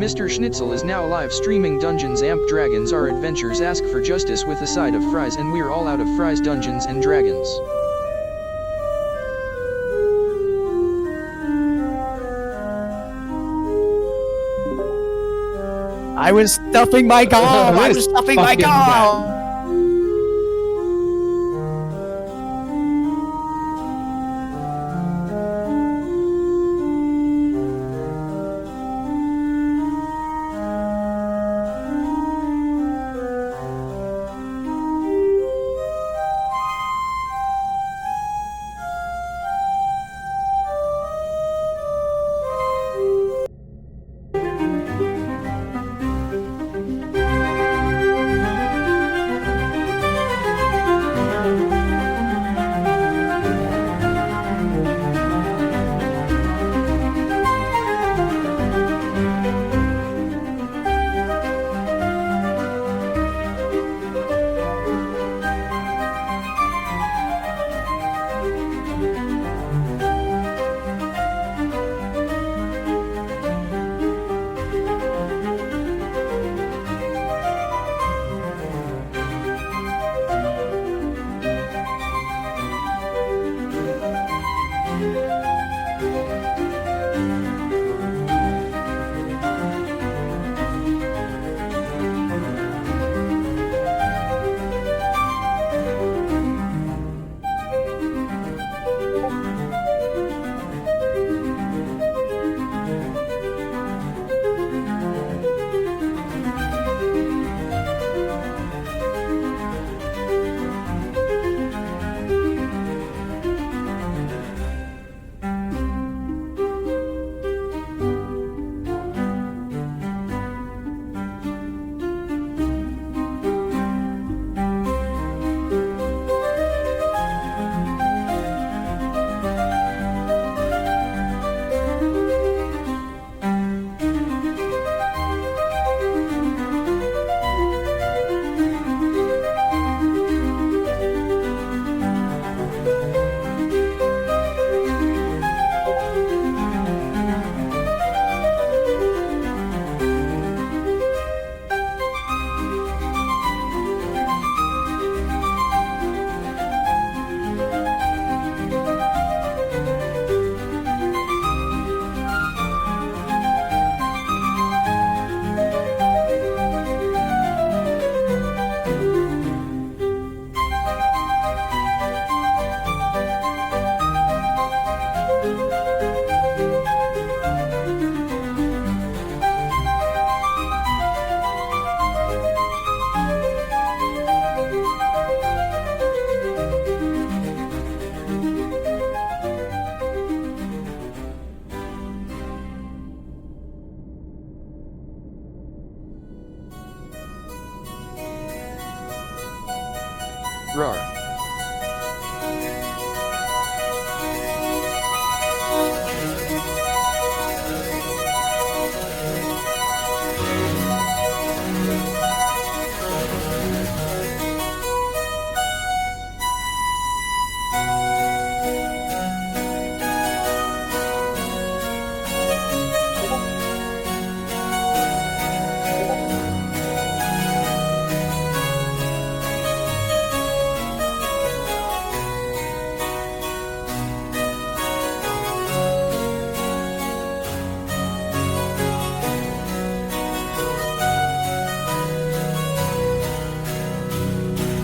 MisterShnitzel is now live streaming Dungeons & Dragons. Our adventures ask for justice with a side of fries, and we're all out of fries. Dungeons & Dragons. I was stuffing my gum! I was stuffing my gum! Rar.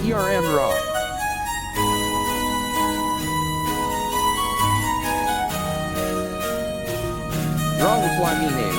ERM Raw. Raw Flamine.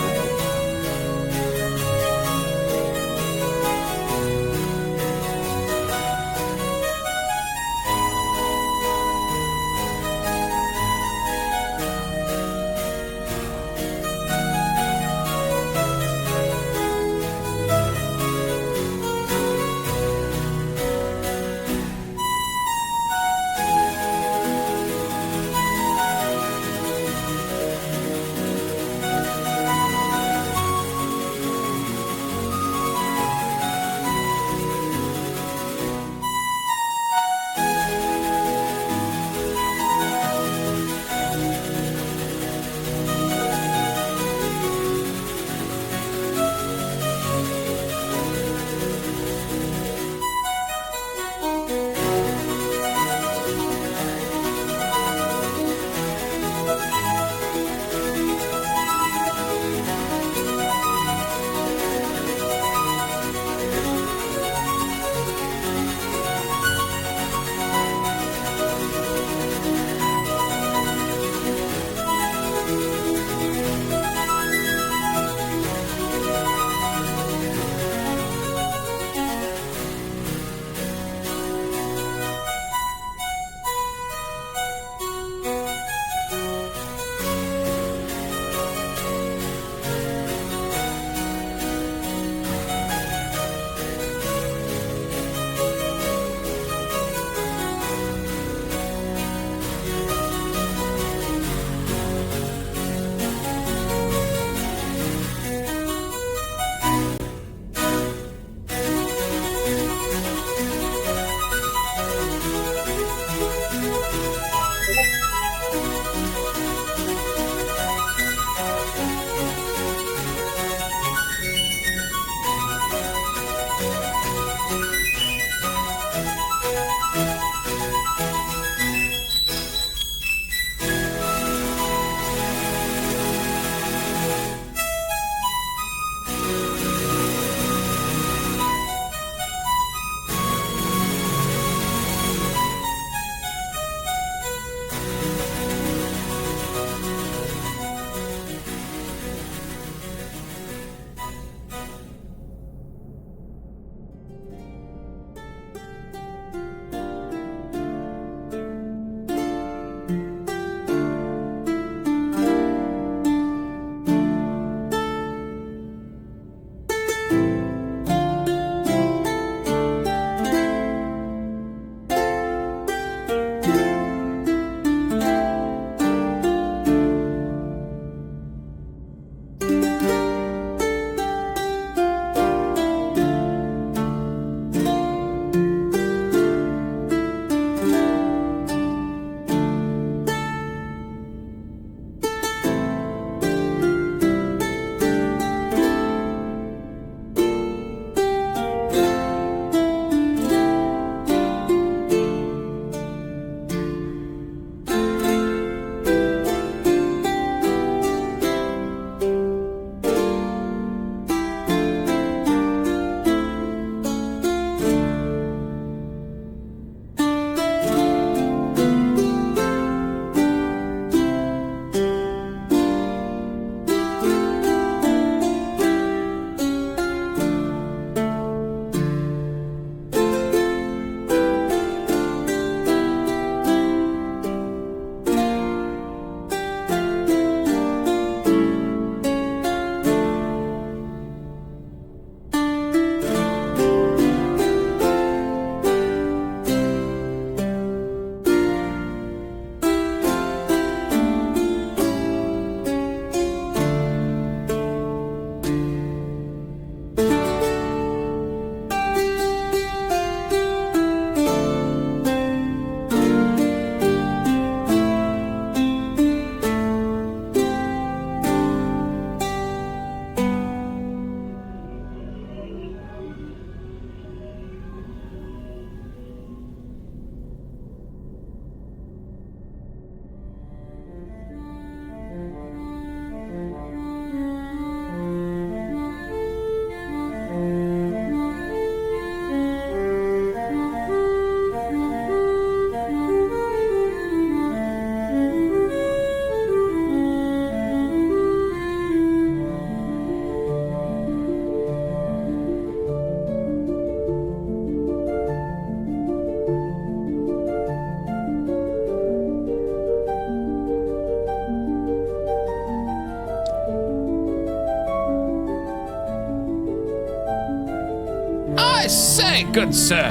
I say, good sir.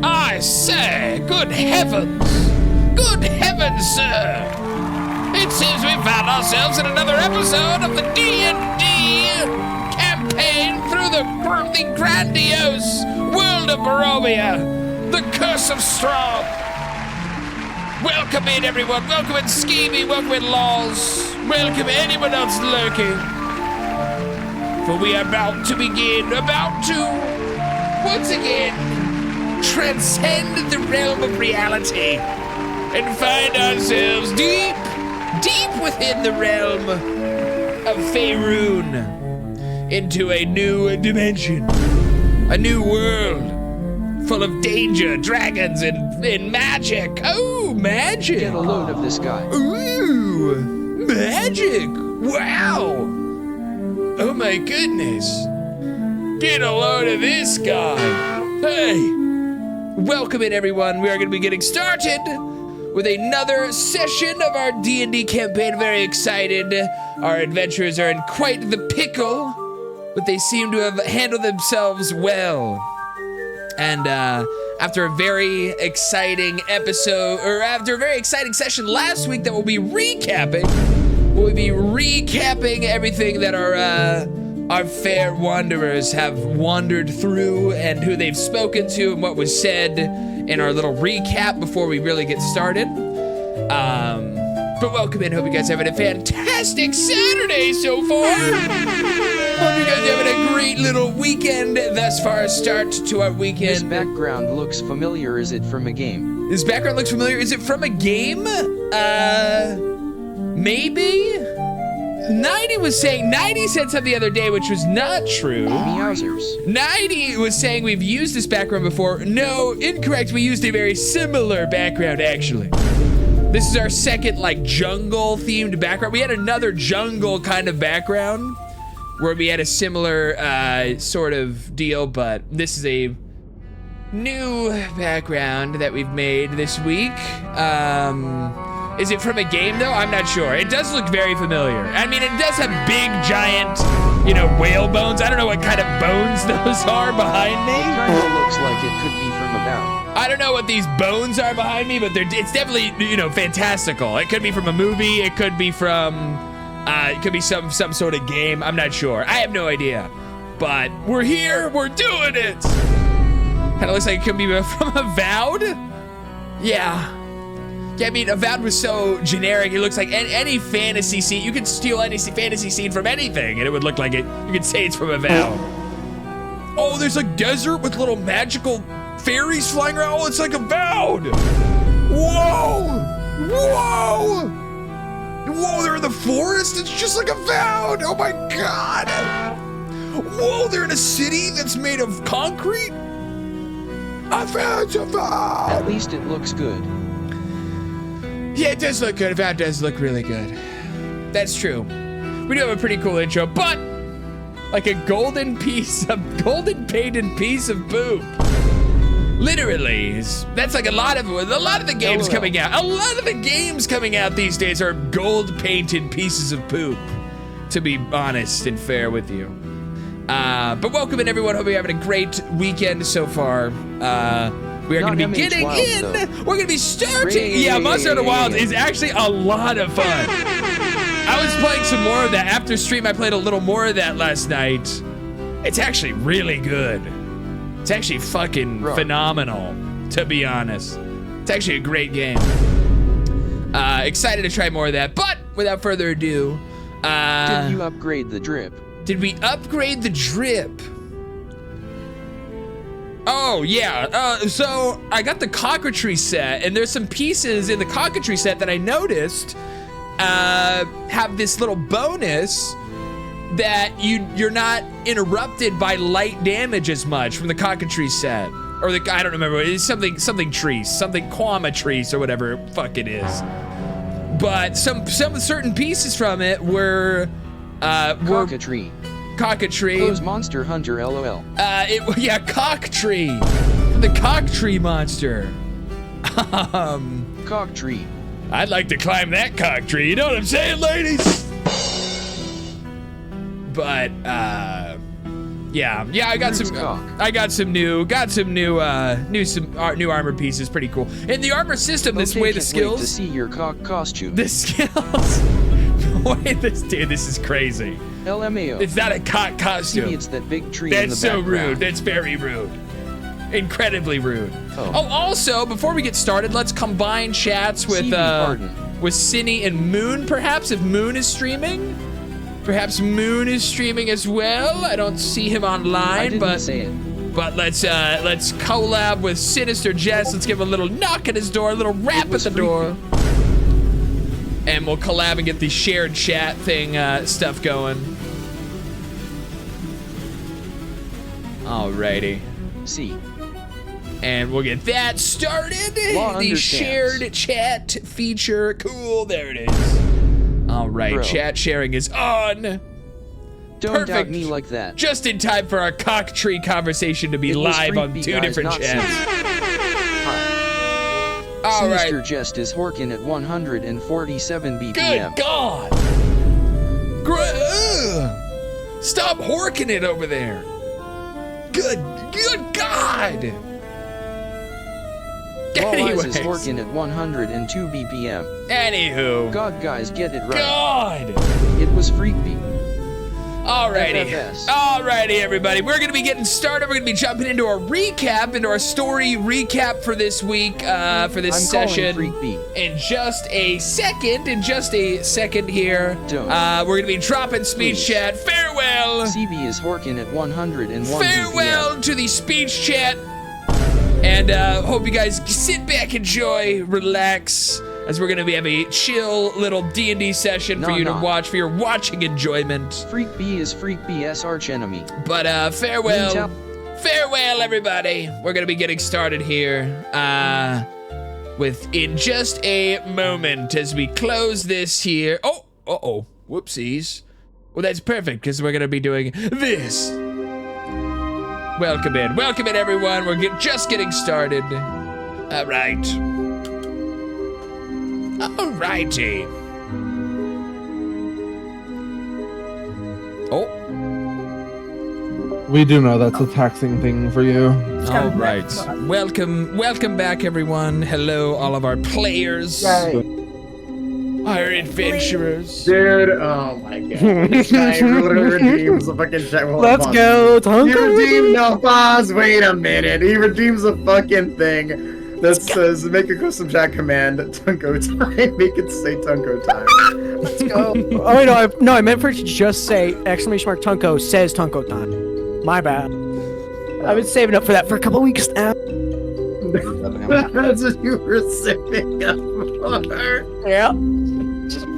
I say, good heavens. Good heavens, sir. It seems we found ourselves in another episode of the D&D campaign through the grandiose world of Barovia, the Curse of Strahd. Welcome in, everyone. Welcome in, Skeevy. Welcome in, Laws. Welcome anyone else lurking. For we are about to begin, once again, transcend the realm of reality and find ourselves deep within the realm of Faerun into a new dimension, a new world full of danger, dragons, and magic. Oh, magic. Get a load of this guy. Ooh, magic. Wow. Oh my goodness. Get a load of this guy. Hey. Welcome in, everyone. We are going to be getting started with another session of our D&D campaign. Very excited. Our adventurers are in quite the pickle, but they seem to have handled themselves well. And after a very exciting episode, or after a very exciting session last week that we'll be recapping everything that our fair wanderers have wandered through and who they've spoken to and what was said in our little recap before we really get started. But welcome in. Hope you guys are having a fantastic Saturday so far. Hope you guys are having a great little weekend thus far. Start to our weekend. This background looks familiar. Is it from a game? This background looks familiar. Is it from a game? Maybe? 90 said something the other day, which was not true. Meowsers. 90 was saying we've used this background before. No, incorrect. We used a very similar background, actually. This is our second, jungle-themed background. We had another jungle kind of background where we had a similar sort of deal, but this is a new background that we've made this week. Is it from a game, though? I'm not sure. It does look very familiar. I mean, it does have big, giant, whale bones. I don't know what kind of bones those are behind me. It kind of looks like it could be from about. I don't know what these bones are behind me, but it's definitely, fantastical. It could be from a movie. It could be from, some sort of game. I'm not sure. I have no idea. But we're here. We're doing it. Kind of looks like it could be from Avowed. Yeah. Yeah, I mean, Avowed was so generic. It looks like any fantasy scene. You could steal any fantasy scene from anything, and it would look like it. You could say it's from Avowed. Oh, there's a desert with little magical fairies flying around. Oh, it's like Avowed. Whoa! Whoa! Whoa, they're in the forest. It's just like Avowed. Oh my God! Whoa, they're in a city that's made of concrete. Avowed. At least it looks good. Yeah, it does look good. Avowed does look really good. That's true. We do have a pretty cool intro, but like a golden painted piece of poop. Literally, that's like a lot of the games coming out. A lot of the games coming out these days are gold painted pieces of poop, to be honest and fair with you. But welcome in, everyone. Hope you're having a great weekend so far. We are going to be getting in. We're going to be starting. Yeah, Monster Hunter Wilds is actually a lot of fun. I was playing some more of that. After stream, I played a little more of that last night. It's actually really good. It's actually fucking phenomenal, to be honest. It's actually a great game. Excited to try more of that. But without further ado. Did you upgrade the drip? Did we upgrade the drip? Oh, yeah. So I got the cockatry set, and there's some pieces in the cockatry set that I noticed have this little bonus that you're not interrupted by light damage as much from the cockatry set. Or I don't remember. It's something trees, something Kwama trees or whatever the fuck it is. But some certain pieces from it were Cockatry. Cockatry. Close Monster Hunter, LOL. Cocktree. The Cocktree monster. Cocktree. I'd like to climb that cocktree. You know what I'm saying, ladies? But Yeah, I got Rude's some. cock. I got some new armor pieces. Pretty cool. In the armor system, this Okay, way the can't wait to skills. see your cock costume. The skills. Wait, this is crazy. LMAO. It's not a cock See, costume. it's that big tree in the That's so background. rude. That's very rude. Incredibly rude. Oh. Also, before we get started, let's combine chats with CB, pardon. with Cinny and Moon, perhaps, if Moon is streaming. Perhaps Moon is streaming as well. I don't see him I online, didn't but say it. let's collab with Sinister Jess. Let's give him a little knock at his door, a little rap at was the door. And we'll collab and get the shared chat thing stuff going. Alrighty. See. And we'll get that started. Law The understands. shared chat feature. Cool, there it is. Alright, Bro. chat sharing is on. Don't doubt Perfect. me like that. Just in time for our cock tree conversation to be It was live on creepy, two guys, different not chats. Hi. Alright. Sinister Jest is horking at 147 Good BPM. God! Stop horking it over there. Good God! Walleyes is Anyways, horking at 102 BPM. anywho, God, guys, get it right. God! It was freaky. Alrighty, FFS. alrighty, everybody. We're gonna be getting started. We're gonna be jumping into our recap, into our story recap for this week, for this I'm session. calling Freak B. In just a second, here, Don't. we're gonna be dropping speech Please. chat. Farewell, CB is horking at 101 farewell BPM. to the speech chat, and hope you guys sit back, enjoy, relax, as we're gonna be having a chill little D&D session for Nah, you to nah. watch for your watching enjoyment. Freak B is Freak B's archenemy. But farewell. Intel- Farewell, everybody. We're gonna be getting started here in just a moment as we close this here. Oh, whoopsies. Well, that's perfect because we're gonna be doing this. Welcome in, everyone. We're just getting started. All right. Alrighty. Oh. We do know that's a taxing thing for you. All right. Welcome back, everyone. Hello, all of our players, our adventurers. Dude, oh my god. This guy literally redeems a fucking check. Let's go, He Tonka. redeemed, no, pause, wait a minute. He redeems a fucking thing that says, make a custom chat command, Tunko time. Make it say Tunko time. Let's go. Oh wait, no, I meant for it to just say exclamation mark Tunko says Tunko time. My bad. I've been saving up for that for a couple weeks now. That's what you were saving up for. Yeah.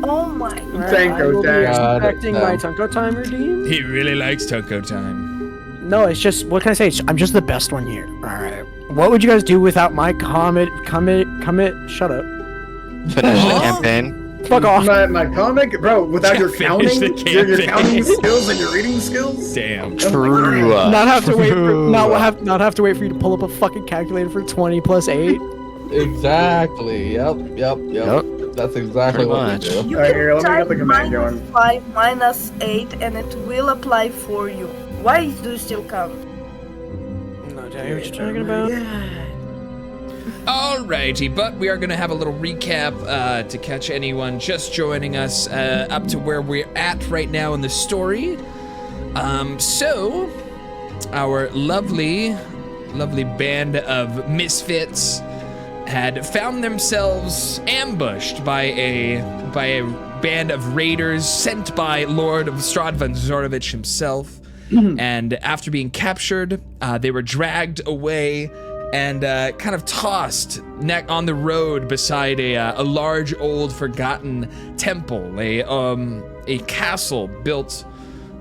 Oh my Tanko I will be time. expecting my Tunko time redeem. He really likes Toko time. No, it's just, what can I say? I'm just the best one here. Alright. What would you guys do without my commit, shut up. Finish the campaign. Fuck off. My comic, bro, without your Finish counting, the your campaign. counting skills and your reading skills. Damn. True. Not have to wait for, not have to wait for you to pull up a fucking calculator for 20 plus 8. Exactly. Yep. That's exactly Pretty what much. we do. You Alright, can here, let me get type the command going. -5 -8 and it will apply for you. Why do you still count? No, do I hear what you're talking about? Alrighty, but we are going to have a little recap to catch anyone just joining us up to where we're at right now in the story. So, our lovely band of misfits had found themselves ambushed by a band of raiders sent by Lord of Stradvan Zorovich himself. And after being captured, they were dragged away and kind of tossed on the road beside a large, old, forgotten temple, a castle built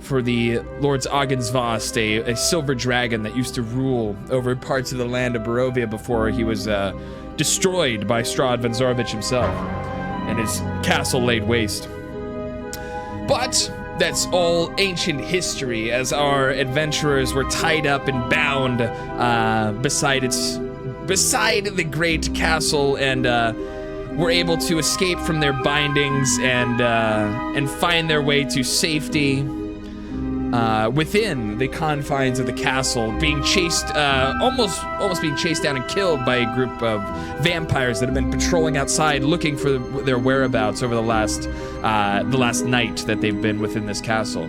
for the Lord's Agensvast, a silver dragon that used to rule over parts of the land of Barovia before he was destroyed by Stradvan Zorovich himself, and his castle laid waste. But that's all ancient history, as our adventurers were tied up and bound beside the great castle, and were able to escape from their bindings and find their way to safety. within the confines of the castle, being chased, almost being chased down and killed by a group of vampires that have been patrolling outside looking for their whereabouts over the last night that they've been within this castle.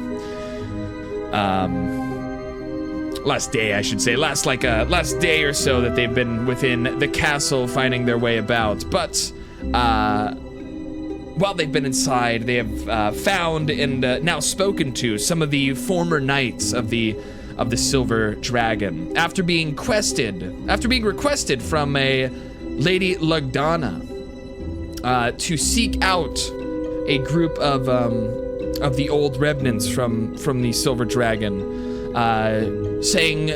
Last day, I should say. Last day or so that they've been within the castle finding their way about. But while they've been inside, they have found and now spoken to some of the former knights of the Silver Dragon. After being requested from a Lady Lugdana to seek out a group of the old revenants from the Silver Dragon. Saying,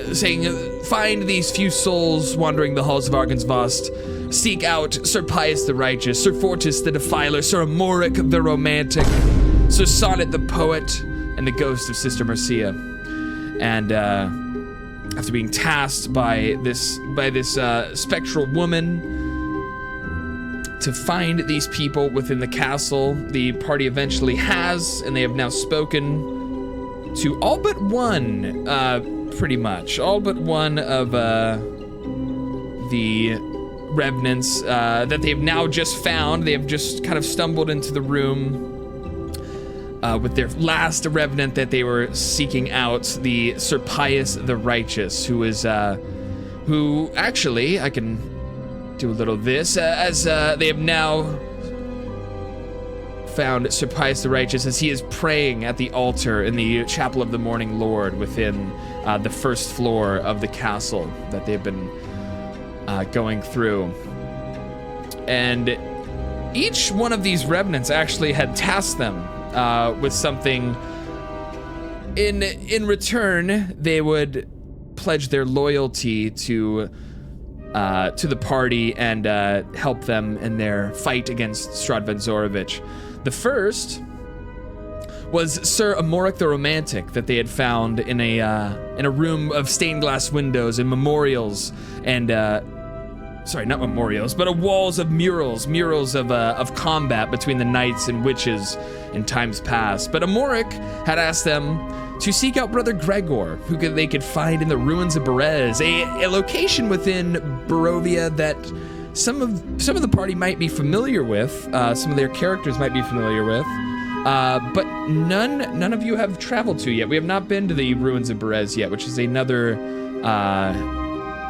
find these few souls wandering the halls of Argensvost. Seek out Sir Pius the Righteous, Sir Fortis the Defiler, Sir Amoric the Romantic, Sir Sonnet the Poet, and the ghost of Sister Mercia. And after being tasked by this spectral woman to find these people within the castle, the party eventually has, and they have now spoken to all but one, pretty much, all but one of the revenants that they've now just found. They have just kind of stumbled into the room with their last revenant that they were seeking out, the Sir Pius the Righteous, who actually, I can do a little of this, as they have now found Sir Pius the Righteous as he is praying at the altar in the Chapel of the Morning Lord within the first floor of the castle that they've been going through. And each one of these revenants actually had tasked them with something. In return, they would pledge their loyalty to the party and help them in their fight against Strahd Vanzorovich. The first was Sir Amoric the Romantic that they had found in a room of stained glass windows and memorials and sorry, not memorials, but walls of murals of combat between the knights and witches in times past. But Amoric had asked them to seek out Brother Gregor, who they could find in the ruins of Berez, a location within Barovia that some of the party might be familiar with, some of their characters might be familiar with, but none of you have traveled to yet. We have not been to the ruins of Berez yet, which is another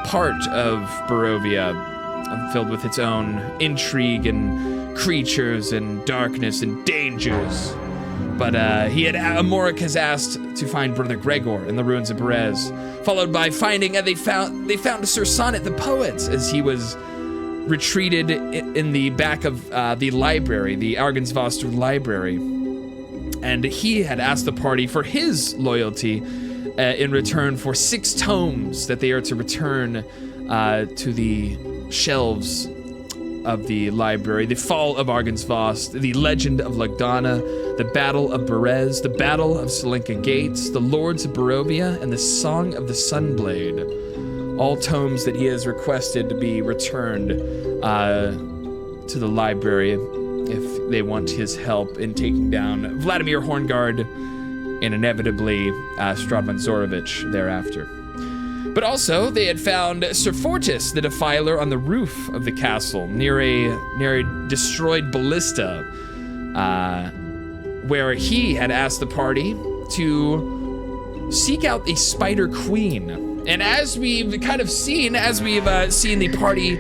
part of Barovia, filled with its own intrigue and creatures and darkness and dangers. But Amoric has asked to find Brother Gregor in the ruins of Berez, followed by finding they found Sir Sonnet the Poet as he was retreated in the back of the library, the Argensvost library. And he had asked the party for his loyalty in return for 6 tomes that they are to return to the shelves of the library. The Fall of Argensvost, The Legend of Lugdana, The Battle of Berez, The Battle of Selinka Gates, The Lords of Barovia, and The Song of the Sunblade. All tomes that he has requested to be returned to the library if they want his help in taking down Vladimir Horngard and inevitably Strahd Vanzorovich thereafter. But also, they had found Sir Fortis the Defiler on the roof of the castle near a destroyed ballista, where he had asked the party to seek out a Spider Queen. And as we've seen the party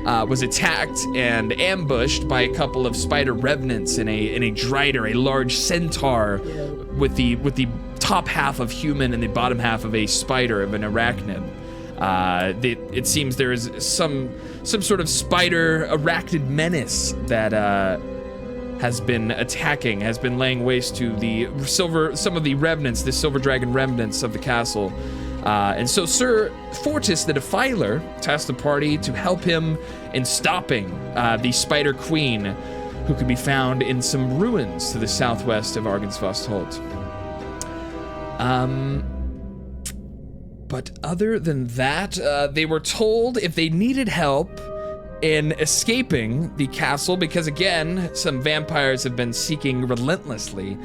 was attacked and ambushed by a couple of spider revenants in a drider, a large centaur with the top half of human and the bottom half of a spider, of an arachnid. It seems there is some sort of spider arachnid menace that has been laying waste to some of the revenants, the Silver Dragon remnants of the castle. And so Sir Fortis the Defiler tasked the party to help him in stopping the Spider Queen, who could be found in some ruins to the southwest of Argensvost Holt. But other than that, they were told if they needed help in escaping the castle, because again, some vampires have been seeking relentlessly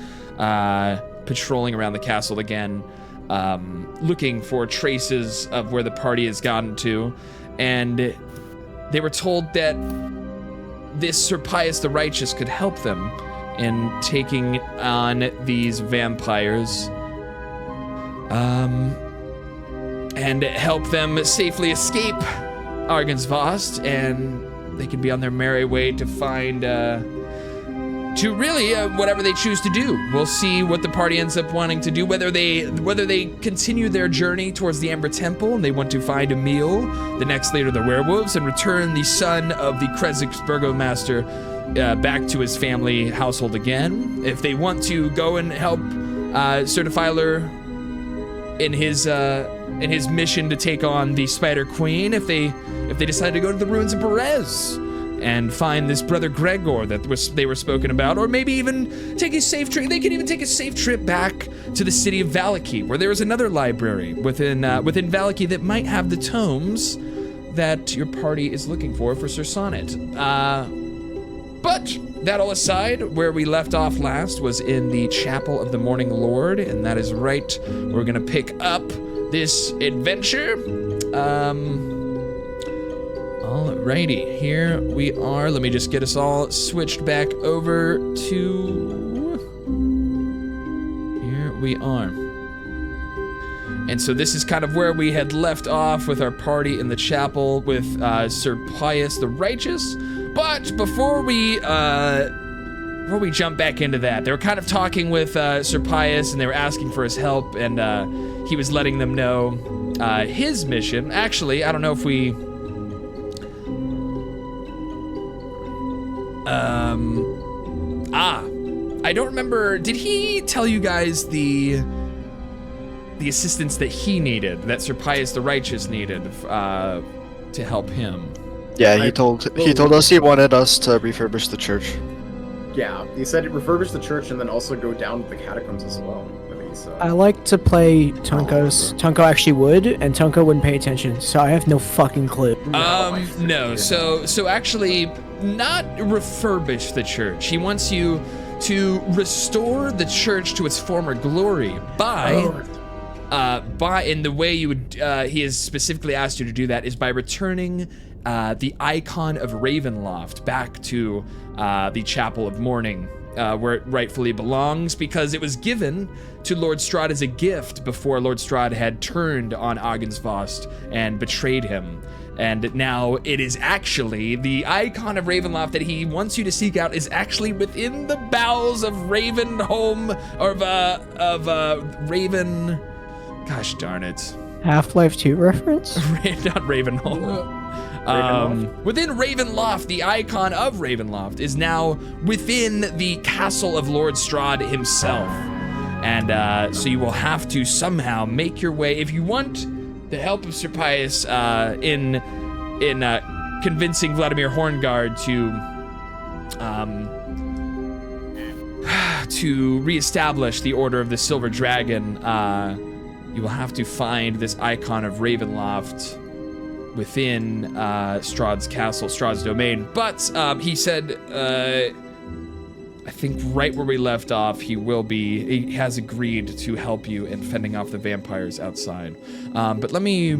patrolling around the castle again, looking for traces of where the party has gotten to, and they were told that this Sir Pius the Righteous could help them in taking on these vampires, and help them safely escape Argensvost, and they can be on their merry way to find, whatever they choose to do. We'll see what the party ends up wanting to do, whether they continue their journey towards the Amber Temple and they want to find Emil, the next leader of the werewolves, and return the son of the Kresix Burgomaster back to his family household again. If they want to go and help Sir Defiler in his mission to take on the Spider Queen, if they decide to go to the ruins of Perez and find this brother Gregor that they were spoken about, or maybe even take a safe trip. They could even take a safe trip back to the city of Valaki, where there is another library within Valaki that might have the tomes that your party is looking for Sir Sonnet. But that all aside, where we left off last was in the Chapel of the Morning Lord, and that is right where we're gonna pick up this adventure. Alrighty, here we are. Let me just get us all switched back over to... Here we are. And so this is kind of where we had left off with our party in the chapel with Sir Pius the Righteous. But before we jump back into that, they were kind of talking with Sir Pius, and they were asking for his help, and he was letting them know his mission. Actually, I don't know if we... I don't remember. Did he tell you guys the assistance that he needed, that Sir Pius the Righteous needed to help him? Yeah, he told us he wanted us to refurbish the church. Yeah, he said refurbish the church and then also go down to the catacombs as well. I like to play Tunko's. Tunko actually would, and Tunko wouldn't pay attention, so I have no fucking clue. No. So actually, not refurbish the church. He wants you to restore the church to its former glory by in the way you would. He has specifically asked you to do that is by returning the icon of Ravenloft back to the Chapel of Mourning, where it rightfully belongs, because it was given to Lord Strahd as a gift before Lord Strahd had turned on Argensvost and betrayed him. And now it is actually the icon of Ravenloft that he wants you to seek out is actually within the bowels of Ravenholm, or of Raven. Gosh darn it. Half-Life 2 reference? Not Ravenholm. Within Ravenloft, the icon of Ravenloft is now within the castle of Lord Strahd himself. And so you will have to somehow make your way, if you want the help of Sir Pius in convincing Vladimir Horngard to reestablish the Order of the Silver Dragon, you will have to find this icon of Ravenloft within Strahd's castle, Strahd's domain. But he said, I think right where we left off, he has agreed to help you in fending off the vampires outside. But let me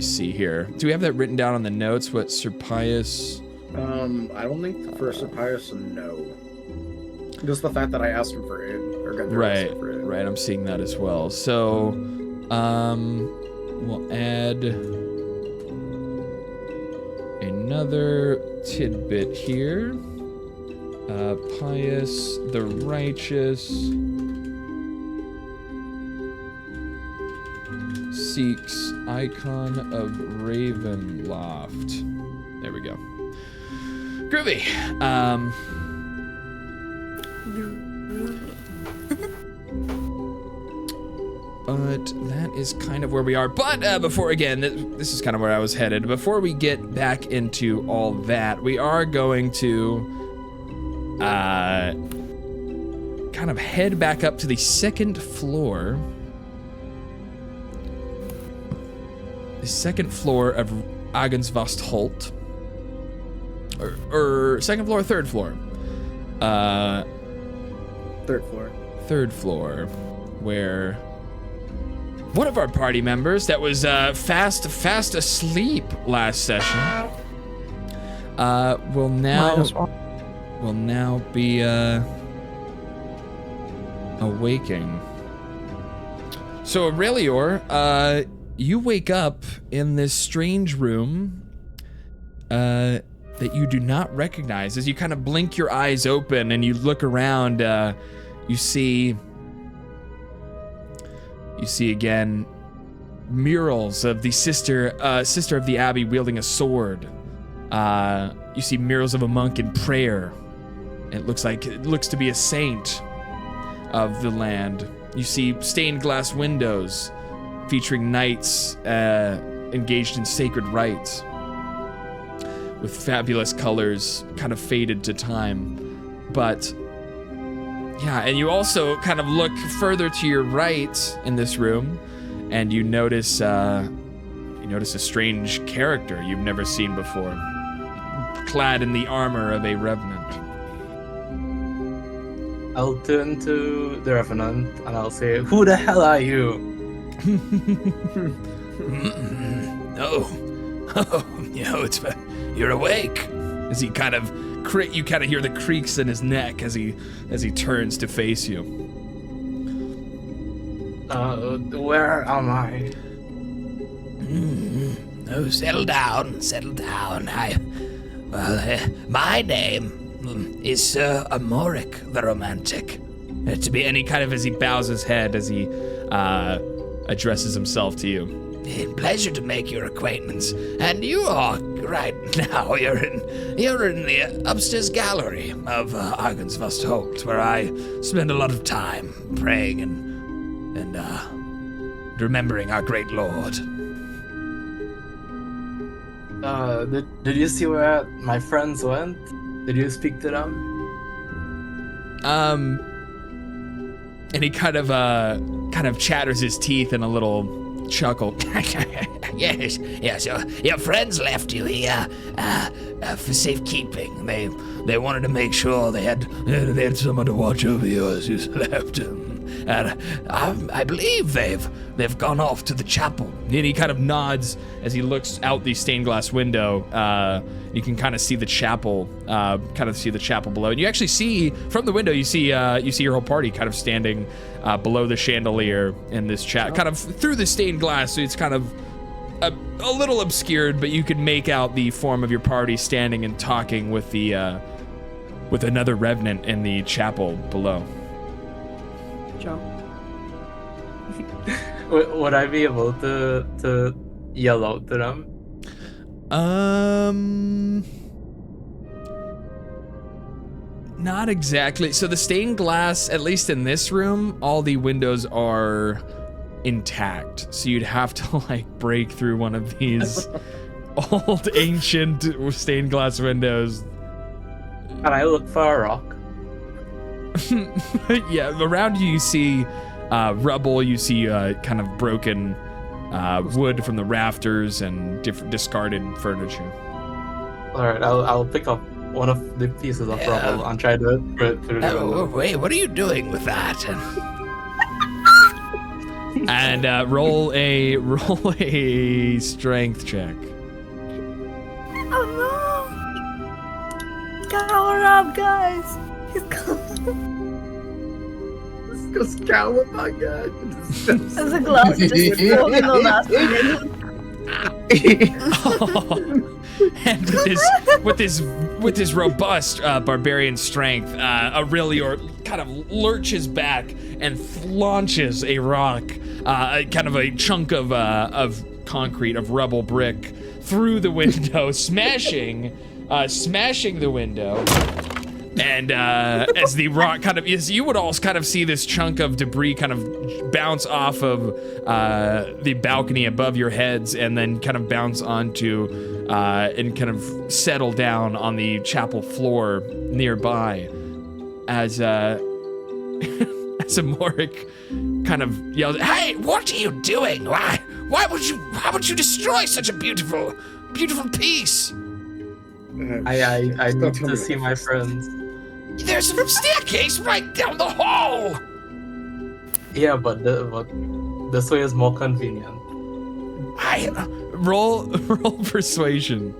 see here. Do we have that written down on the notes, what Sir Pius... I don't think for Sir Pius, no. Just the fact that I asked him for it, or got the right, for it. Right, I'm seeing that as well. So, we'll add another tidbit here. Pius the Righteous seeks icon of Ravenloft. There we go. Groovy. But that is kind of where we are. But before, again, this is kind of where I was headed. Before we get back into all that, we are going to kind of head back up to the second floor. The second floor of Argensvost Holt. Or second floor or third floor? Third floor. 3rd floor, where one of our party members that was fast asleep last session will now be awaking. So Aurelior, you wake up in this strange room that you do not recognize. As you kind of blink your eyes open and you look around, you see again murals of the sister of the abbey wielding a sword. You see murals of a monk in prayer. It looks to be a saint of the land. You see stained glass windows featuring knights engaged in sacred rites with fabulous colors kind of faded to time. But yeah, and you also kind of look further to your right in this room and you notice a strange character you've never seen before, clad in the armor of a revenant. I'll turn to the Revenant and I'll say, "Who the hell are you?" You're awake. As he kind of you kind of hear the creaks in his neck as he turns to face you. Where am I? Oh, settle down. My name is Sir Amoric the Romantic. And he kind of, as he bows his head as he addresses himself to you. Pleasure to make your acquaintance. And you are right now. You're in the upstairs gallery of Argensvost Holt, where I spend a lot of time praying and remembering our great lord. Did you see where my friends went? Did you speak to them? And he kind of chatters his teeth in a little chuckle. Yes. Your friends left you here for safekeeping. They wanted to make sure they had someone to watch over you as you slept. And I believe they've gone off to the chapel. And he kind of nods as he looks out the stained glass window. You can kind of see the chapel, below. And you actually see from the window, you see your whole party kind of standing below the chandelier in this chat, kind of through the stained glass. So it's kind of a little obscured, but you can make out the form of your party standing and talking with another revenant in the chapel below. Jump. Would I be able to yell out to them? Not exactly. So the stained glass, at least in this room, all the windows are intact. So you'd have to break through one of these old ancient stained glass windows. Can I look for a rock? Yeah, around you see rubble. You see kind of broken wood from the rafters and different discarded furniture. All right, I'll pick up one of the pieces of rubble and try to throw it through the window. Wait, what are you doing with that? And roll a strength check. Oh no! Cower up, guys! He's coming. Let's go scowl, my god. There's a glass just falling on us. And with his robust barbarian strength, Aurelior kind of lurches back and launches a rock, kind of a chunk of concrete, of rubble brick, through the window, smashing the window. And as the rock you would all kind of see this chunk of debris kind of bounce off of the balcony above your heads and then kind of bounce onto and kind of settle down on the chapel floor nearby as Amoric kind of yells, Hey, what are you doing? Why would you destroy such a beautiful piece? I need to see my friends. There's a staircase right down the hall. Yeah, but this way is more convenient. Roll persuasion.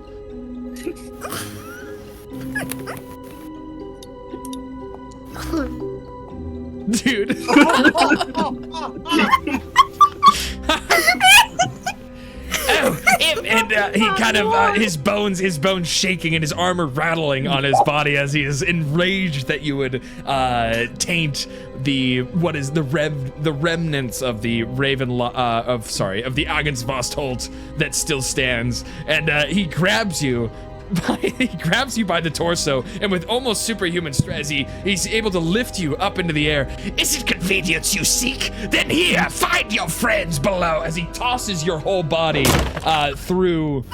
Dude. And he kind of his bones shaking and his armor rattling on his body as he is enraged that you would taint the remnants of the of the Agensvostholt that still stands, and he grabs you by the torso, and with almost superhuman stress, he's able to lift you up into the air. Is it convenience you seek? Then here, find your friends below. As he tosses your whole body through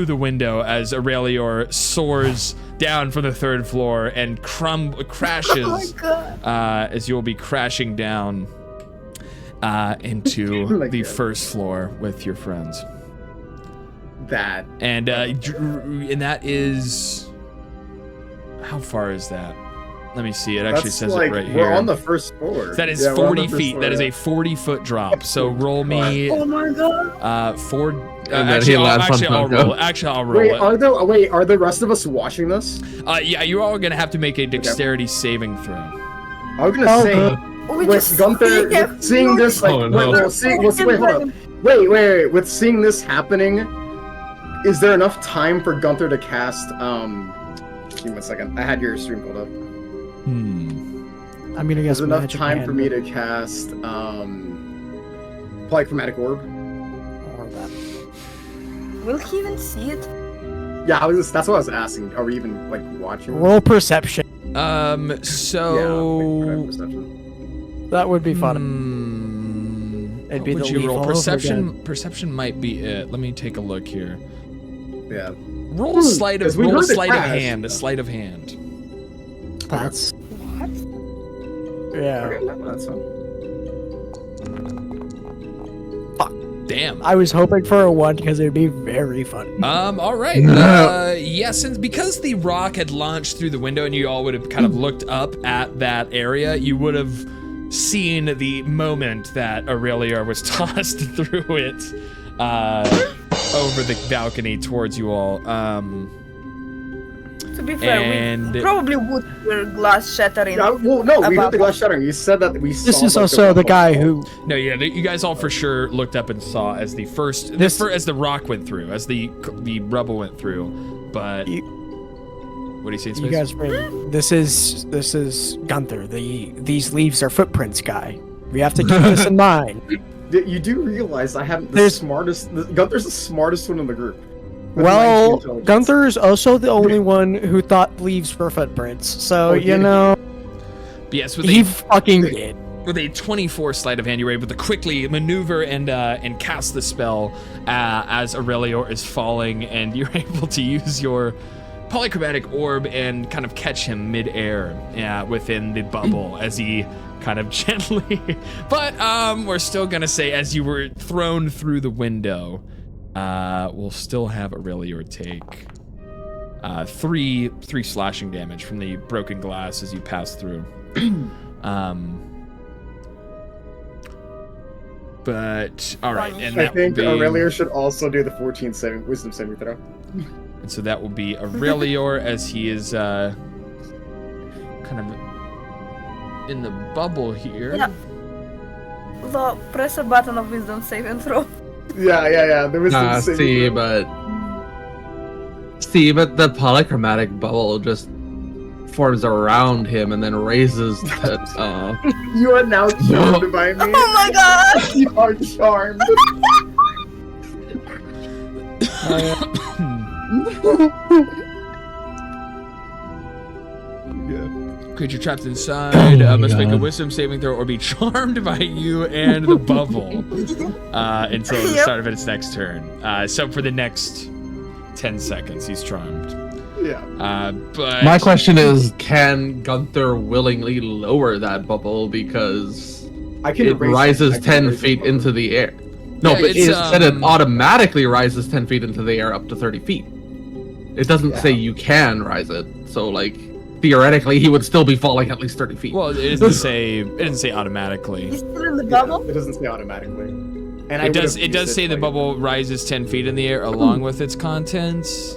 the window, as Aurelior soars down from the 3rd floor and crashes. As you will be crashing down into the 1st floor with your friends. And that is, how far is that? Let me see. It actually says it right here. We're on the 1st floor. That is 40 feet. That is a 40-foot drop. So roll me. Oh my god. Actually, I'll roll. I'll roll it. Are the rest of us watching this? Yeah, you're all gonna have to make a dexterity saving throw. I was gonna say, with Gunther seeing this, like, hold on. Wait. With seeing this happening, is there enough time for Gunther to cast? Give me 1 second. I had your stream pulled up. I'm gonna guess. There's enough time for me to cast Polychromatic Orb. Will he even see it? Yeah, that's what I was asking. Are we even like watching? Roll perception. Perception. That would be fun. It'd be What the would you roll? Perception. Perception might be it. Let me take a look here. Yeah. Roll sleight of hand. Sleight of hand. That's. What? Yeah. Okay, no, that's fine. Damn. I was hoping for a 1 because it'd be very fun. All right. Since because the rock had launched through the window and you all would have kind of looked up at that area, you would have seen the moment that Aurelior was tossed through it over the balcony towards you all. To be fair, we probably would hear glass shattering. Yeah, well, no, we heard the glass shattering. You said that we saw. This is also the guy who. No, yeah, you guys all for sure looked up and saw as the first, as the rock went through, as the rubble went through. But what do you say? You guys, this is Gunther. These leaves are footprints, guy. We have to keep this in mind. You do realize I haven't the smartest. Gunther's the smartest one in the group. Well, Gunther is also the only one who thought leaves were footprints. So, you know. Yes, he fucking did. With a 24 sleight of hand, you were able to quickly maneuver and cast the spell as Aurelior is falling, and you're able to use your polychromatic orb and kind of catch him mid-air within the bubble as he kind of gently. But we're still gonna say as you were thrown through the window. We'll still have Aurelior take 3 slashing damage from the broken glass as you pass through. But all right, and I think Aurelior should also do the 14 wisdom saving throw. And so that will be Aurelior as he is kind of in the bubble here. Yeah. So press a button of wisdom saving throw. Yeah. There was but the polychromatic bubble just forms around him and then raises that. You are now charmed by me. Oh my god! You are charmed. Creature trapped inside must make a wisdom saving throw or be charmed by you and the bubble until the start of its next turn. So for the next 10 seconds, he's charmed. Yeah. But my question is, can Gunther willingly lower that bubble because it rises 10 feet into the air? No, but it said it automatically rises 10 feet into the air up to 30 feet. It doesn't say you can rise it, so like. theoretically he would still be falling at least 30 feet. Well, it doesn't say automatically. He's still in the bubble? It doesn't say automatically. And It does say the bubble rises 10 feet in the air along with its contents.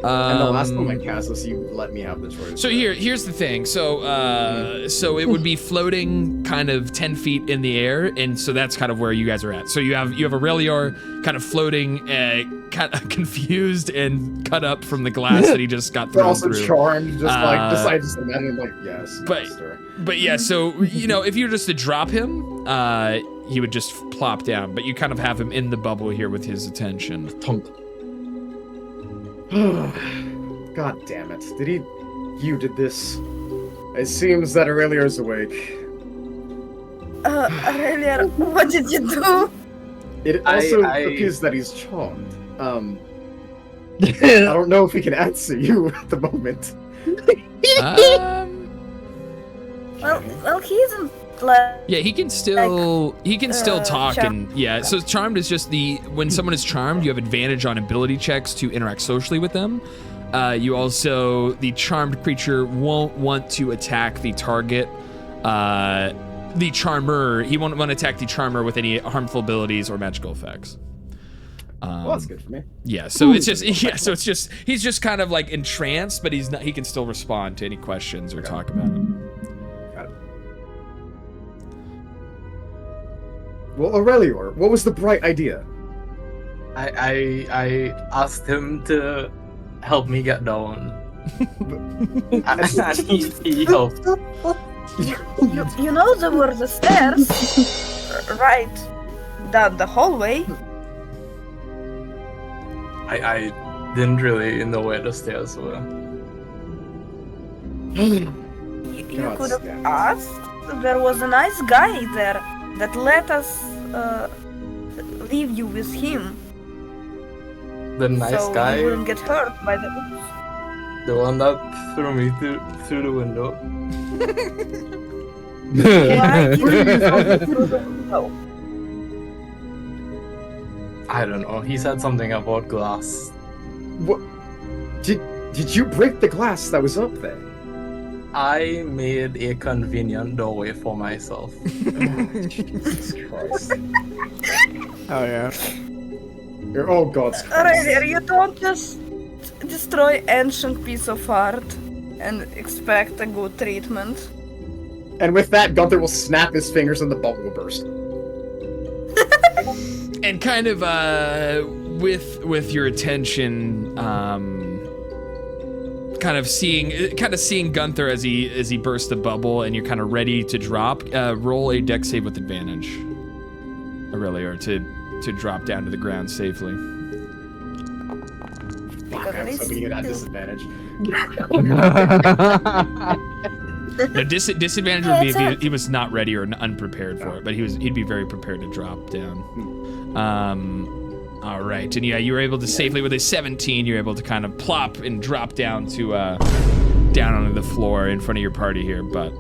And the last time I cast this, you let me have the choice. So here's the thing. So it would be floating kind of 10 feet in the air, and so that's kind of where you guys are at. So you have Aurelior kind of floating, kind of confused and cut up from the glass that he just got thrown also through. Charmed, I just imagine like yes. But yeah, so if you were just to drop him, he would just plop down. But you kind of have him in the bubble here with his attention. God damn it. You did this. It seems that Aurelior's awake. Aurelior, what did you do? It also appears that he's charmed. I don't know if he can answer you at the moment. Well, he isn't like... Yeah, he can still talk charmed. and yeah. So charmed is just when someone is charmed, you have advantage on ability checks to interact socially with them. The charmed creature won't want to attack the target. The charmer, he won't want to attack the charmer with any harmful abilities or magical effects. Well, that's good for me. Yeah, so it's just he's just kind of like entranced, but he can still respond to any questions or talk about them. Got it. Well, Aurelior, what was the bright idea? I asked him to help me get down. and he helped. You know there were the stairs right down the hallway. I didn't really know where the stairs were. You could have asked. There was a nice guy there that let us leave you with him. The nice guy? So you wouldn't get hurt by the oops. The one that threw me through the window. Why did you go through the window? I don't know. He said something about glass. What? Did you break the glass that was up there? I made a convenient doorway for myself. Jesus Christ. Oh yeah. You're all God's Alright, you don't just destroy ancient piece of art and expect a good treatment. And with that, Gunther will snap his fingers and the bubble will burst. And kind of with your attention, kind of seeing Gunther as he bursts the bubble, and you're kind of ready to drop. Roll a dex save with advantage, Aurelior, to drop down to the ground safely. Fuck, I was hoping you'd have disadvantage. No, disadvantage would be if he was not ready or unprepared for it, but he'd be very prepared to drop down. All right, and yeah, you were able to safely with a 17. You're able to kind of plop and drop down to down onto the floor in front of your party here, but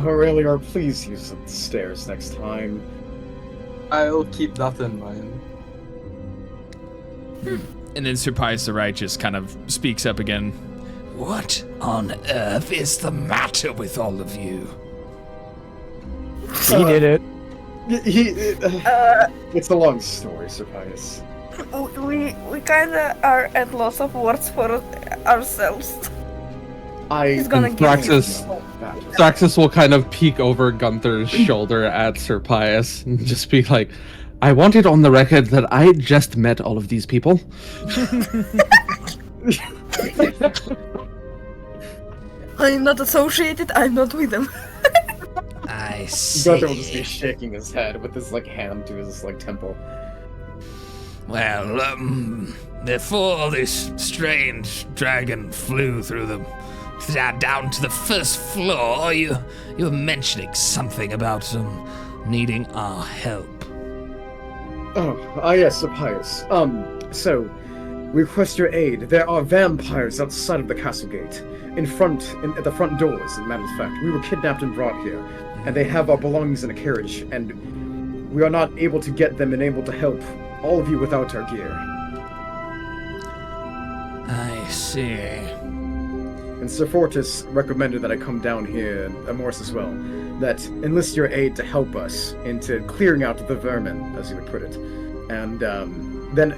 Aurelior, please use the stairs next time. I'll keep that in mind. And then Sir Pius the Righteous kind of speaks up again. What on earth is the matter with all of you? He did it. It's a long story, Sir Pius. We kinda are at loss of words for ourselves. He's gonna give Thraxus will kind of peek over Gunther's shoulder at Sir Pius and just be like, I want it on the record that I just met all of these people. I'm not associated, I'm not with them. I see. Gunther will just be shaking his head with his hand to his temple. Well, before this strange dragon flew through down to the first floor, you were mentioning something about needing our help. Oh, yes, Sir Pius. So, we request your aid. There are vampires outside of the castle gate. At the front doors, as a matter of fact. We were kidnapped and brought here, and they have our belongings in a carriage, and we are not able to get them and able to help all of you without our gear. see. And Sir Fortis recommended that I come down here, and Morris as well, that enlist your aid to help us into clearing out the vermin, as you would put it, and then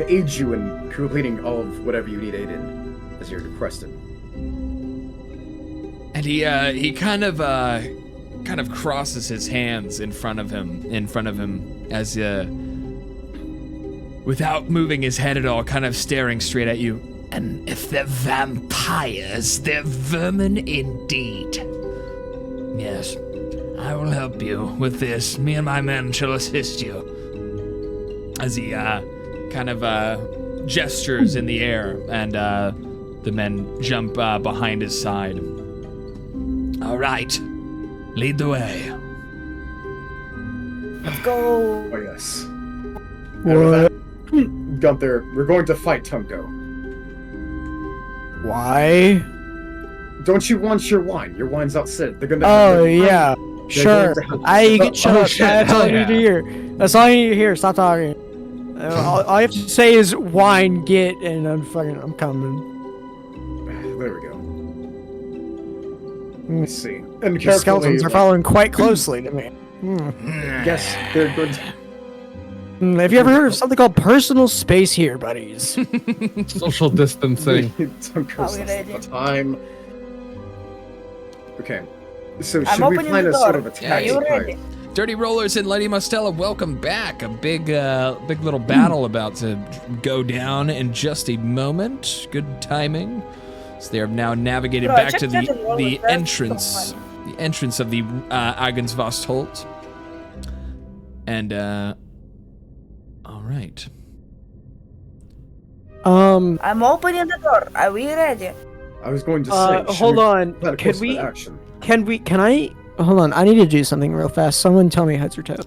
aid you in completing all of whatever you need aid in, as you're requested. And he kind of crosses his hands in front of him as without moving his head at all, kind of staring straight at you. And if they're vampires, they're vermin indeed. Yes, I will help you with this. Me and my men shall assist you. As he kind of gestures in the air, and the men jump behind his side. All right, lead the way. Let's go. Oh, yes. What? Gunther, we're going to fight Tunko. Why? Don't you want your wine? Your wine's outside. They're gonna. Oh yeah, sure. You can shut up. shit, That's all hell you need to hear. That's all you need to hear. Stop talking. All you have to say is wine, get, and I'm coming. There we go. Let me see. And The skeletons are following quite closely to me. Yes, they're good. Have you ever heard of something called personal space here, buddies? Social distancing. Tunko's Are we ready? time. Okay. So I'm should we opening plan the a sort door. of Are attack? you ready? Dirty Rollers and Lady Mostella, welcome back. A big little battle about to go down in just a moment. Good timing. So they are now navigated Bro, back check to that in the Rollers, that's entrance, so the entrance of the Agensvostholt. And all right. I'm opening the door. Are we ready? I was going to say. Hold on. Plan a Can course of we? action. Can I? Hold on. I need to do something real fast. Someone tell me heads or tails.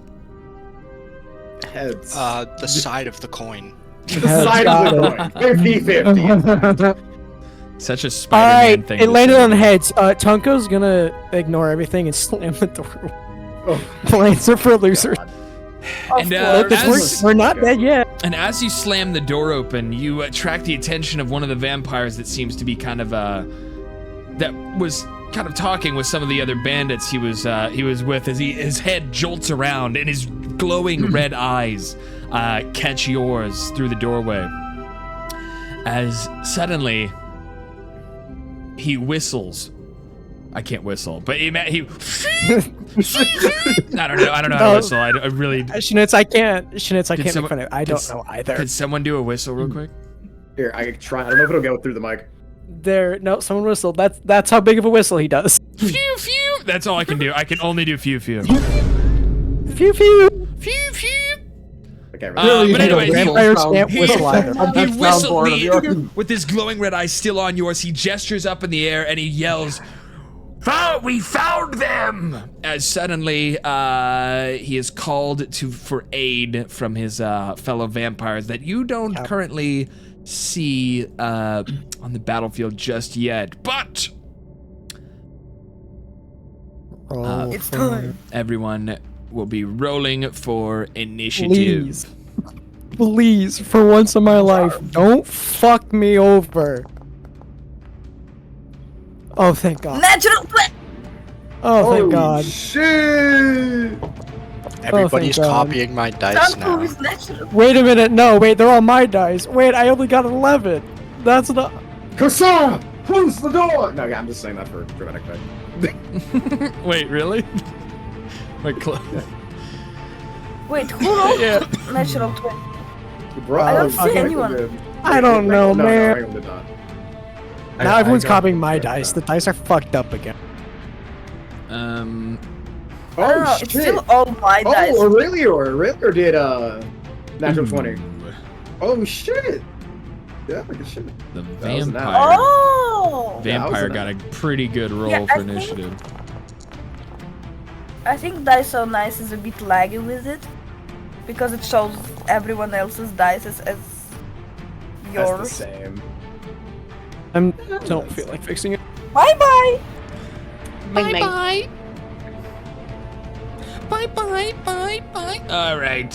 Heads. The side of the coin. The side of the coin. 50-50. Such a All Spider-Man right. thing. It to landed say. on heads. Tunko's gonna ignore everything and slam the door. Oh, Plans are for losers. And, Look, as- we're not dead yet. And as you slam the door open, you attract the attention of one of the vampires that seems to be kind of that was kind of talking with some of the other bandits he was with, as his head jolts around and his glowing red eyes catch yours through the doorway. As suddenly he whistles. I can't whistle, but he I don't know how to whistle. I really. Schnitz, I can't. Schnitz, I can't someone- make fun of it. I don't know either. Could someone do a whistle real quick? here, I can try. I don't know if it'll go through the mic. Someone whistled. That's how big of a whistle he does. Phew phew. That's all I can do. I can only do phew phew. Phew phew. Phew phew. Okay, But anyway, Vampires can't whistle either. he whistled with his glowing red eyes still on yours. He gestures up in the air and he yells, "We found them!" As suddenly he is called for aid from his fellow vampires that you don't currently see on the battlefield just yet. But It's time. everyone will be rolling for initiative. Please, for once in my life, don't fuck me over. Oh, thank God. Natural play. Oh, thank God. Shit! Everybody's God. copying my dice now. Is natural. Wait a minute. No, wait, they're all my dice. Wait, I only got 11. That's not. Kasara! Close the door! No, yeah, I'm just saying that for dramatic effect. Wait, really? Wait, Wait, who rolled natural 20? Bro, I don't see okay, anyone. good. I don't know, No, man. Rango did not. Now everyone's copying my dice. The dice are fucked up again. I don't Oh, know, shit! it's still all my dice. Oh, Aurelio did natural 20. Oh shit! Yeah, good shit. The That was an vampire. Oh! Vampire that got a pretty good roll Yeah, for I think- initiative. I think Dice So Nice is a bit laggy with it. Because it shows everyone else's dice as That's the yours. same. I don't feel like fixing it. Bye bye! Bye bye. Bye. All right.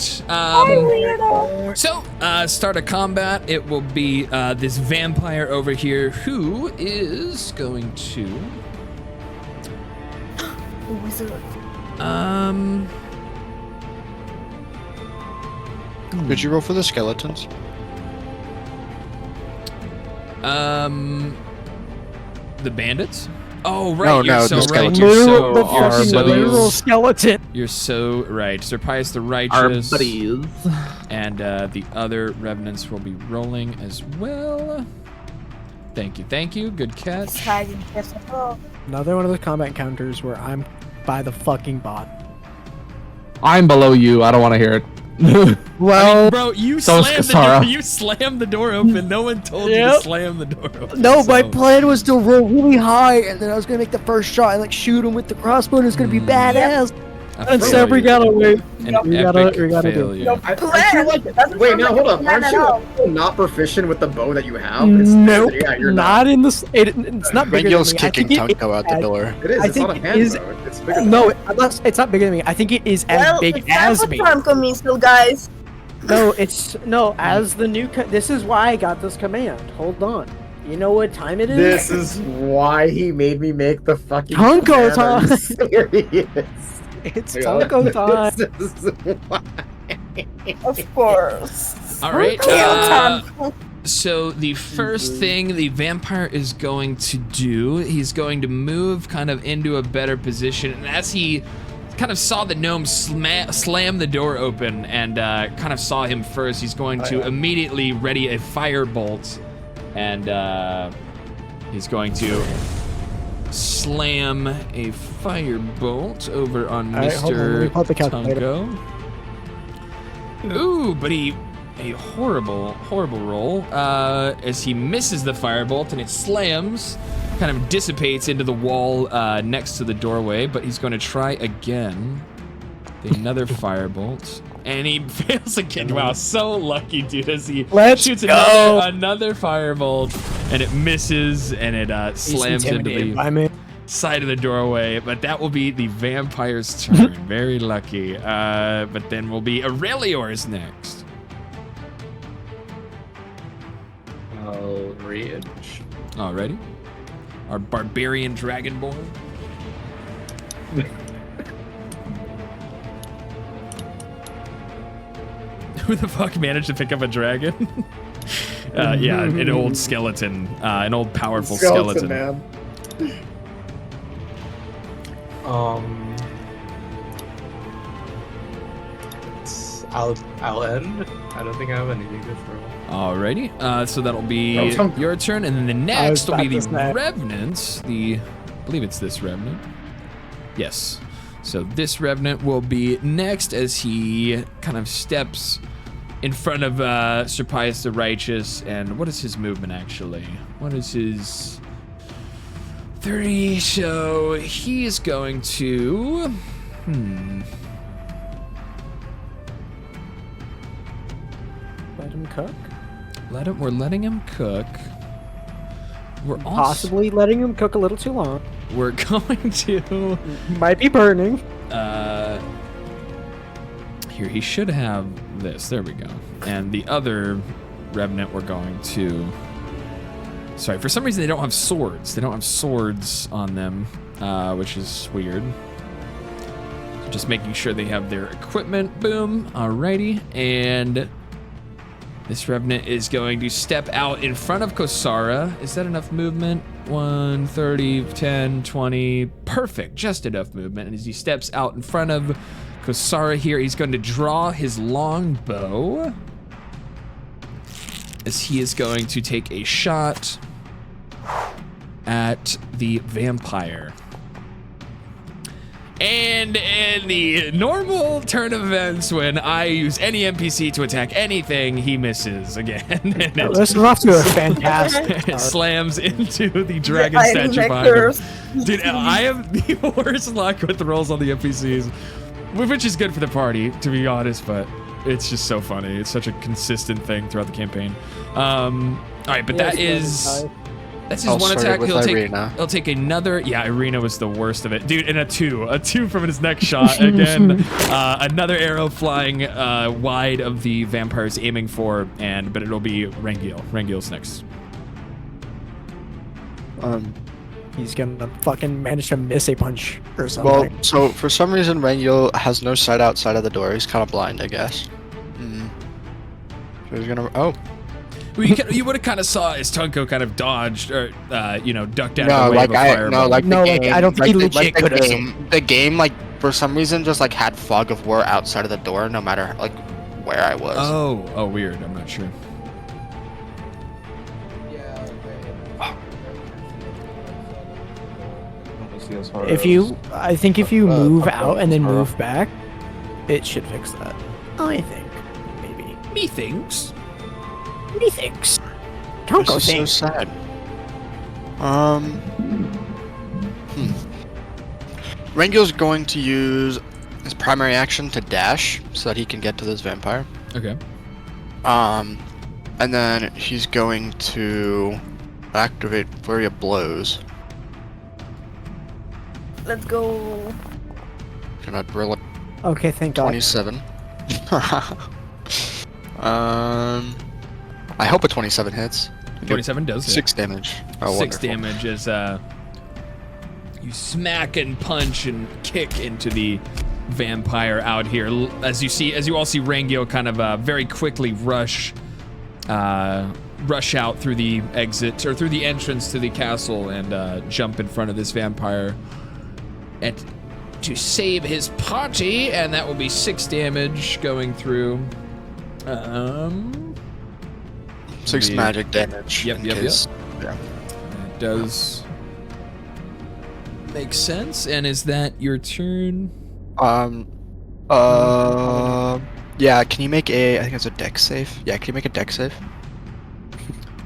So, start a combat. It will be this vampire over here who is going to. Wizard. Did you roll for the skeletons? The bandits? Oh, right. No, you're the so right. skeletons. Literal skeleton. You're so right. Sir Pius the Our Righteous. buddies. And the other revenants will be rolling as well. Thank you. Good catch. Another one of those combat encounters where I'm by the fucking bot. I'm below you. I don't want to hear it. Well, I mean, bro, you slammed the door open. No one told you to slam the door open. No, my plan was to roll really high, and then I was gonna make the first shot and like shoot him with the crossbow, and it's gonna be badass. Instead, we gotta wait. We gotta do it. I feel like. Wait, now hold up. Aren't you not proficient with the bow that you have? Nope. Yeah, you're not in this. It's not bigger than me. kicking Tunko out the door. It is. It's not a hand bow. It's bigger than No, it's not bigger than me. I think it is as big as me. Well, guys. No, as the new. This is why I got this command. Hold on. You know what time it is? This is why he made me make the fucking Tunko command. time. Serious. It's Tunko time. This is why. Of course. All right. So the first thing the vampire is going to do, he's going to move kind of into a better position, and as he kind of saw the gnome slam the door open and kind of saw him first, he's going to immediately ready a firebolt, and he's going to slam a firebolt over on Mr. Tunko. Ooh, but a horrible roll as he misses the firebolt and it slams, kind of dissipates into the wall next to the doorway, but he's going to try again. Another firebolt. And he fails again. Wow, so lucky, dude, as he shoots another firebolt, and it misses, and it slams into the side of the doorway. But that will be the vampire's turn. Very lucky. But then will be Aurelior's next. I'll rage. Alrighty. Our barbarian dragonborn. Who the fuck managed to pick up a dragon? Yeah, an old skeleton. An old powerful skeleton. Man. I'll end. I don't think I have anything to throw. Alrighty. So that'll be your turn, and then the next will be the revenants. I believe it's this revenant. Yes. So this revenant will be next as he kind of steps in front of Sir Pius the Righteous. And what is his movement actually? What is his 30? So he is going to Let him cook. We're letting him cook. We're possibly letting him cook a little too long. We're going to might be burning. Here, he should have this. There we go. And the other revenant we're going to... Sorry, for some reason they don't have swords. They don't have swords on them, which is weird. So just making sure they have their equipment. Boom. Alrighty. And this revenant is going to step out in front of Kosara. Is that enough movement? 1, 30, 10, 20. Perfect. Just enough movement. And as he steps out in front of Kosara here, he's going to draw his long bow as he is going to take a shot at the vampire. And in the normal turn of events, when I use any NPC to attack anything, he misses again. And this is off to a fantastic it slams into the dragon statue behind him. Dude, I have the worst luck with the rolls on the NPCs, which is good for the party, to be honest, but it's just so funny. It's such a consistent thing throughout the campaign. All right, but that is That's his one start attack. with Irina. He'll take another. Yeah, Irina was the worst of it, dude. And a two from his next shot again. Another arrow flying wide of the vampires aiming for, but it'll be Rangiel. Rangiel's next. He's gonna fucking manage to miss a punch or something. Well, so for some reason, Rangiel has no sight outside of the door. He's kind of blind, I guess. So he's gonna. Oh. Well, you would have kind of saw his Tunko kind of dodged or ducked out No, of the way like of a fireball. I don't think he legit could have. The game, like for some reason, just like had fog of war outside of the door, no matter like where I was. Oh, weird. I'm not sure. I think if you move out and then move back, it should fix that. I think, maybe. Methinks. Tonko This is so thinks. sad. Rangiel's going to use his primary action to dash so that he can get to this vampire. Okay. And then he's going to activate Flurry of Blows. Let's go. Gonna drill it. Okay, thank God. 27. I hope a 27 hits. 27 does hit. 6 damage. Oh, 6 wonderful. damage as you smack and punch and kick into the vampire out here. As you all see Rangiel kind of very quickly rush out through the exit or through the entrance to the castle and jump in front of this vampire to save his party, and that will be 6 damage going through. 6 magic damage. Yep. Yeah. That does make sense. And is that your turn? Yeah, can you make I think it's a dex save? Yeah, can you make a dex save?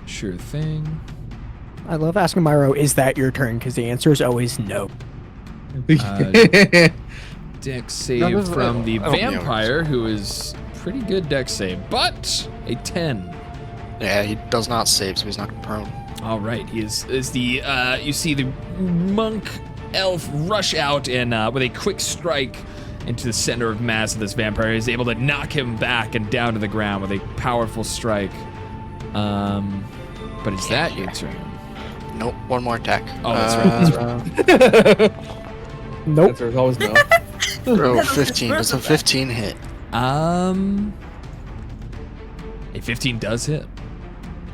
Sure thing. I love asking Myro, is that your turn? Because the answer is always no. Dex save from the vampire, who is pretty good dex save, but a 10. Yeah, he does not save, so he's not prone. All right, he is the you see the monk elf rush out and with a quick strike into the center of mass of this vampire, is able to knock him back and down to the ground with a powerful strike. But is that your turn? Nope, one more attack. Oh, that's right. Nope. There's always no. Oh, 15. Does a 15 hit? A 15 does hit.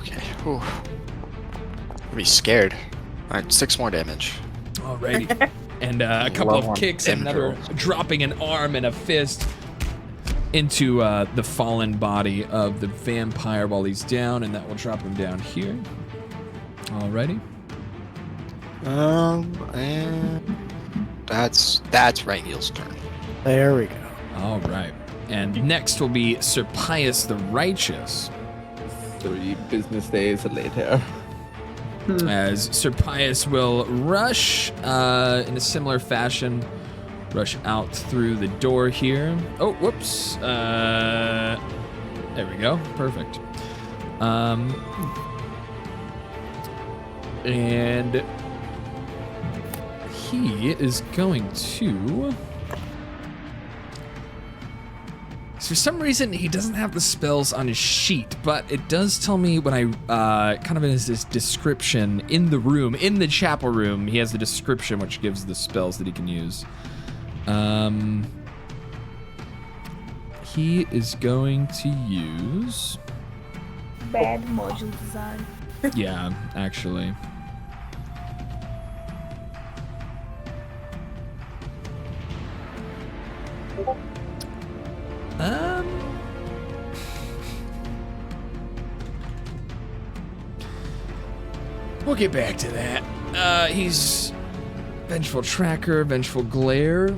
Okay. Whew. I'd be scared. Alright, 6 more damage. Alrighty. And a couple of kicks and another dropping an arm and a fist into the fallen body of the vampire while he's down, and that will drop him down here. Alrighty. And that's Rangiel's turn. There we go. All right. And next will be Sir Pius the Righteous. 3 business days later. As Sir Pius will rush in a similar fashion, rush out through the door here. Oh, whoops. There we go. Perfect. And he is going to... For some reason, he doesn't have the spells on his sheet, but it does tell me when I, kind of in his description in the room, in the chapel room, he has the description which gives the spells that he can use. He is going to use... Bad module design. Yeah, actually. We'll get back to that. He's Vengeful Tracker, Vengeful Glare.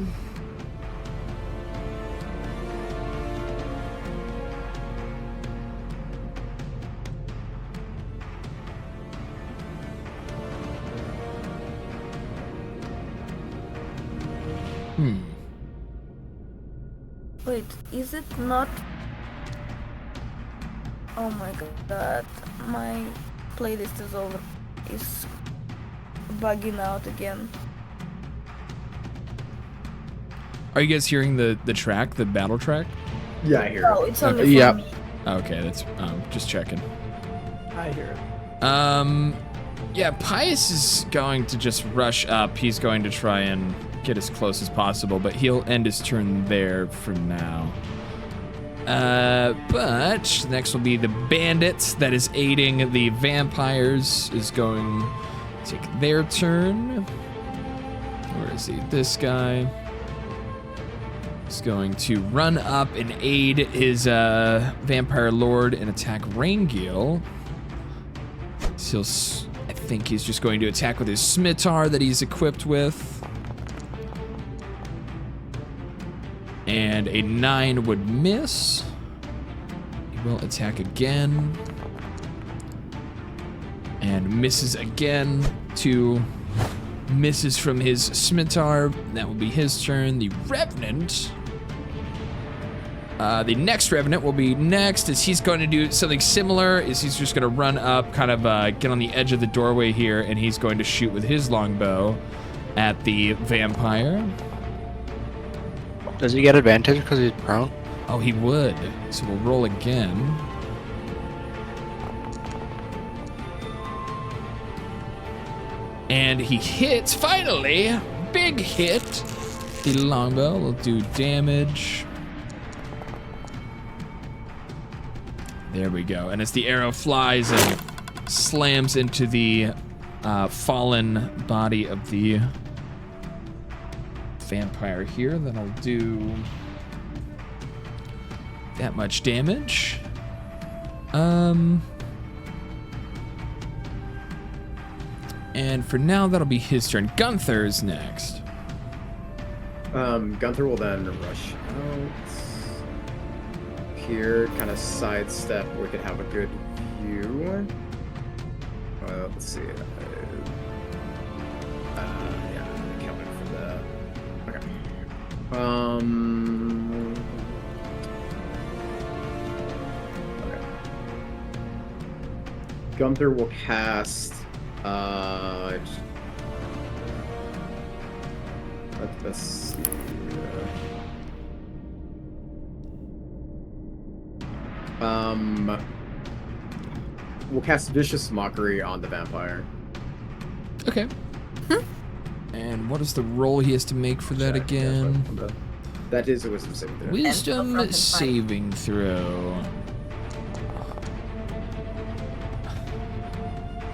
Wait, is it not? Oh my god, my playlist is over. is bugging out again. Are you guys hearing the track, the battle track? Yeah, I hear No, it. it's only for me. Okay, that's just checking. I hear it. Yeah, Pius is going to just rush up. He's going to try and get as close as possible, but he'll end his turn there for now. But next will be the bandits that is aiding the vampires is going to take their turn. Where is he? This guy is going to run up and aid his vampire lord and attack Rangiel. So I think he's just going to attack with his scimitar that he's equipped with. And a 9 would miss. He will attack again. And misses again. 2 misses from his scimitar. That will be his turn. The Revenant. The next Revenant will be next, as he's going to do something similar, is he's just going to run up, kind of get on the edge of the doorway here, and he's going to shoot with his longbow at the vampire. Does he get advantage because he's prone? Oh, he would. So we'll roll again. And he hits, finally! Big hit! The longbow will do damage. There we go. And as the arrow flies and slams into the fallen body of the vampire here, that'll do that much damage. And for now, that'll be his turn. Gunther is next. Gunther will then rush out here, kind of sidestep where we could have a good view. Let's see. Yeah, accounted for that. Okay. Okay. Gunther will cast. Let's see. We'll cast Vicious Mockery on the vampire. Okay. And what is the roll he has to make for that again? That is a wisdom saving throw. Wisdom saving throw.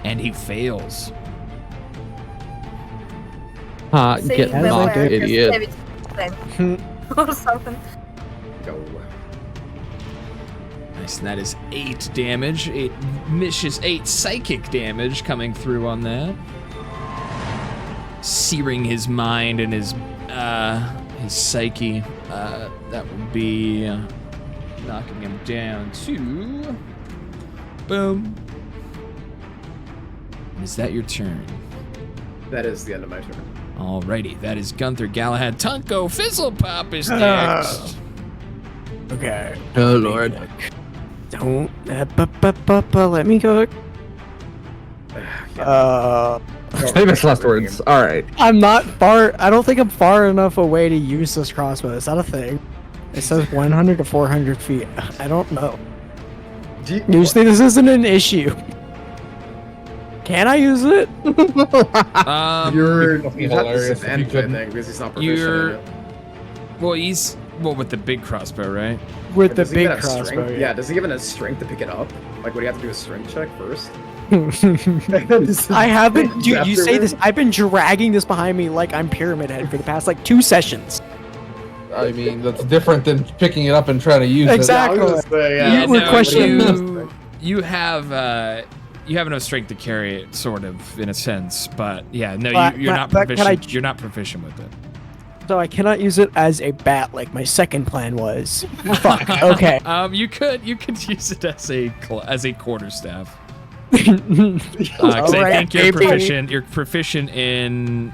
And he fails. Get knocked, idiot. Or something. Go. Nice, and that is 8 damage. 8 psychic damage coming through on that. Searing his mind and his psyche. That would be knocking him down to... Boom. Is that your turn? That is the end of my turn. Alrighty, that is Gunther. Galahad. Tunko Fizzlepop is next. Okay. Oh, Lord. Don't. Let me go. Famous last words. All right. I'm not far. I don't think I'm far enough away to use this crossbow. Is that a thing? It says 100 to 400 feet. I don't know. Usually this isn't an issue. Can I use it? You're hilarious. I think because he's not proficient in it. Well, with the big crossbow, right? With the big crossbow. Yeah. Does he even have strength to pick it up? Like, would he have to do a strength check first? I haven't. Dude, you say this. I've been dragging this behind me like I'm Pyramid Head for the past like 2 sessions. I mean, that's different than picking it up and trying to use it. Exactly. Yeah, You were questioning. You have enough strength to carry it, sort of, in a sense. But yeah, no, you're not proficient. You're not proficient with it. So I cannot use it as a bat like my second plan was. Fuck. Okay. You could use it as a quarterstaff. Because I think you're proficient. You're proficient in.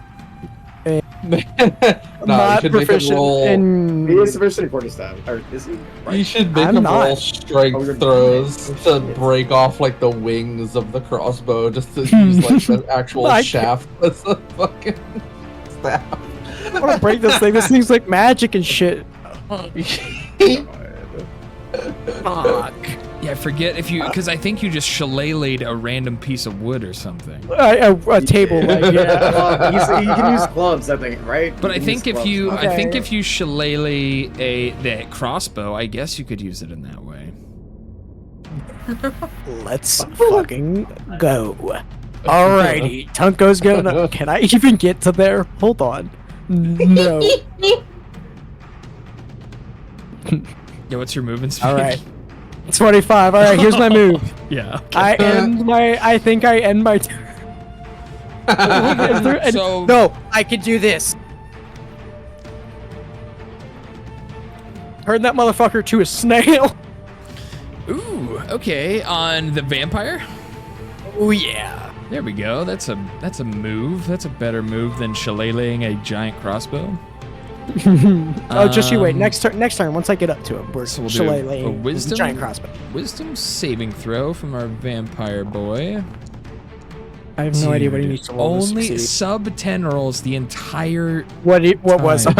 not proficient in. He is proficient in 40 stab. Or is he? Right. You should make him roll strength throws to break off like the wings of the crossbow, just to use like the actual shaft as a fucking staff. I want to break this thing. This thing's like magic and shit. Fuck. Yeah, I forget if you, because I think you just shillelagh'd a random piece of wood or something. A table, like, yeah. You can use gloves, I think, right? But I think if you shillelagh the crossbow, I guess you could use it in that way. Let's fucking go. Alrighty, Tunko's gonna. Can I even get to there? Hold on. No. Yeah, what's your movement speed? All right. 25. All right, here's my move. Yeah. Okay. I think I end my turn. No, I can do this. Turn that motherfucker to a snail. Ooh, okay. On the vampire? Oh yeah. There we go. That's a move. That's a better move than shillelaghing a giant crossbow. Oh, just you wait. Next turn, once I get up to him, we're so we'll shillelaghing a wisdom giant crossbow. Wisdom saving throw from our vampire boy. I have no idea what he needs to roll. Only sub 10 rolls the entire. What was he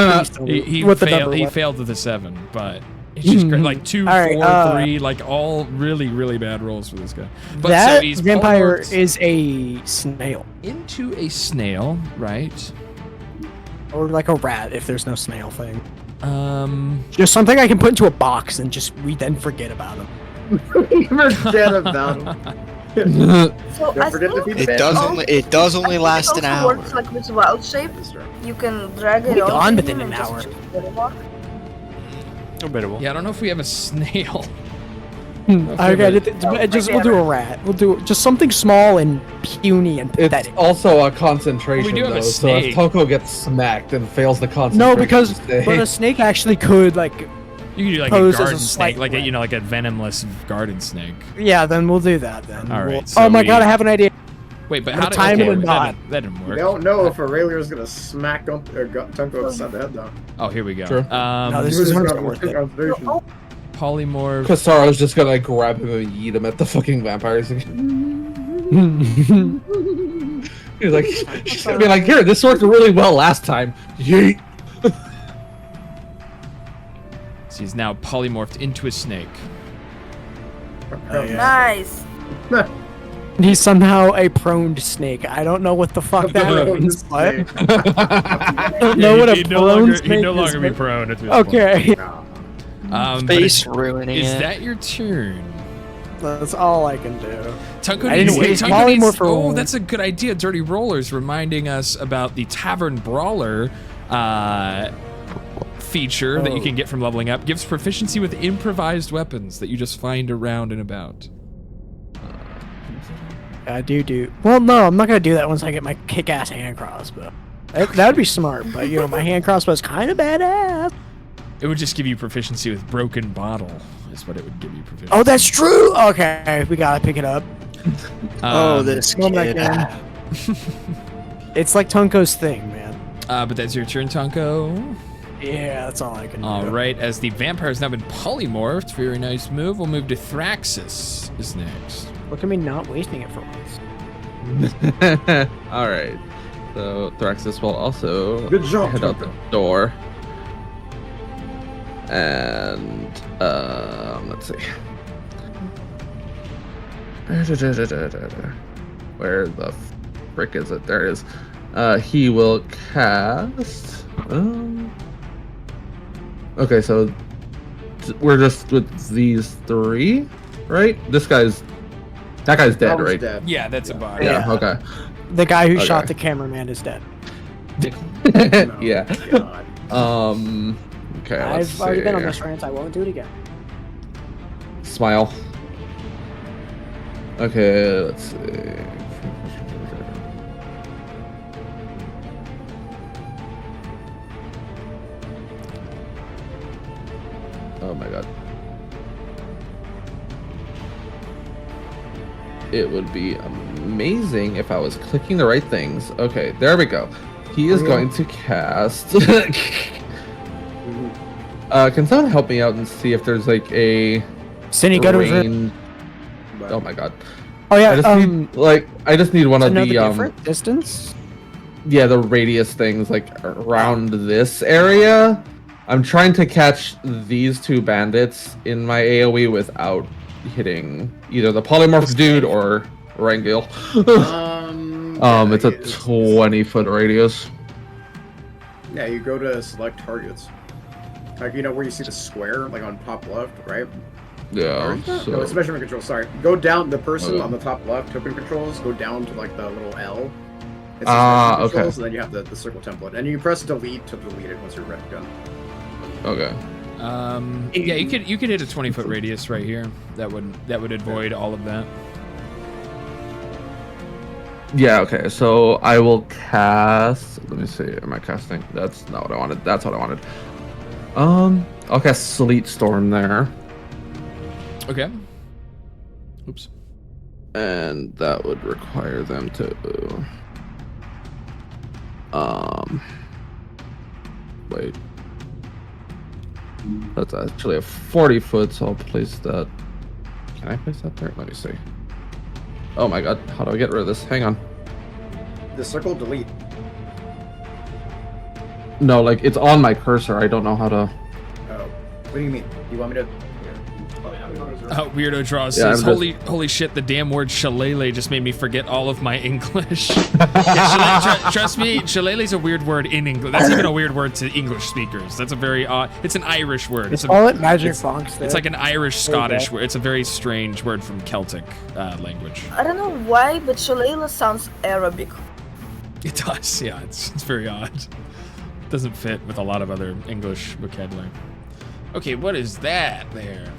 failed with a 7, but it's just great. Like 2, 4, 3, like all really bad rolls for this guy. But that so he's vampire is a snail. Into a snail, right? Or like a rat if there's no snail thing. Just something I can put into a box and we then forget about him. Forget about him. So I think it does only last an hour. Works like with wild shape. You can drag it on within an hour. Unbeatable. Yeah, I don't know if we have a snail. Okay, we'll do a rat. We'll do just something small and puny and pathetic. It's also a concentration, we do have a so snake. if Toko gets smacked and fails the concentration, No, because but a snake actually could like. You can do like a garden snake, like like a venomless garden snake. Yeah, then we'll do that then. All right. Oh my god, I have an idea. Wait, but how did time that didn't work? We don't know if Aurelio is gonna smack Tunko upside the head though. Oh, here we go. Sure. No, this is not worth it. Polymorph. Kasaro's just gonna grab him and yeet him at the fucking vampires. He's like, she's gonna be like, here, this worked really well last time. Yeet. So he's now polymorphed into a snake. Oh, yeah. Nice. He's somehow a proned snake. I don't know what the fuck that means. What? I don't know what a prone snake is. He'd no longer be prone. Okay. Face ruining Is that your turn? That's all I can do. Tunko I didn't waste polymorph for one. That's a good idea. Dirty Rollers reminding us about the Tavern Brawler feature that you can get from leveling up. Gives proficiency with improvised weapons that you just find around and about. I do. Well, no, I'm not gonna do that once I get my kick-ass hand crossbow. That would be smart, but my hand crossbow is kind of badass. It would just give you proficiency with broken bottle, is what it would give you proficiency. Oh, that's true. Okay, we gotta pick it up. This kid. It's like Tunko's thing, man. But that's your turn, Tunko. Yeah, that's all I can do. All right, as the vampire has now been polymorphed, very nice move. We'll move to Thraxis is next. Look at me not wasting it for once. All right. So Thraxis will also Good job, head out the door. And let's see. Where the frick is it? There it is. He will cast. Okay, so we're just with these 3, right? That guy's dead, right? Dead. Yeah, that's a body. Yeah. Okay. The guy who shot the cameraman is dead. Yeah. God. Okay. I've already been on this rant. I won't do it again. Smile. Okay, let's see. Oh my god. It would be amazing if I was clicking the right things. Okay, there we go. He is going to cast. Can someone help me out and see if there's like a Cindy, go to range... Oh my god. Oh yeah. I just need one of the different distance. Yeah, the radius things like around this area. I'm trying to catch these two bandits in my AoE without hitting either the polymorph dude or Rangil. It's a 20-foot radius. Yeah, you go to select targets. Like, you know where you see the square, like on top left, right? Yeah. No, it's measurement control, sorry. Go down, the person on the top left, token controls, go down to like the little L. Okay. Controls, and then you have the circle template. And you press delete to delete it once you're ready to go. Okay. Yeah, you could hit a 20-foot radius right here. That would avoid all of that. Yeah, okay, so I will cast... Let me see, am I casting? That's not what I wanted. That's what I wanted. I'll cast Sleet Storm there. Okay. Oops. And that would require them to... Wait. That's actually a 40-foot, so I'll place that... Can I place that there? Let me see. Oh my god, how do I get rid of this? Hang on. The circle delete. No, like, it's on my cursor. I don't know how to... Oh. What do you mean? You want me to... Oh, Weirdo Draws says, holy shit, the damn word shillelagh just made me forget all of my English. Trust me, shillelagh's a weird word in English. That's even a weird word to English speakers. That's a very odd... It's an Irish word. It's all at Magic Fonks. It's like an Irish-Scottish word. It's a very strange word from Celtic language. I don't know why, but shillelagh sounds Arabic. It does, yeah. It's very odd. It doesn't fit with a lot of other English vocabulary. Okay, what is that there?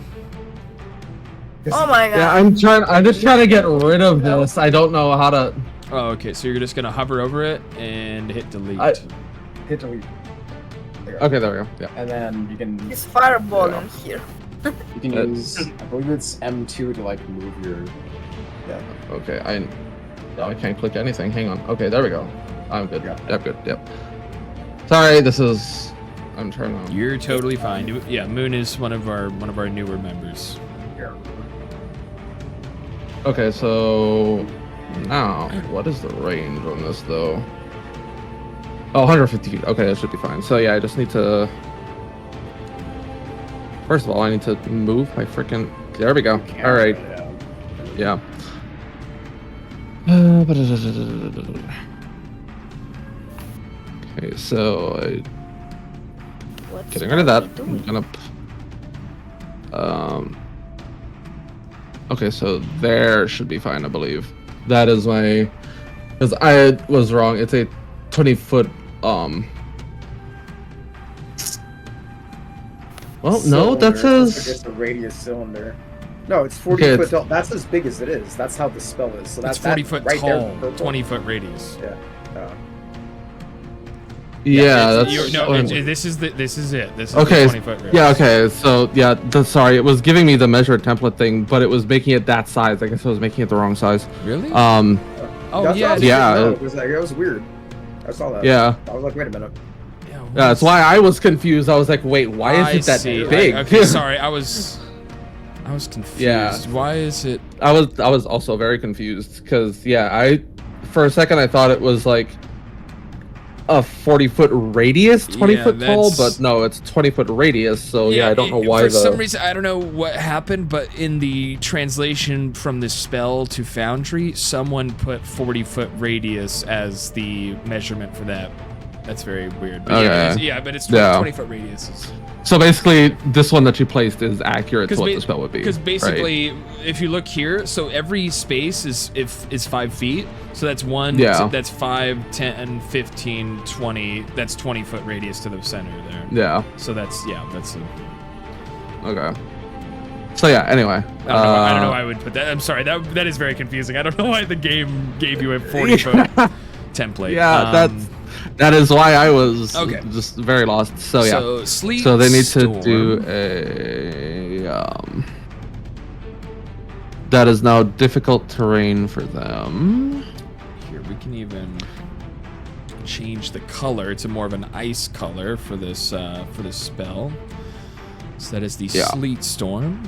Oh my god. Yeah, I'm just trying to get rid of this. I don't know how to... Oh, okay, so you're just gonna hover over it and hit delete. Hit delete. Okay, there we go. Yeah. And then you can... It's fireball in here. You can use... I believe it's M2 to, like, move your... Yeah. Okay, I can't click anything. Hang on. Okay, there we go. I'm good. Yep, good. Yep. Sorry, this is... I'm trying to... You're totally fine. Yeah, Moon is one of our newer members. Okay, so now what is the range on this though? Oh, 150 feet. Okay, that should be fine. So yeah, I just need to. First of all, I need to move my freaking. There we go. All right. Yeah. Okay, so getting rid of that. I'm gonna. Okay, so there should be fine, I believe. That is my... Because I was wrong. It's a 20-foot, Well, cylinder. no, that says... It's just a radius cylinder. No, it's 40 foot tall. That's as big as it is. That's how the spell is. So that's 40 foot right tall, there, 20-foot radius. Yeah. Yeah, this is it. This is okay. the 20-foot radius. Yeah, okay. So yeah, sorry, it was giving me the measure template thing, but it was making it that size. I guess I was making it the wrong size. Really? Oh yeah. Yeah. It was weird. I saw that. Yeah. I was like, wait a minute. Yeah, that's why I was confused. I was like, wait, why is it that big? Okay, sorry, I was confused. Yeah. Why is it? I was also very confused because for a second I thought it was like a 40-foot radius, 20-foot tall, but no, it's 20-foot radius. So yeah, I don't know why. For some reason, I don't know what happened, but in the translation from the spell to Foundry, someone put 40-foot radius as the measurement for that. That's very weird. But okay. But it's 20-foot radius. So basically, this one that you placed is accurate to what the spell would be. Because basically, if you look here, so every space is 5 feet. So that's that's 5, 10, 15, 20. That's 20-foot radius to the center there. Yeah. So that's okay. So yeah. Anyway. I don't know why I would put that. I'm sorry. That is very confusing. I don't know why the game gave you a 40-foot template. Yeah. That is why I was just very lost. So yeah. So they need to do a that is now difficult terrain for them. Here we can even change the color to more of an ice color for this spell. So that is the Sleet Storm.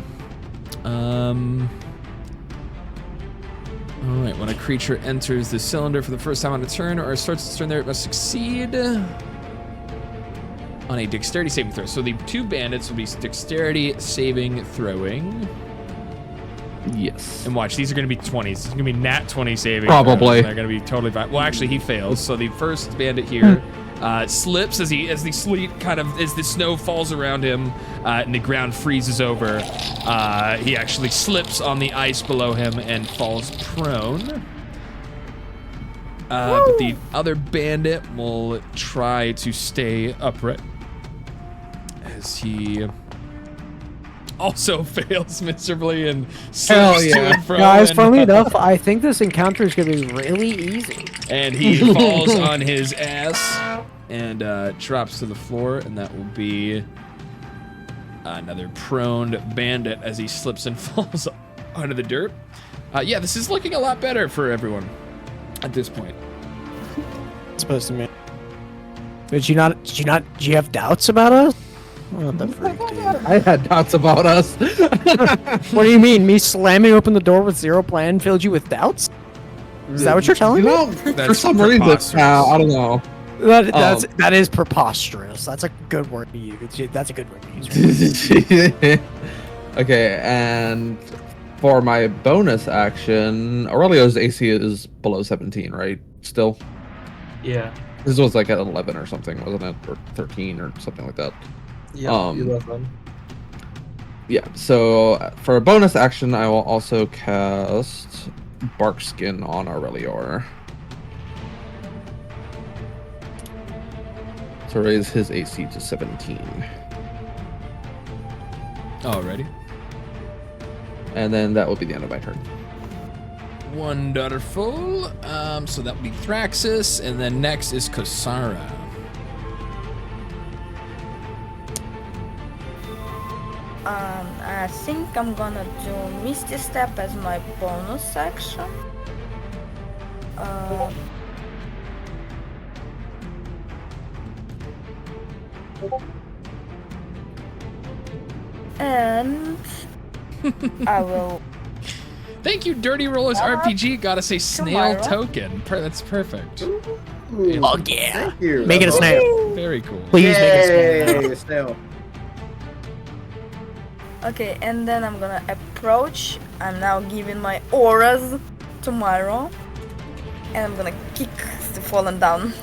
Alright, when a creature enters the cylinder for the first time on a turn or starts its turn there, it must succeed on a dexterity saving throw. So the 2 bandits will be dexterity saving throwing. Yes. And watch, these are going to be 20s. It's going to be nat 20 saving. Probably. They're going to be totally fine. Well, actually, he fails. So the first bandit here slips as the sleet as the snow falls around him and the ground freezes over. He actually slips on the ice below him and falls prone. But the other bandit will try to stay upright as he also fails miserably and slips to and fro. Guys, funnily enough, I think this encounter is going to be really easy. And he falls on his ass and drops to the floor, and that will be another prone bandit as he slips and falls onto the dirt. Yeah, this is looking a lot better for everyone at this point. It's supposed to mean. Do you have doubts about us? What the freak, dude? I had doubts about us. What do you mean? Me slamming open the door with zero plan filled you with doubts? Is that what you're telling me? For some reason, I don't know. That is preposterous. That's a good word to use. That's a good word to use. Okay, and for my bonus action, Aurelio's AC is below 17, right? Still? Yeah. This was like at 11 or something, wasn't it? Or 13 or something like that. Yeah, 11. Yeah, so for a bonus action, I will also cast Bark Skin on Aurelio to raise his AC to 17. Alrighty. And then that will be the end of my turn. Wonderful. So that will be Thraxus, and then next is Kosara. I think I'm gonna do Misty Step as my bonus action. And I will. Thank you, Dirty Rollers RPG. Gotta say, snail tomorrow. token. That's perfect. Oh yeah! Thank you. Make it a snail. Very cool. Please make it a Yay, snail. Okay, and then I'm gonna approach. I'm now giving my auras to Myro, and I'm gonna kick the fallen down.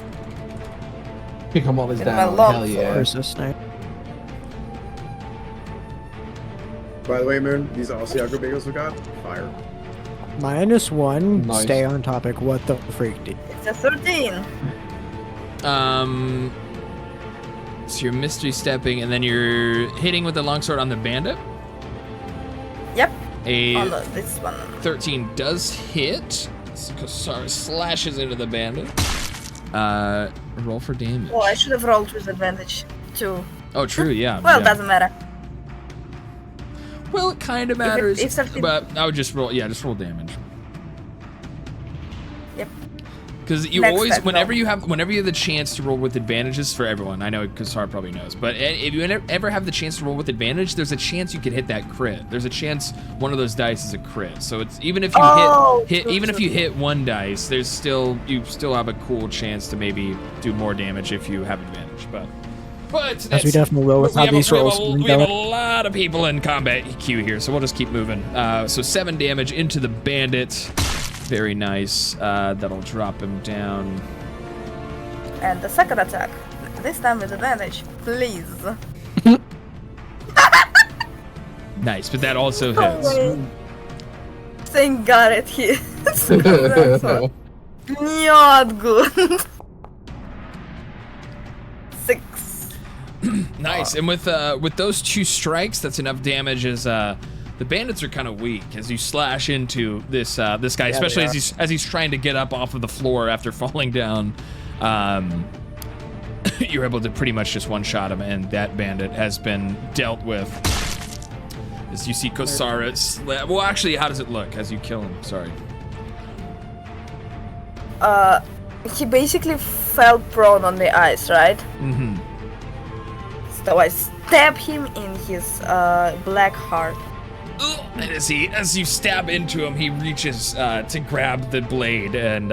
Kick him while he's With my down. long Hell yeah. Where's this snail? By the way, Moon, these Aussie Agro Bagels we got, fire. -1. Nice. Stay on topic. What the freak, dude? It's a 13. So you're mystery stepping, and then you're hitting with the longsword on the bandit. Yep. A This one. 13 does hit. Kosara slashes into the bandit. Roll for damage. Oh, I should have rolled with advantage too. Oh, true. Yeah. Well, yeah. doesn't matter. Well, it kind of matters, if something- but I would just roll. Yeah, just roll damage. Yep. Because you Next always, time, whenever roll. you have the chance to roll with advantages for everyone. I know Kosara probably knows, but if you ever have the chance to roll with advantage, there's a chance you could hit that crit. There's a chance one of those dice is a crit. So it's even if you hit true, even if true. you hit one dice, you still have a cool chance to maybe do more damage if you have advantage. But As we definitely will with how these rolls we have a lot of people in combat queue here, so we'll just keep moving. So 7 damage into the bandit. Very nice. That'll drop him down. And the second attack. This time with advantage. Please. Nice, but that also hits. Oh, thank God it hits. That's not good. 6. Nice, and with those 2 strikes, that's enough damage as the bandits are kind of weak as you slash into this guy, especially as he's trying to get up off of the floor after falling down. You're able to pretty much just one-shot him, and that bandit has been dealt with. As you see Kosara well, actually, how does it look as you kill him? Sorry. he basically fell prone on the ice, right? Mm-hmm. So I stab him in his black heart. And as you stab into him, he reaches to grab the blade and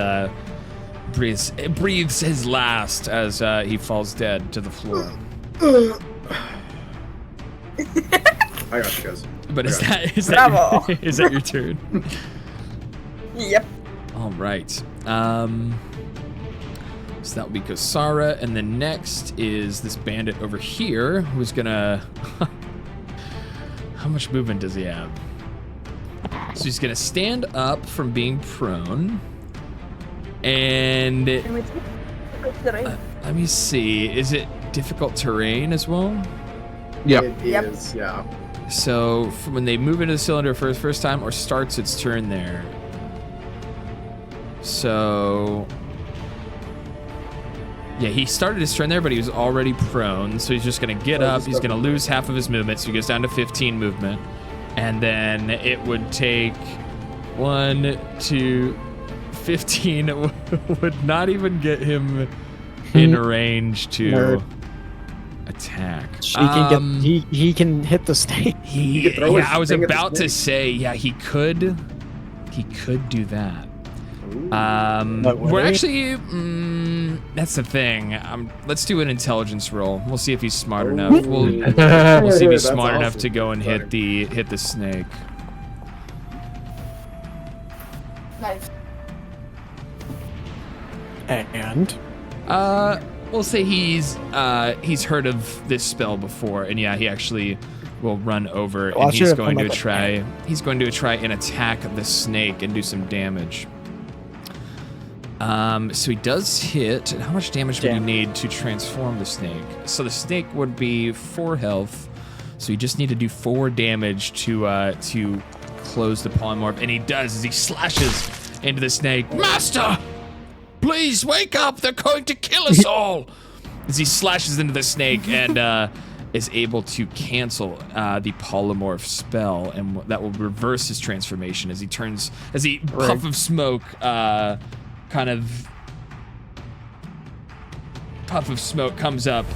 breathes his last as he falls dead to the floor. I got you guys. But is that your turn? Yep. All right. So that will be Kosara, and then next is this bandit over here who's gonna. How much movement does he have? So he's gonna stand up from being prone, and let me see. Is it difficult terrain as well? Yep. It is, yeah. So when they move into the cylinder for the first time or starts its turn there. So yeah, he started his turn there, but he was already prone. So he's just gonna get up. He's gonna lose half of his movement, so he goes down to 15 movement. And then it would take 1, 2, 15 would not even get him in range to attack. He can hit the snake. I was about to say, yeah, he could do that. We're actually that's the thing. Let's do an intelligence roll. We'll see if he's smart enough. We'll see if he's smart enough to go and hit the snake. Nice. And we'll say he's heard of this spell before, and yeah, he actually will run over and he's going to try and attack the snake and do some damage. So he does hit. How much damage would you need to transform the snake? So the snake would be 4 health. So you just need to do 4 damage to close the polymorph, and he does as he slashes into the snake. Master, please wake up! They're going to kill us all! As he slashes into the snake and is able to cancel the polymorph spell, and that will reverse his transformation as he puff of smoke. Puff of smoke comes up,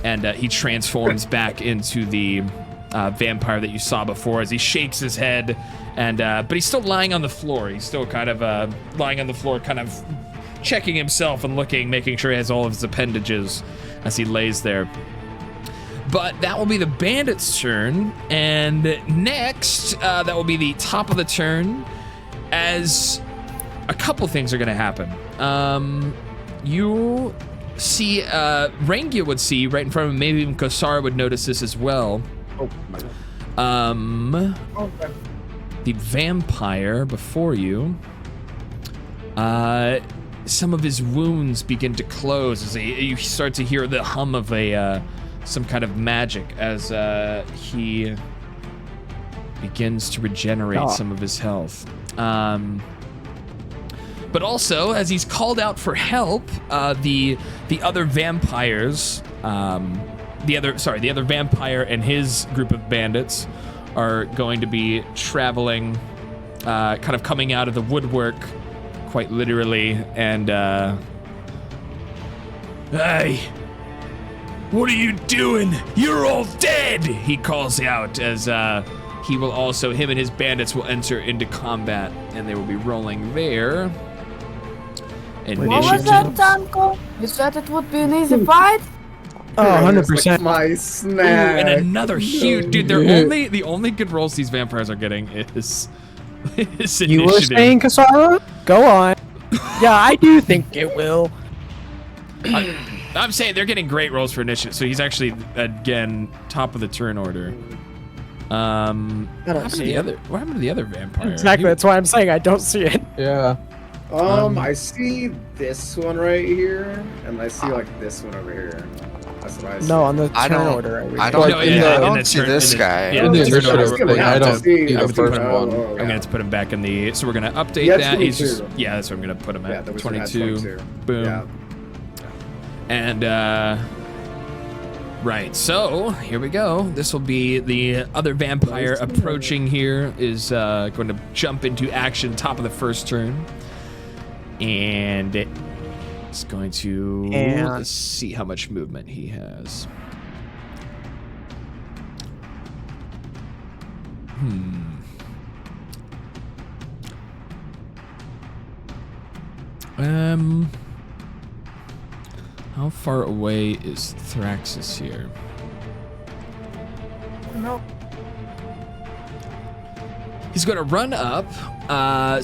and he transforms back into the vampire that you saw before as he shakes his head, and but he's still lying on the floor. He's still kind of lying on the floor, kind of checking himself and looking, making sure he has all of his appendages as he lays there. But that will be the bandit's turn, and next, that will be the top of the turn, as a couple things are going to happen. You see, Rangia would see right in front of him, maybe even Kosara would notice this as well. Oh, my God. The vampire before you, some of his wounds begin to close as you start to hear the hum of some kind of magic as he begins to regenerate some of his health. But also, as he's called out for help, the other vampires, the other vampire and his group of bandits are going to be traveling, kind of coming out of the woodwork, quite literally, and hey, what are you doing? You're all dead! He calls out as he will also, him and his bandits will enter into combat, and they will be rolling their initiative. What was that, Danko? You said it would be an easy fight? Oh, 100%. Like my snack. And another huge dude. The only good rolls these vampires are getting is initiative. You were saying, Kosara? Go on. Yeah, I do think it will. I'm saying they're getting great rolls for initiative, so he's actually again top of the turn order. What happened to the other vampire? Exactly, that's why I'm saying I don't see it. Yeah. I see this one right here, and I see like this one over here. That's what I see. No, on the turn order. I don't see this guy. Yeah, in the turn order. I don't see the first one. I'm gonna have to put him back in the. So we're gonna update that. He's just, that's what I'm gonna put him at. 22. Boom. Yeah. And right. So here we go. This will be the other vampire approaching. Here is going to jump into action top of the first turn, and He's going to And- let's see how much movement he has. How far away is Thraxus here? No. He's going to run up.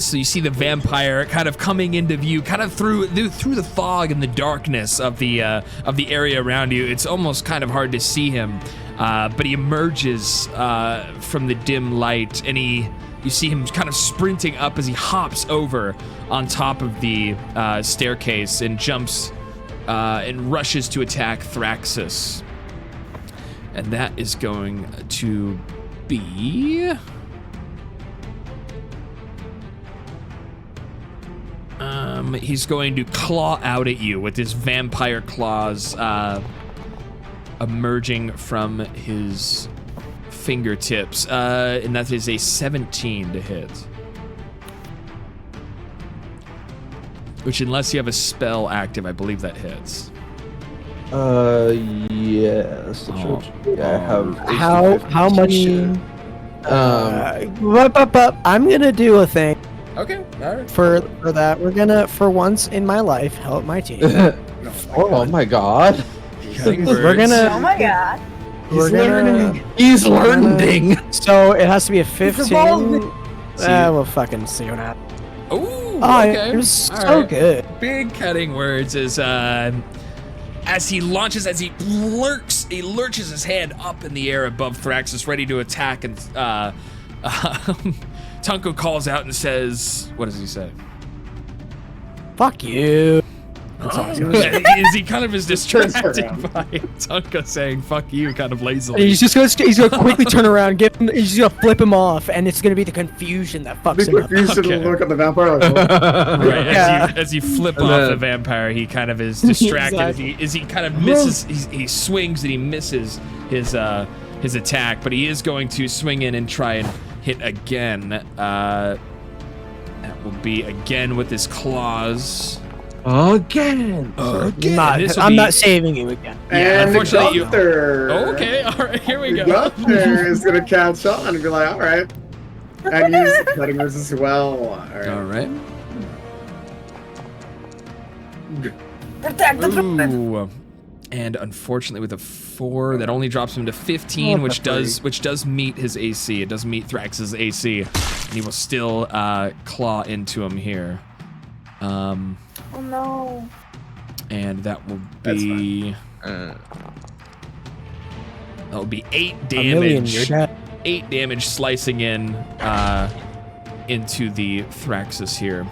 So you see the vampire kind of coming into view, kind of through the fog and the darkness of the area around you. It's almost kind of hard to see him, but he emerges from the dim light, and you see him kind of sprinting up as he hops over on top of the staircase and jumps and rushes to attack Thraxus. And that is going to be... he's going to claw out at you with his vampire claws emerging from his fingertips. And that is a 17 to hit. Which, unless you have a spell active, I believe that hits. Yes. Oh. Yeah, I have. How much? I'm gonna do a thing. Okay, all right. For that, we're gonna, for once in my life, help my team. Oh my god. We're gonna. Oh my god. We're gonna. He's learning. So it has to be a 15. evolving. We'll fucking see what happens. Ooh, Oh, okay. it was so All right. good. Big cutting words as he launches, as he lurches his hand up in the air above Thraxus, ready to attack, and Tunko calls out and says, what does he say? Fuck you. Is he kind of is distracted by Tunko saying "fuck you" kind of lazily? He's gonna quickly turn around, he's gonna flip him off, and it's gonna be the confusion that fucks him up. Okay. Look at the vampire. Right, Yeah. as you flip off the vampire, he kind of is distracted Exactly. as he kind of misses. He swings and he misses his attack, but he is going to swing in and try and hit again. That will be again with his claws. Again. I'm not saving you again. Yeah, And unfortunately, Gunther. Okay, all right, here we go. Gunther is gonna catch on and be like, all right, and use the cutting words as well. All right. Protect the druid. Ooh. And unfortunately, with a 4, that only drops him to 15, which does meet his AC. It does meet Thrax's AC, and he will still claw into him here. Oh no. And that will be 8 damage. You're dead. 8 damage slicing in into the Thraxus here.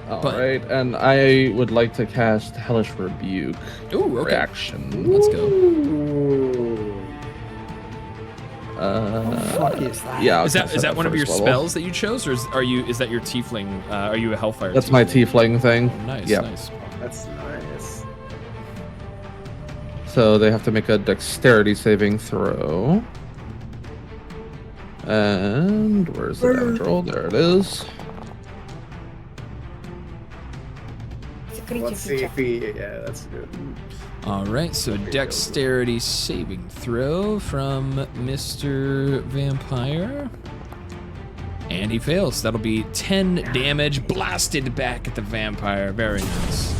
Alright, and I would like to cast Hellish Rebuke. Ooh, okay. Reaction. Let's go. Fuck is that? Yeah. Is that one of your first level. spells that you chose, or is that your tiefling? Are you a Hellfire? That's my tiefling thing. Oh, nice, Yep. nice. That's nice. So they have to make a dexterity saving throw. And where's the damage roll? There it is. Let's see if he. Yeah, that's good. All right, so dexterity saving throw from Mr. Vampire. And he fails. That'll be 10 damage blasted back at the vampire. Very nice.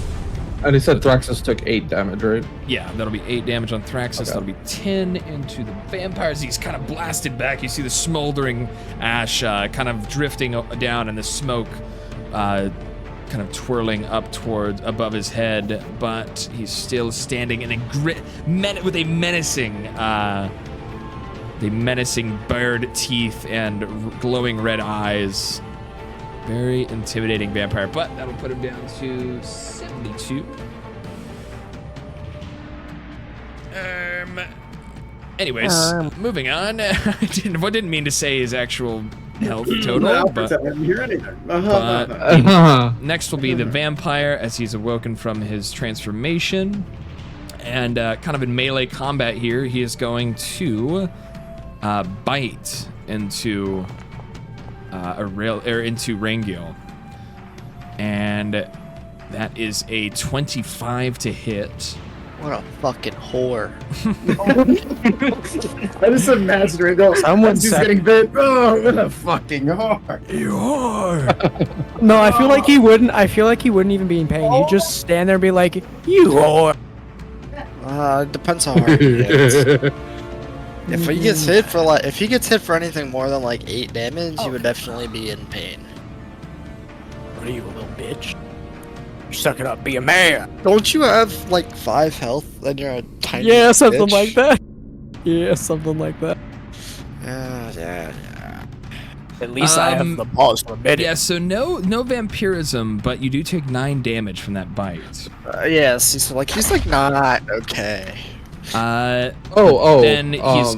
And he said Thraxus took 8 damage, right? Yeah, that'll be 8 damage on Thraxus. Okay. That'll be 10 into the vampires. He's kind of blasted back. You see the smoldering ash kind of drifting down, and the smoke kind of twirling up towards above his head, but he's still standing in a with a menacing bared teeth and glowing red eyes. Very intimidating vampire, but that'll put him down to 72. Anyways, moving on. I didn't mean to say his actual health total, but I didn't hear anything. next will be the vampire as he's awoken from his transformation, and kind of in melee combat here, he is going to bite into into Rangil, and That is a 25 to hit. What a fucking whore. I just imagine Ringo. Someone's He's getting bit. Oh, what a fucking whore. You are. No, I feel like he wouldn't. I feel like he wouldn't even be in pain. He'd just stand there and be like, "You whore." It depends how hard he hits. If he gets hit for anything more than like 8 damage, he would definitely be in pain. What are you, a little bitch? Suck it up, be a man. Don't you have like 5 health and you're a tiny Yeah, something bitch? like that. Yeah, something like that. Yeah. At least I have the balls to admit it. Yeah, so no vampirism, but you do take 9 damage from that bite. Yes, he's like not okay. Then he's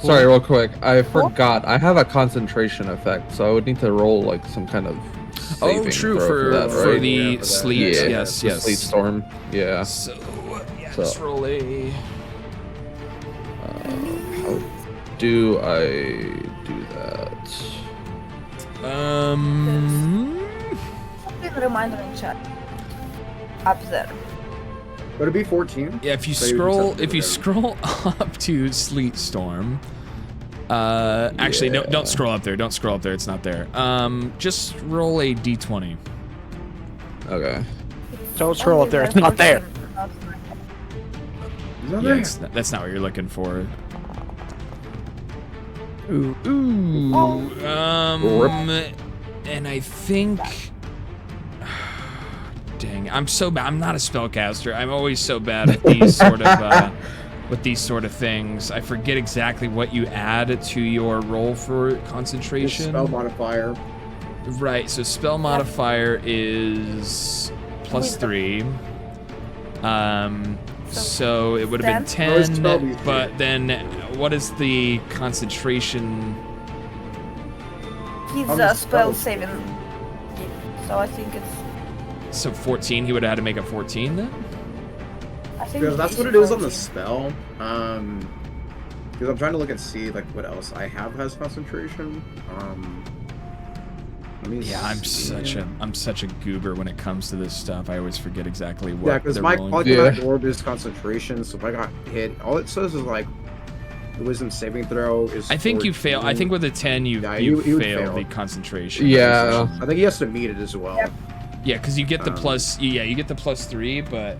Sorry, real quick. I forgot. I have a concentration effect, so I would need to roll like some kind of saving true throw for that, the right? sleet. Yeah, Yes. the sleet storm. Yeah. So let's roll a. How do I do that? Reminder in chat. Up there. Would it be 14? Yeah, if you So you scroll, just have to do scroll up to Sleet Storm. Actually, no, don't scroll up there. Don't scroll up there. It's not there. Just roll a d20. Okay. Don't scroll up there. It's not there. Yeah, that's not what you're looking for. Ooh. And I think. Dang, I'm so bad. I'm not a spellcaster. I'm always so bad at these sort of with these sort of things. I forget exactly what you add to your roll for concentration. Spell modifier. Right. So spell modifier is +3. So it would have been 10. But then, what is the concentration? He's a spell saving. So I think it's. So 14, he would have had to make a 14 then? I think Because that's what it is on the spell. Because I'm trying to look and see like what else I have has concentration. Let me see. I'm such a goober when it comes to this stuff. I always forget exactly what. Yeah, because my orb is concentration, so if I got hit, all it says is like the wisdom saving throw is. I think 14. you fail. I think with a 10, you would fail fail. the concentration. Yeah. I think he has to meet it as well. Yeah, because you get the plus. Yeah, you get the +3, but.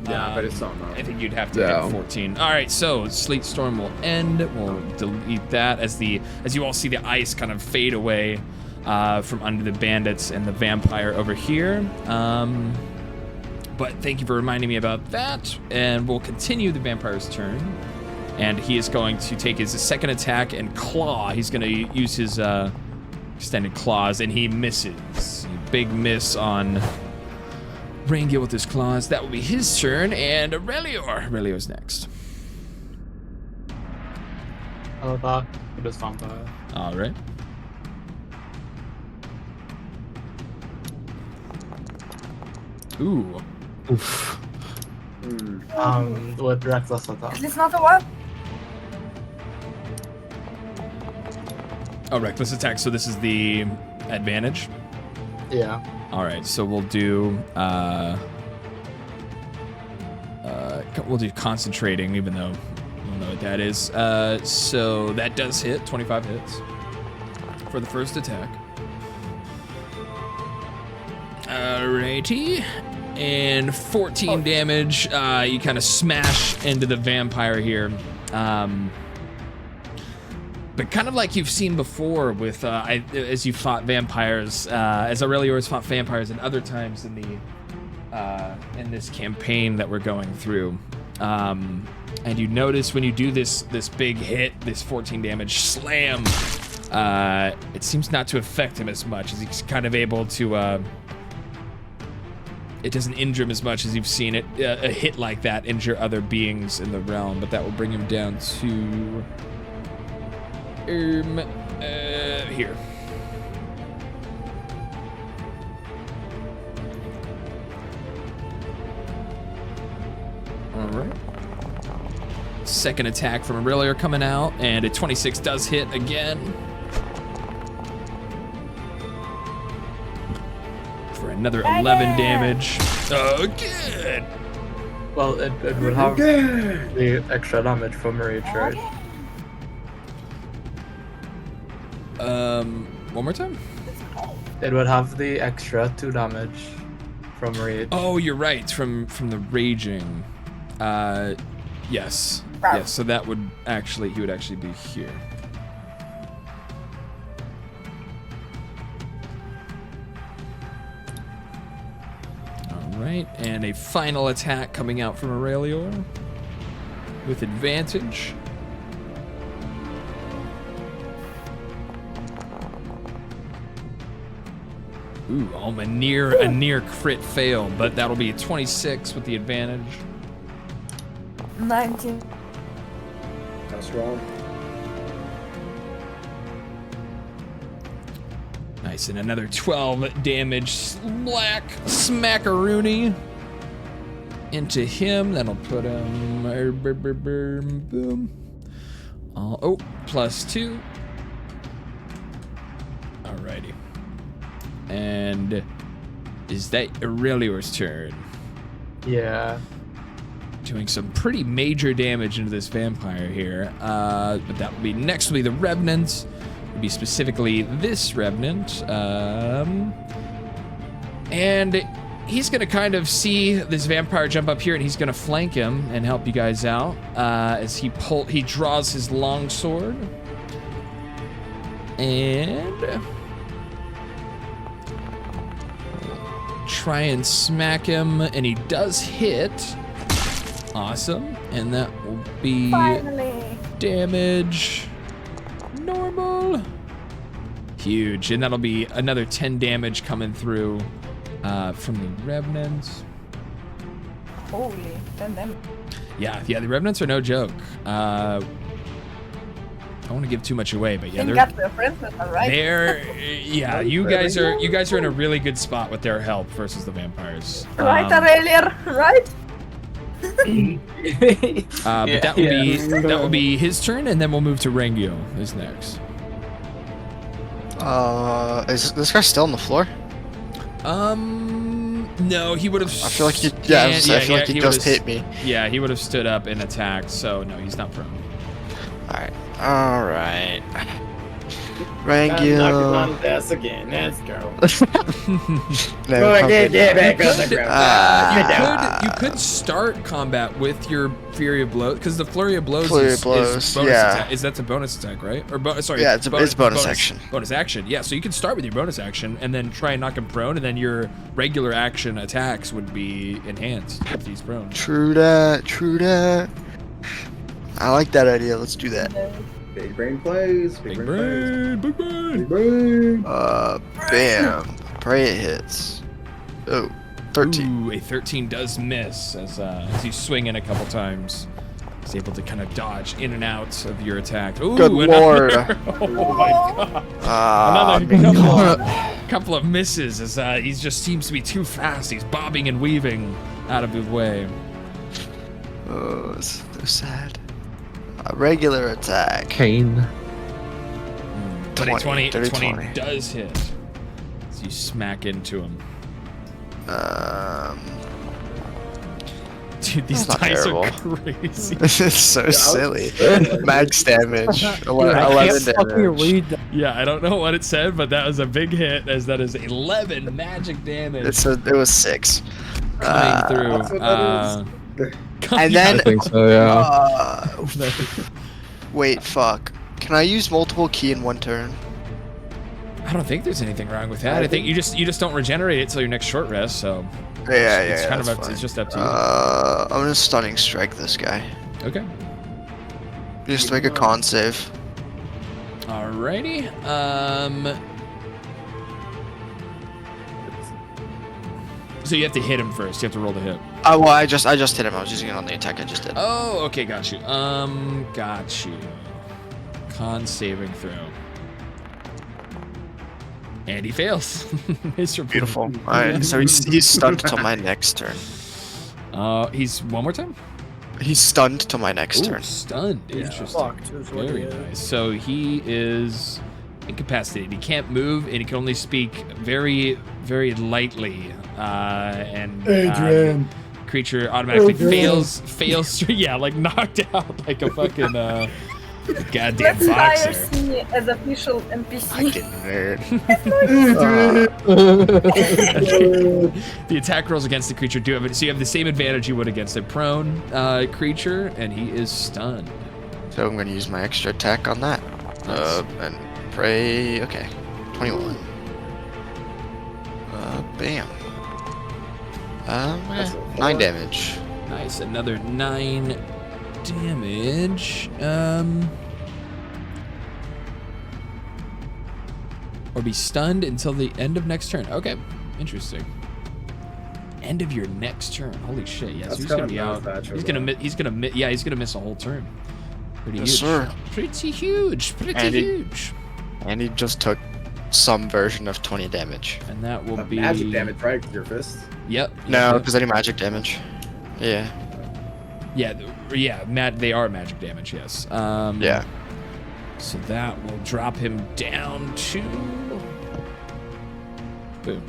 Yeah, but it's not enough. I think you'd have to get 14. All right, so Sleet Storm will end. We'll delete that as you all see the ice kind of fade away from under the bandits and the vampire over here. But thank you for reminding me about that, and we'll continue the vampire's turn. And he is going to take his second attack and claw. He's going to use his extended claws, and he misses. Big miss on Rangil with his claws. That will be his turn, and Aurelior's next. Hello, Doc. It is vampire. All right. Ooh. Oof. With reckless attack. It's not a what? Oh, reckless attack. So this is the advantage. Yeah. All right. So we'll do concentrating, even though I don't know what that is. So that does hit. 25 hits for the first attack. Alrighty. And 14 damage. You kind of smash into the vampire here. But kind of like you've seen before with as you fought vampires, as Aurelior has fought vampires and other times in this campaign that we're going through. And you notice when you do this big hit, this 14 damage slam, it seems not to affect him as much as he's kind of able to. It doesn't injure him as much as you've seen it. A hit like that injure other beings in the realm, but that will bring him down to here. All right. Second attack from Aurelior coming out, and a 26 does hit again. For a another 11 damage. Again. Well, it would have the extra damage from rage, right? One more time? It would have the extra 2 damage from rage. Oh, you're right, from the raging. Yes. Yes, so that would actually, he would actually be here. Alright, and a final attack coming out from Aurelior with advantage. Ooh, a near crit fail, but that'll be a 26 with the advantage. 19. That's wrong. Nice, and another 12 damage smackaroony into him. That'll put him boom. Oh, +2. Alrighty. And is that Aurelior's turn? Yeah. Doing some pretty major damage into this vampire here. But that will be next will be the Revenant. It'll be specifically this Revenant. And he's gonna kind of see this vampire jump up here and he's gonna flank him and help you guys out. As he draws his longsword. And try and smack him, and he does hit. Awesome, and that will be damage. Normal. Huge, and that'll be another 10 damage coming through from the Revenants. Holy, 10 damage. Yeah, the Revenants are no joke. I don't want to give too much away, but yeah, you guys are in a really good spot with their help versus the vampires. Right, Aurelior, right? But that will be his turn, and then we'll move to Rengyo. Is next. Is this guy still on the floor? No, he would have. I feel like he. I feel like he just hit me. Yeah, he would have stood up and attacked. So no, he's not prone. All right. Rengyo. Knocking on the desk again. Let's go. Get back on the ground. You could start combat with your Fury of Blows, because the Flurry of Blows is bonus attack. That's a bonus attack, right? Or sorry. Yeah, it's bonus action. Bonus action. Yeah, so you can start with your bonus action and then try and knock him prone, and then your regular action attacks would be enhanced if he's prone. True that. I like that idea. Let's do that. Big brain plays. Big brain. Bam. Pray it hits. Oh, 13. Ooh, a 13 does miss as you swing in a couple times. He's able to kind of dodge in and out of your attack. Ooh, good lord. Oh my god. Another couple of misses as he just seems to be too fast. He's bobbing and weaving out of his way. Oh, it's so sad. A regular attack. Kane. 20 does hit. So you smack into him. Dude, these dice are crazy. This is so silly. Max damage. 11 damage. Yeah, I don't know what it said, but that was a big hit, as that is 11 magic damage. It was 6. Coming through. And then I think so, yeah. Wait, fuck. Can I use multiple key in one turn? I don't think there's anything wrong with that. I think you just don't regenerate it till your next short rest, so it's kind of it's just up to you. I'm gonna stunning strike this guy. Okay. Just to make a con save. Alrighty. So you have to hit him first. You have to roll the hit. Oh, well, I just hit him. I was using it on the attack I just did. Oh, okay, got you. Got you. Con saving throw. And he fails. Beautiful. Alright, so he's stunned till my next turn. He's one more time? He's stunned till my next turn. Stunned. Interesting. Very nice. So he is incapacitated. He can't move, and he can only speak very, very lightly. Adrian. Creature automatically fails. Yeah, like knocked out like a fucking goddamn Let's hire boxer. C as official NPC. Fucking nerd. The attack rolls against the creature do have it, so you have the same advantage you would against a prone creature, and he is stunned. So I'm gonna use my extra attack on that. And pray. Okay, 21. Bam. 9 damage. Nice, another 9 damage. Or be stunned until the end of next turn. Okay, interesting. End of your next turn. Holy shit! Yeah, so he's gonna be out. He's gonna miss a whole turn. Pretty Yes, huge. sir. Pretty huge. Huge. And he just took some version of 20 damage. And that will be magic damage, right? With your fist. Yep. No, because any magic damage. Yeah. Yeah. They are magic damage. Yes. Yeah. So that will drop him down to. Boom.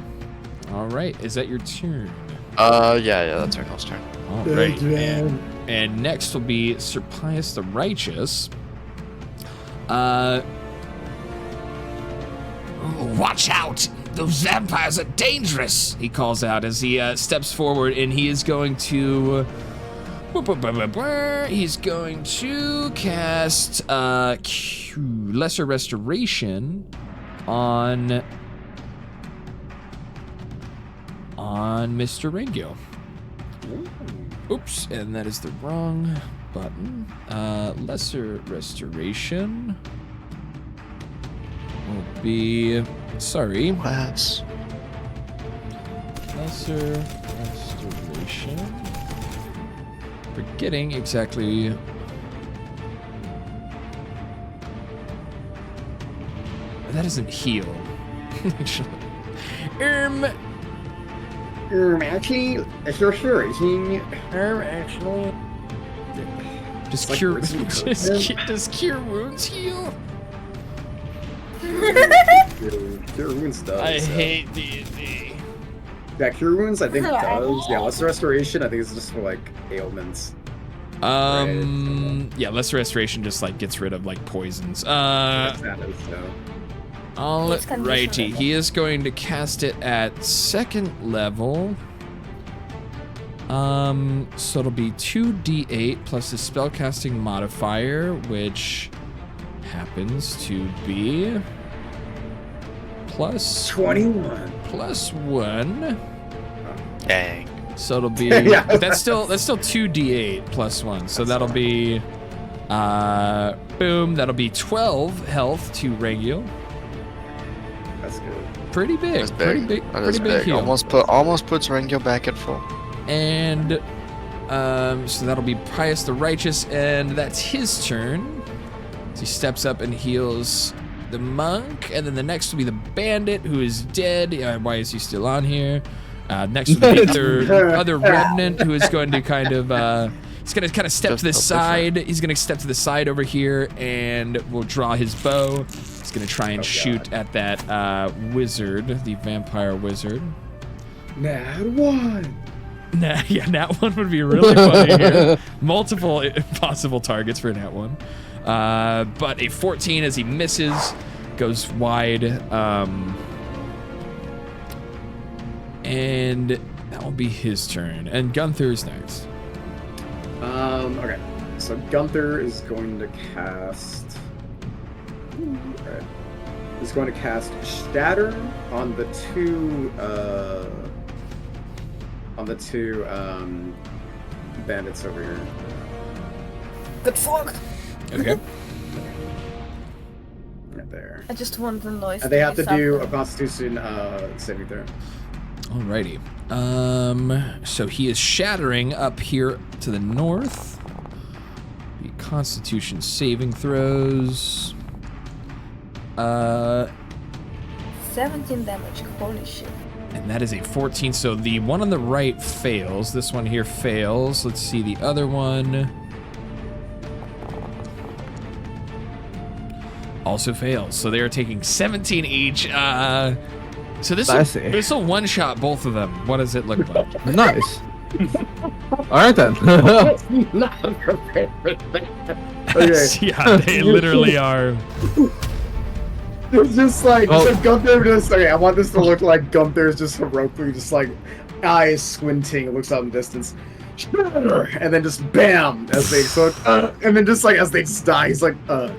All right. Is that your turn? Yeah, that's Arnold's turn. All right. And next will be Sir Pius the Righteous. Watch out! Those vampires are dangerous! He calls out as he steps forward, and he is going to. He's going to cast Lesser Restoration on Mr. Ringo. Oops, and that is the wrong button. Lesser Restoration will be, sorry. Lesser Restoration. Forgetting exactly. That isn't heal. Actually, it's your restoration. Actually. Does like cure Wizard does cure wounds heal? Cure wounds does. I hate D&D. Yeah, cure wounds I think does. Yeah, lesser restoration I think is just for like ailments. Yeah, lesser restoration just like gets rid of like poisons. Alrighty, he is going to cast it at 2nd level. So it'll be 2d8 plus the spellcasting modifier, which happens to be plus 21 plus 1. Dang. So it'll be Yeah. that's still 2d8 plus 1. So that'll be boom, that'll be 12 health to Rangiel. That's good. Pretty big. That's Pretty big. big. That Pretty is big big. heal. Almost puts Ringo back at full. And so that'll be Pius the Righteous, and that's his turn. So he steps up and heals the monk, and then the next will be the bandit, who is dead. Why is he still on here? Next will be the other remnant, who is going to kind of he's going to kind of step to the side. He's going to step to the side over here, and will draw his bow. He's going to try and shoot at that wizard, the vampire wizard. Nat 1. Nat 1 would be really funny here. Multiple possible targets for Nat 1. But a 14 as he misses, goes wide. And that will be his turn. And Gunther's next. Okay. So Gunther is going to cast. Okay. He's going to cast Shatter on the two bandits over here. Good fuck. Okay. Right there. I just want the noise. And they have be to do a something. Constitution saving throw. Alrighty. So he is shattering up here to the north. The Constitution saving throws. 17 damage. Holy shit. And that is a 14. So the one on the right fails. This one here fails. Let's see the other one. Also fails. So they are taking 17 each. So this will one-shot both of them. What does it look like? Nice. All right then. Okay. Yeah, they literally are. It's just like so Gunther just okay. I want this to look like Gunther's just heroically, just like eyes squinting, looks out in the distance, and then just bam as they and then just like as they die, he's like oh.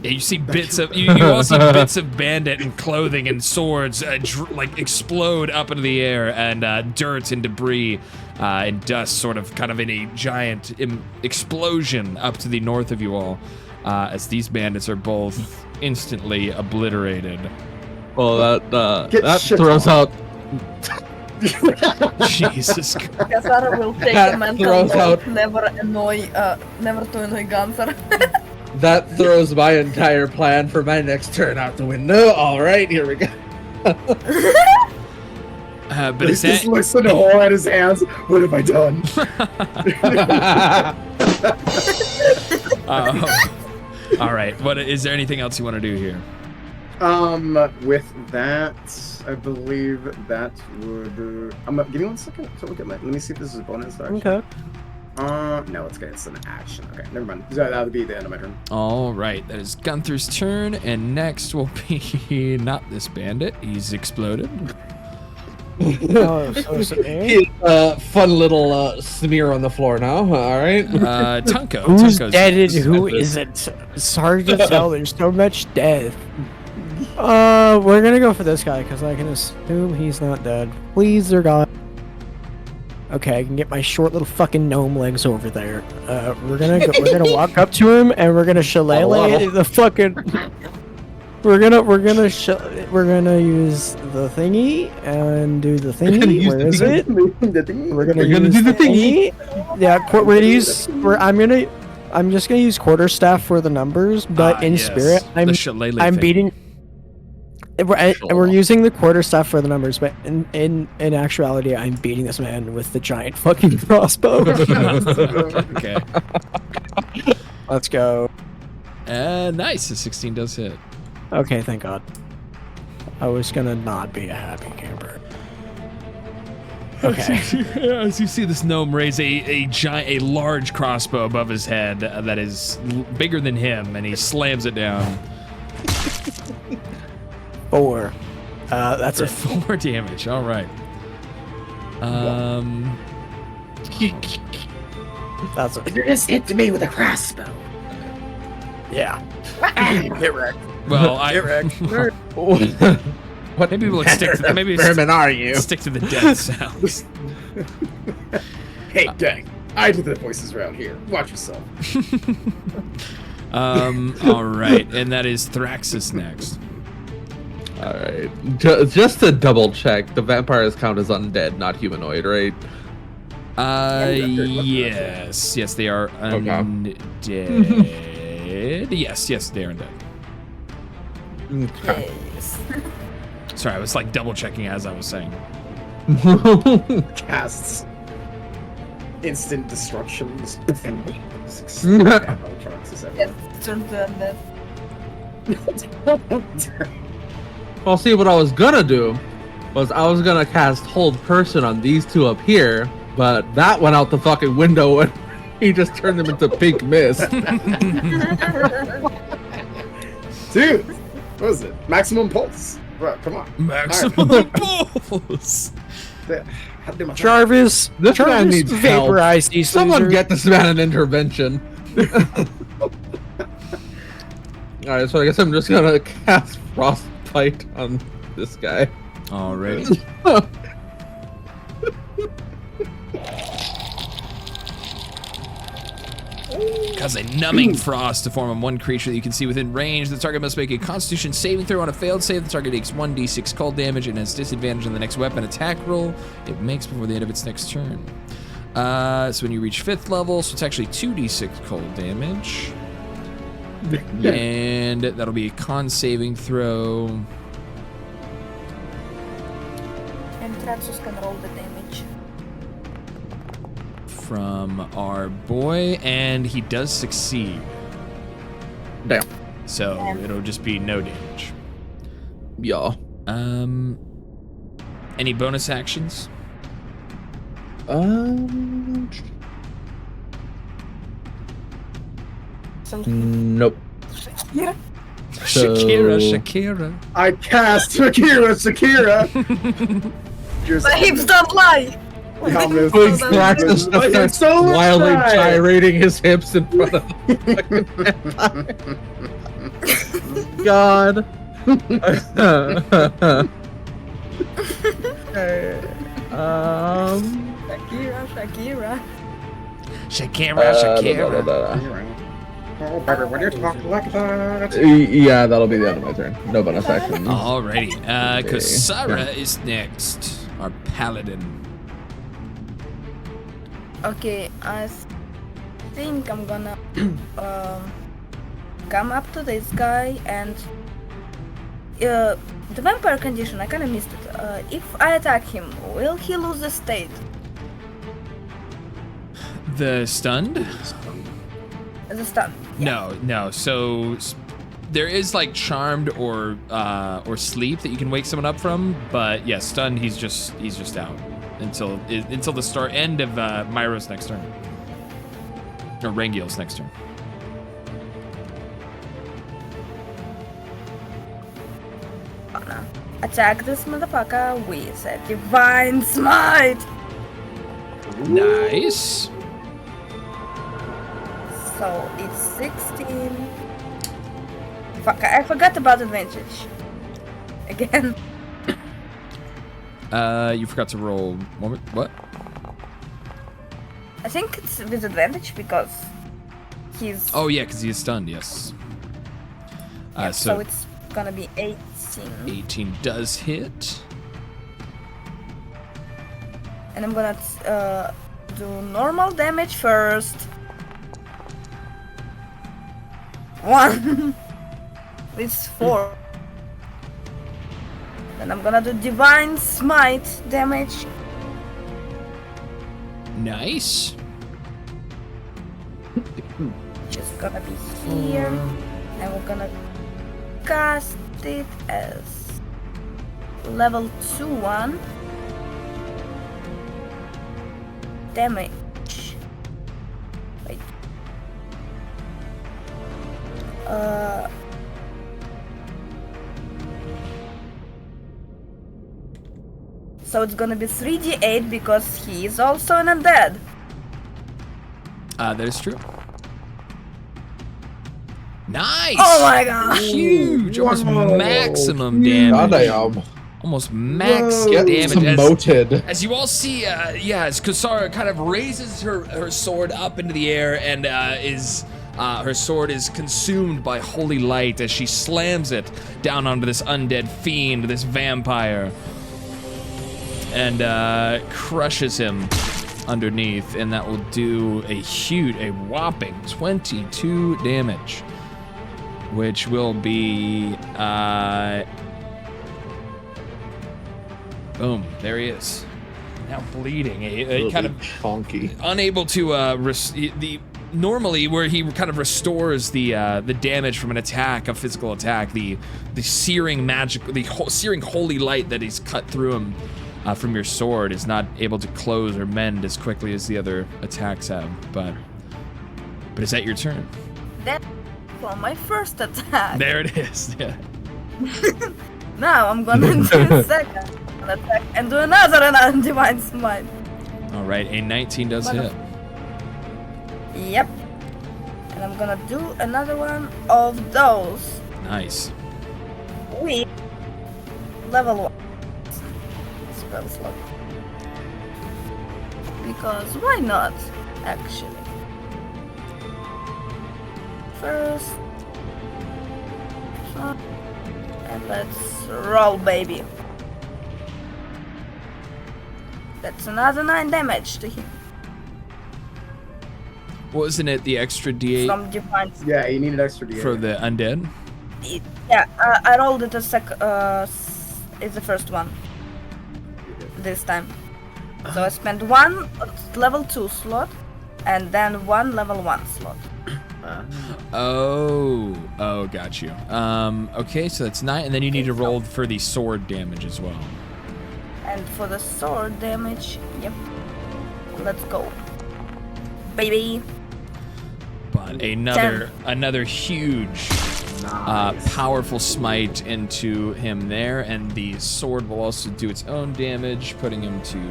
Yeah, you see bits of you also see bits of bandit and clothing and swords like explode up into the air, and dirt and debris and dust sort of kind of in a giant explosion up to the north of you all, as these bandits are both instantly obliterated. Well, that throws out. Jesus Christ. Kasara will take a mental note, never to annoy Gunther. That throws my entire plan for my next turn out the window. All right, here we go. But he just looks in the hole at his hands. What have I done? All right. What is there anything else you want to do here? With that, I believe that would. Give me 1 second to look at my. Let me see if this is a bonus action. Okay. No, it's good. It's an action. Okay, never mind. That would be the end of my turn. All right, that is Gunther's turn, and next will be not this bandit. He's exploded. Fun little smear on the floor now. All right. Tunko. Who's dead and who isn't? It's hard to tell. There's so much death. We're gonna go for this guy because I can assume he's not dead. Please, dear God. Okay, I can get my short little fucking gnome legs over there. We're gonna walk up to him and we're gonna shillelagh the fucking. We're gonna use the thingy and do the thingy. Where is it? We're gonna do the thingy. Yeah, we're gonna use. I'm just gonna use quarterstaff for the numbers, but in spirit, I'm beating. We're using the quarterstaff for the numbers, but in actuality, I'm beating this man with the giant fucking crossbow. Okay. Let's go. Nice. The 16 does hit. Okay, thank God. I was gonna not be a happy camper. Okay. As you see this gnome raise a large crossbow above his head that is bigger than him, and he slams it down. 4. That's it. 4 damage. All right. That's it. You just hit me with a crossbow. Yeah. Get wrecked. Well, What maybe we'll stick to are you? Stick to the death sounds. Hey, gang. I do the voices around here. Watch yourself. All right, and that is Thraxus next. All right. Just to double check, the vampires count as undead, not humanoid, right? Yes, they are undead. Yes, they are undead. Okay. Yes. Sorry, I was like double checking as I was saying. Casts instant destruction. Yes, turn to undead. Well, see, what I was gonna do was I was gonna cast Hold Person on these two up here, but that went out the fucking window and he just turned them into pink mist. Dude, what was it? Maximum pulse. Bro, come on. Maximum pulse. Jarvis, This man needs help. vaporize these Someone losers. get this man an intervention. Alright, so I guess I'm just gonna cast Frostbite on this guy. Alrighty. Cause a numbing frost to form on one creature that you can see within range. The target must make a Constitution saving throw. On a failed save, the target takes 1d6 cold damage and has disadvantage on the next weapon attack roll it makes before the end of its next turn. So when you reach 5th level, so it's actually 2d6 cold damage. And that'll be a con saving throw. And Traxxus can roll the damage. From our boy, and he does succeed. Damn. So it'll just be no damage. Yeah. Any bonus actions? Nope. Shakira. I cast Shakira. My hips don't lie. Quick Max just starts wildly gyrating his hips in front of the God. Shakira. Oh, baby, when you talk like that. Yeah, that'll be the end of my turn. No bonus action. Alrighty. Kasara is next. Our paladin. Okay, I think I'm gonna come up to this guy and the vampire condition, I kinda missed it. If I attack him, will he lose the state? The stunned? The stun. No. So there is like charmed or sleep that you can wake someone up from, but yeah, stunned. He's just out until the end of Myro's next turn, or Rangiel's next turn. Attack this motherfucker with a divine smite. Nice. So it's 16. Fuck, I forgot about advantage. Again. You forgot to roll. What? I think it's with advantage because he's. Oh yeah, because he is stunned. Yes. Yeah, so it's gonna be 18. 18 does hit. And I'm gonna do normal damage first. 1. It's 4. Then I'm gonna do divine smite damage. Nice. Just gonna be here. And we're gonna cast it as level 2-1 damage. Wait. So it's gonna be 3d8 because he is also an undead. That is true. Nice! Oh my god! Huge! Almost maximum damage. Almost max damage. As you all see, as Kasara kind of raises her sword up into the air and her sword is consumed by holy light as she slams it down onto this undead fiend, this vampire, and crushes him underneath, and that will do a whopping 22 damage, which will be boom, there he is, now bleeding, a kind of chunky, unable to normally where he kind of restores the damage from an attack, a physical attack, the searing searing holy light that he's cut through him from your sword is not able to close or mend as quickly as the other attacks have, but is that your turn? That's for my first attack. There it is, yeah. Now I'm gonna do a second attack and do another divine smite. Alright, a 19 does hit. Yep. And I'm gonna do another one of those. Nice. With level 1 spell slot. Because why not, actually? First. And let's roll, baby. That's another 9 damage to him. Wasn't it the extra D8? From divine. Yeah, you need an extra D8. For the undead? Yeah, I rolled it it's the first one. This time. So I spent 1 level 2 slot and then 1 level 1 slot. Oh, got you. Okay, so that's 9, and then you need to roll for the sword damage as well. And for the sword damage, yep. Let's go, baby. But another huge, powerful smite into him there, and the sword will also do its own damage, putting him to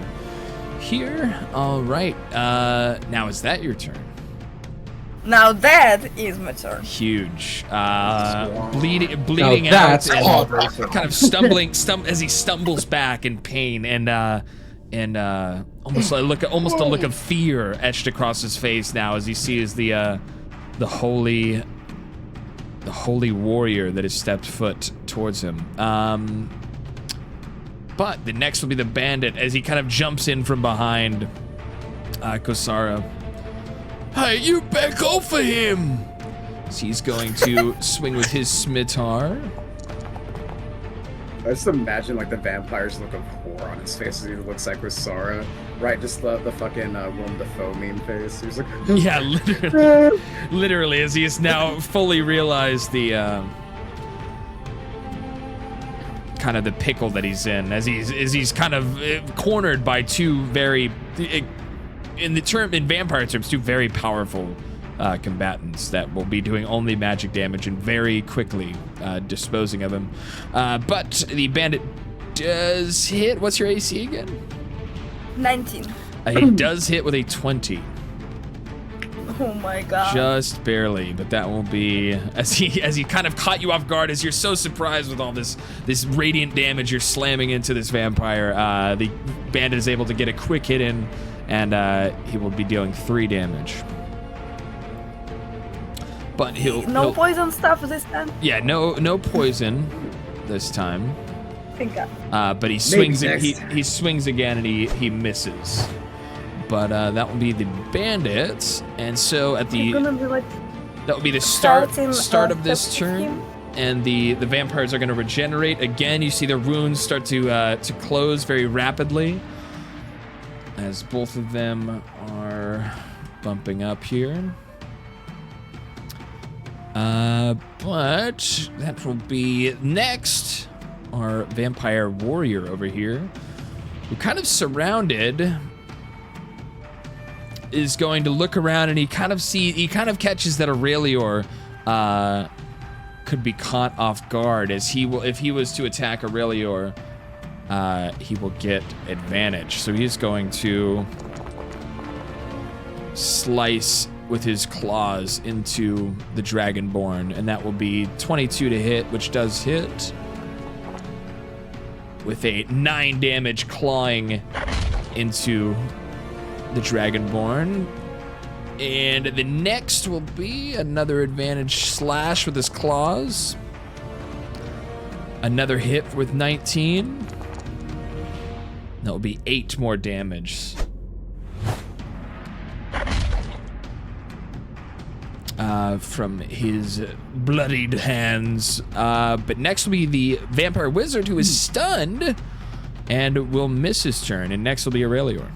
here. All right. Now is that your turn? Now that is my turn. Huge. Bleeding out and kind of stumbling as he stumbles back in pain, and almost a look of fear etched across his face now as he sees the holy warrior that has stepped foot towards him. But the next will be the bandit as he kind of jumps in from behind Kosara. Hey, you back off of him! So he's going to swing with his scimitar. I just imagine like the vampire's look of horror on his face as he looks like Rosara. Right, just the fucking Willem Dafoe meme face. He's like, yeah, literally, as he has now fully realized the kind of the pickle that he's in, as he's kind of cornered by two very, in vampire terms, two very powerful combatants that will be doing only magic damage and very quickly disposing of him. But the bandit does hit. What's your AC again? 19. He does hit with a 20. Oh my god. Just barely, but that will be as he kind of caught you off guard as you're so surprised with all this radiant damage you're slamming into this vampire. The bandit is able to get a quick hit in, and he will be dealing 3 damage. But he'll poison stuff this time? Yeah, no poison this time. Thank God. But he swings he swings again and he misses. But that will be the bandits, and so at the that will be the start of this turn, and the vampires are going to regenerate again. You see their wounds start to close very rapidly as both of them are bumping up here. But that will be next. Our vampire warrior over here, who kind of surrounded, is going to look around, and he kind of catches that Aurelior could be caught off guard, as if he was to attack Aurelior, he will get advantage. So he's going to slice with his claws into the Dragonborn, and that will be 22 to hit, which does hit, with a 9 damage clawing into the Dragonborn. And the next will be another advantage slash with his claws. Another hit with 19. That will be 8 more damage. From his bloodied hands. But next will be the vampire wizard, who is stunned and will miss his turn. And next will be Aurelior.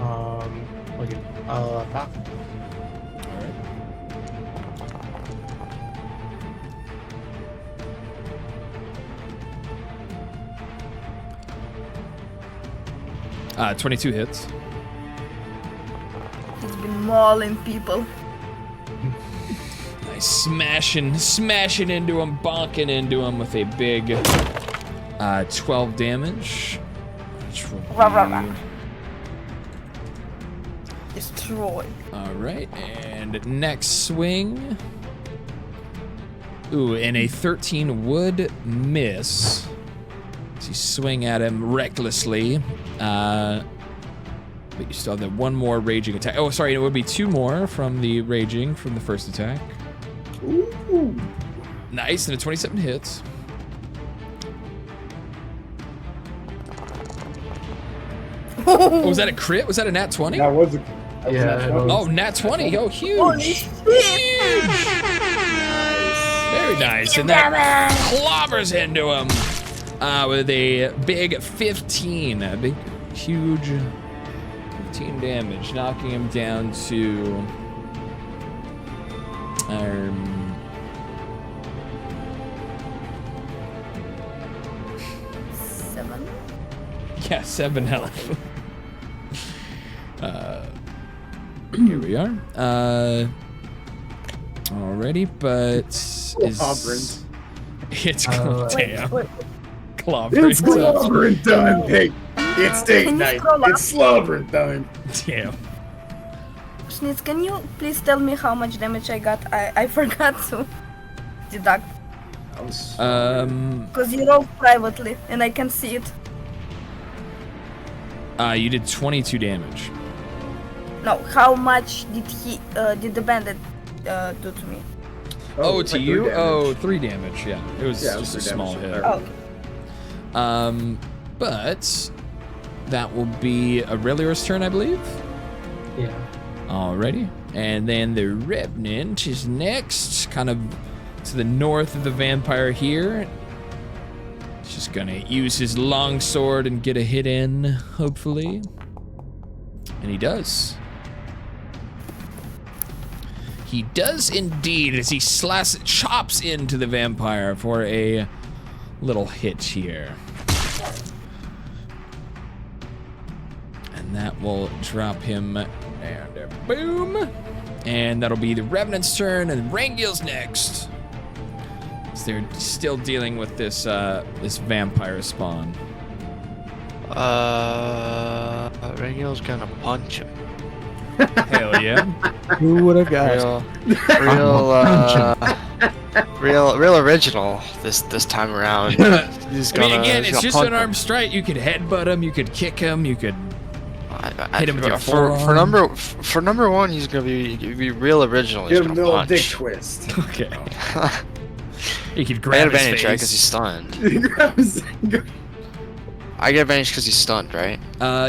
Okay. Attack. All right. 22 hits. He's been mauling people. Nice, smashing into him, bonking into him with a big 12 damage. Which will be... Destroy. All right, and next swing. Ooh, and a 13 would miss. So you swing at him recklessly. But you still have that one more raging attack. Oh, sorry, it would be 2 more from the raging from the first attack. Ooh. Nice, and a 27 hits. Oh, was that a crit? Was that a nat 20? That was a Oh, nat 20. Oh, huge. Holy shit. Huge. Very nice. And that clobbers into him with a big 15. A big, huge 15 damage, knocking him down to Seven. Yeah, 7 health. Here we are. Alrighty, but Clobbering. it's damn. Wait. Clobbering. It's slobbering time. Hey, it's date Can you night. scroll up? It's slobbering time. Damn. Schnitz, can you please tell me how much damage I got? I forgot to deduct. Because you rolled privately and I can see it. You did 22 damage. No, how much did the bandit do to me? Oh, it's to like you? 3 damage. Oh, 3 damage. Yeah, it was Yeah, it just a was 3 small damage. hit. Oh. But that will be Aurelior's turn, I believe. Yeah. Alrighty. And then the Revenant is next, kind of to the north of the vampire here. He's just gonna use his long sword and get a hit in, hopefully. And he does. He does indeed, as he chops into the vampire for a little hit here. And that will drop him, and boom. And that'll be the Revenant's turn, and Rangil's next. So they're still dealing with this this vampire spawn. Rangil's gonna punch him. Hell yeah. Who would have guessed? Real original this time around. He's I mean, again, he's it's gonna just punch an him. armed strike. You could headbutt him, you could kick him, you could hit him with your for forearm. for number one, he's gonna be real original. He's Give him a gonna little punch. dick twist. Okay. You could I grab get his advantage, right? Because he's face. stunned. I get advantage because he's stunned, right?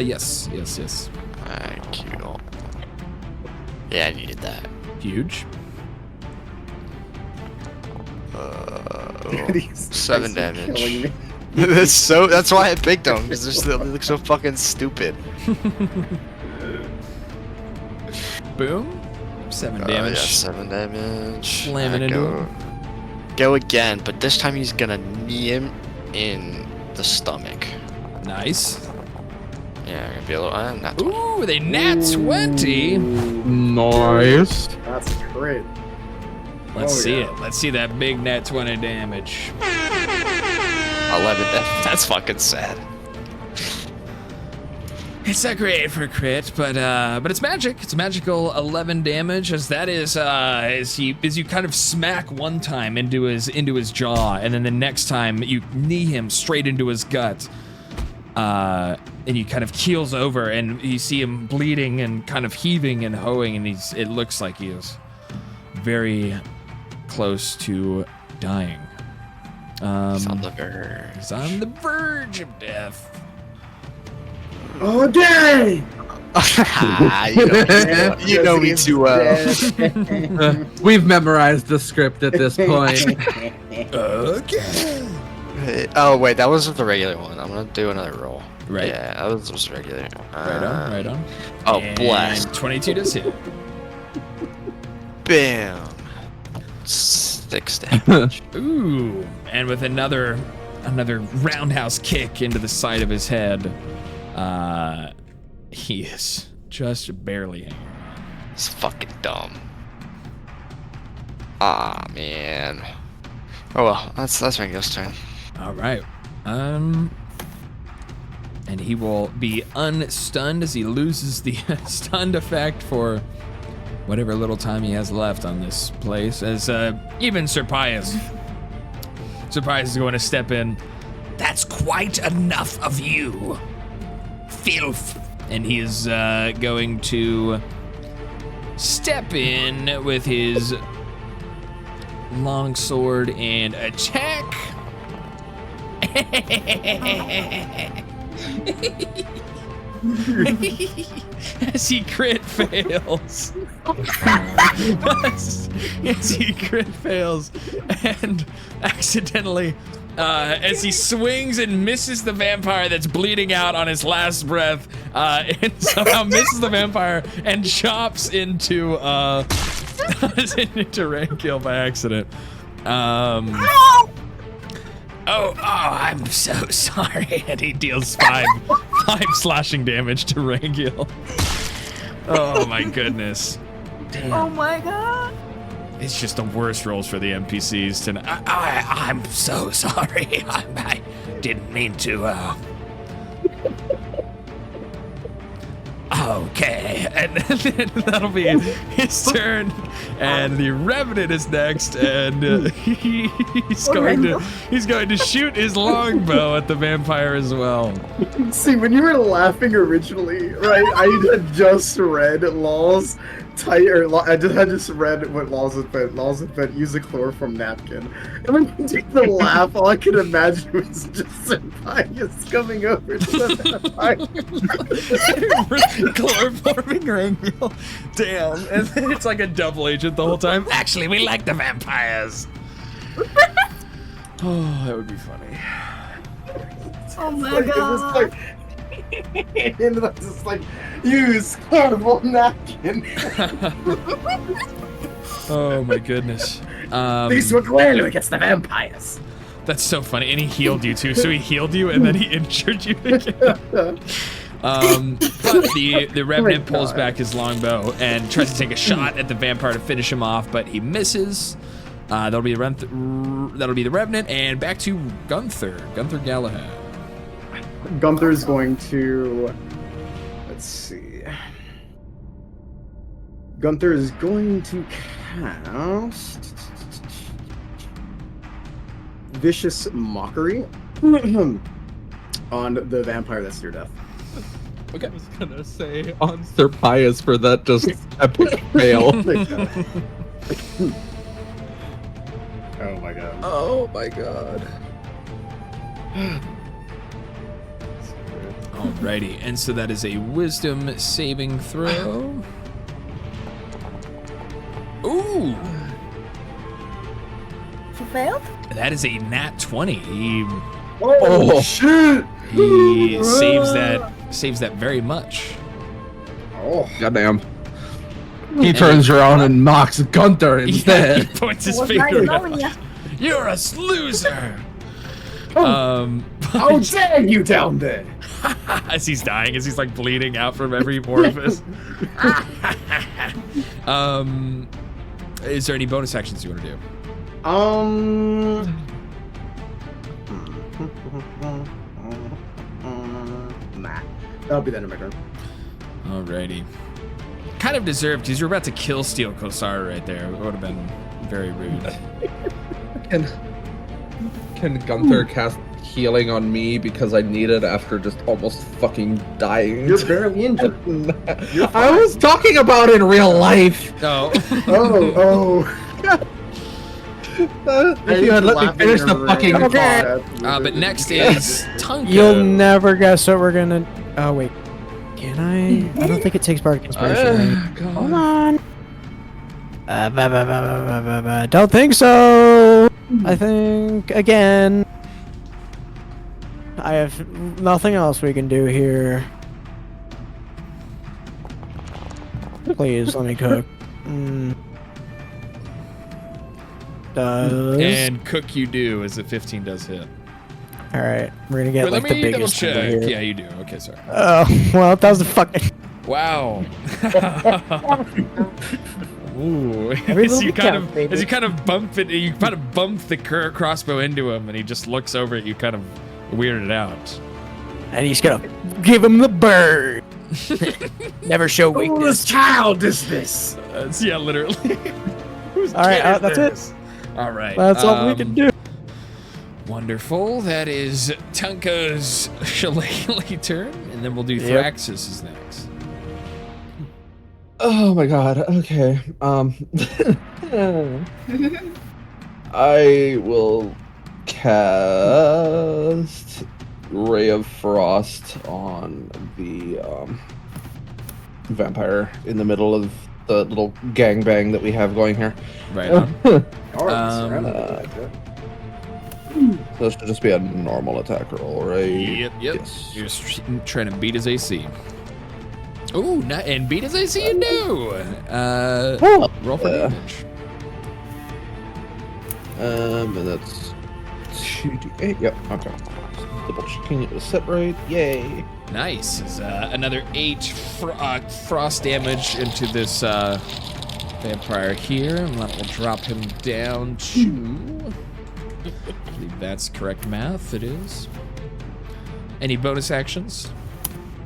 Yes. Alright, cute. Yeah, I needed that. Huge. 7 damage. That's why I picked them, because they look so fucking stupid. Boom. 7 damage. Yeah, 7 damage. Slamming into him. Go again, but this time he's gonna knee him in the stomach. Nice. Yeah, gonna be a little. Not 20. Ooh, they nat 20. Nice. That's a crit. Let's Oh, see yeah. it. Let's see that big nat 20 damage. 11 damage. That's fucking sad. It's not great for a crit, but it's magic. It's a magical 11 damage, as that is as you kind of smack one time into his jaw, and then the next time you knee him straight into his gut. And he kind of keels over, and you see him bleeding and kind of heaving and hoeing, and it looks like he is very close to dying. He's on the verge. He's on the verge of death. Oh, dang! You know me too well. We've memorized the script at this point. Okay. Oh wait, that wasn't the regular one. I'm gonna do another roll. Right. Yeah, that was just regular. Right on. Oh, And blast. 22 does hit. Bam. 6 damage. Ooh, and with another roundhouse kick into the side of his head, he is just barely hanging on. It's fucking dumb. Ah man. Oh well, that's Rango's turn. All right. And he will be unstunned as he loses the stunned effect for whatever little time he has left on this place. As even Sir Pius is going to step in. That's quite enough of you, filth. And he is going to step in with his long sword and attack. As he crit fails. As he crit fails and accidentally as he swings and misses the vampire that's bleeding out on his last breath, and somehow misses the vampire and chops into Rankill by accident. Oh, I'm so sorry. And he deals five slashing damage to Rangiel. Oh my goodness. Damn. Oh my god. It's just the worst rolls for the NPCs tonight. I'm so sorry. I didn't mean to, Okay, and then that'll be his turn, and the Revenant is next, and he's going to shoot his longbow at the vampire as well. See, when you were laughing originally, right? I had just read Law's I just read what Laws had put. Laws had put use a chloroform napkin. And when you take the laugh, all I could imagine was just Senpaius coming over to the vampire. Chloroforming Rangiel. Damn. And then it's like a double agent the whole time. Actually, we like the vampires. Oh, that would be funny. Oh my god. It was like, and that's just like, use chloroform napkin. Oh my goodness. These were clearly against the vampires. That's so funny. And he healed you too. So he healed you and then he injured you again. But the Revenant pulls back his longbow and tries to take a shot at the vampire to finish him off, but he misses. That'll be the Revenant, and back to Gunther Galahad. Gunther's going to, let's see. Gunther is going to cast Vicious Mockery on the vampire that's near death. Okay. I was gonna say on Serpias for that just epic fail. Oh my god. Oh my god. Alrighty, and so that is a Wisdom saving throw. Ooh! He failed? That is a nat 20. Oh shit! He saves that very much. Oh goddamn. He turns around and knocks Gunther instead. He points his finger out. You're a loser! How dare you down there! As he's dying, as he's like bleeding out from every orifice. Is there any bonus actions you want to do? Nah. That'll be the end of my turn. Alrighty. Kind of deserved, because you're about to kill Steel Kosara right there. It would have been very rude. Can Gunther cast healing on me because I need it after just almost fucking dying? You're barely injured. I was talking about in real life. Oh. If you had let me finish the fucking but next is Tonka. You'll never guess what we're gonna. Oh wait, can I? I don't think it takes bardic inspiration. Right? Hold on. Don't think so. I think again. I have nothing else we can do here. Please let me cook. Does. And cook you do, as a 15 does hit. All right, we're gonna get like the biggest number here. Yeah, you do. Okay, sorry. Oh well, that was the fucking. Wow. Ooh. As you kind of bump it, you kind of bump the crossbow into him, and he just looks over at you, kind of weirded out. And he's gonna give him the bird. Never show weakness. Whose child is this? Yeah, literally. All right, that's it. All right. That's all we can do. Wonderful. That is Tunka's Shillelagh turn, and then we'll do Thraxus's next. Oh my god. Okay. I will cast Ray of Frost on the vampire in the middle of the little gangbang that we have going here. Right on. So this should just be a normal attack roll, right? Yep. Yes. You're just trying to beat his AC. Ooh, and beat as I see you do. Roll for damage. And that's 2d8. Yep. Okay. Double checking it was set right. Yay. Nice. Is another 8 frost damage into this vampire here, and that will drop him down to. I believe that's correct math. It is. Any bonus actions?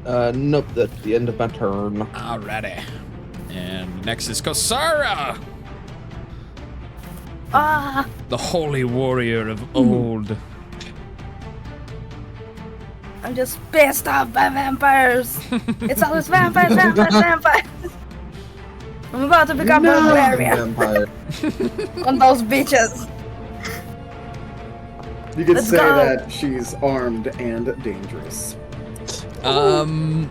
Nope. That's the end of my turn. Alrighty. And next is Kosara, the holy warrior of old. I'm just pissed off by vampires. It's always vampires. I'm about to become a barbarian on those bitches. You could Let's say go. that she's armed and dangerous. 14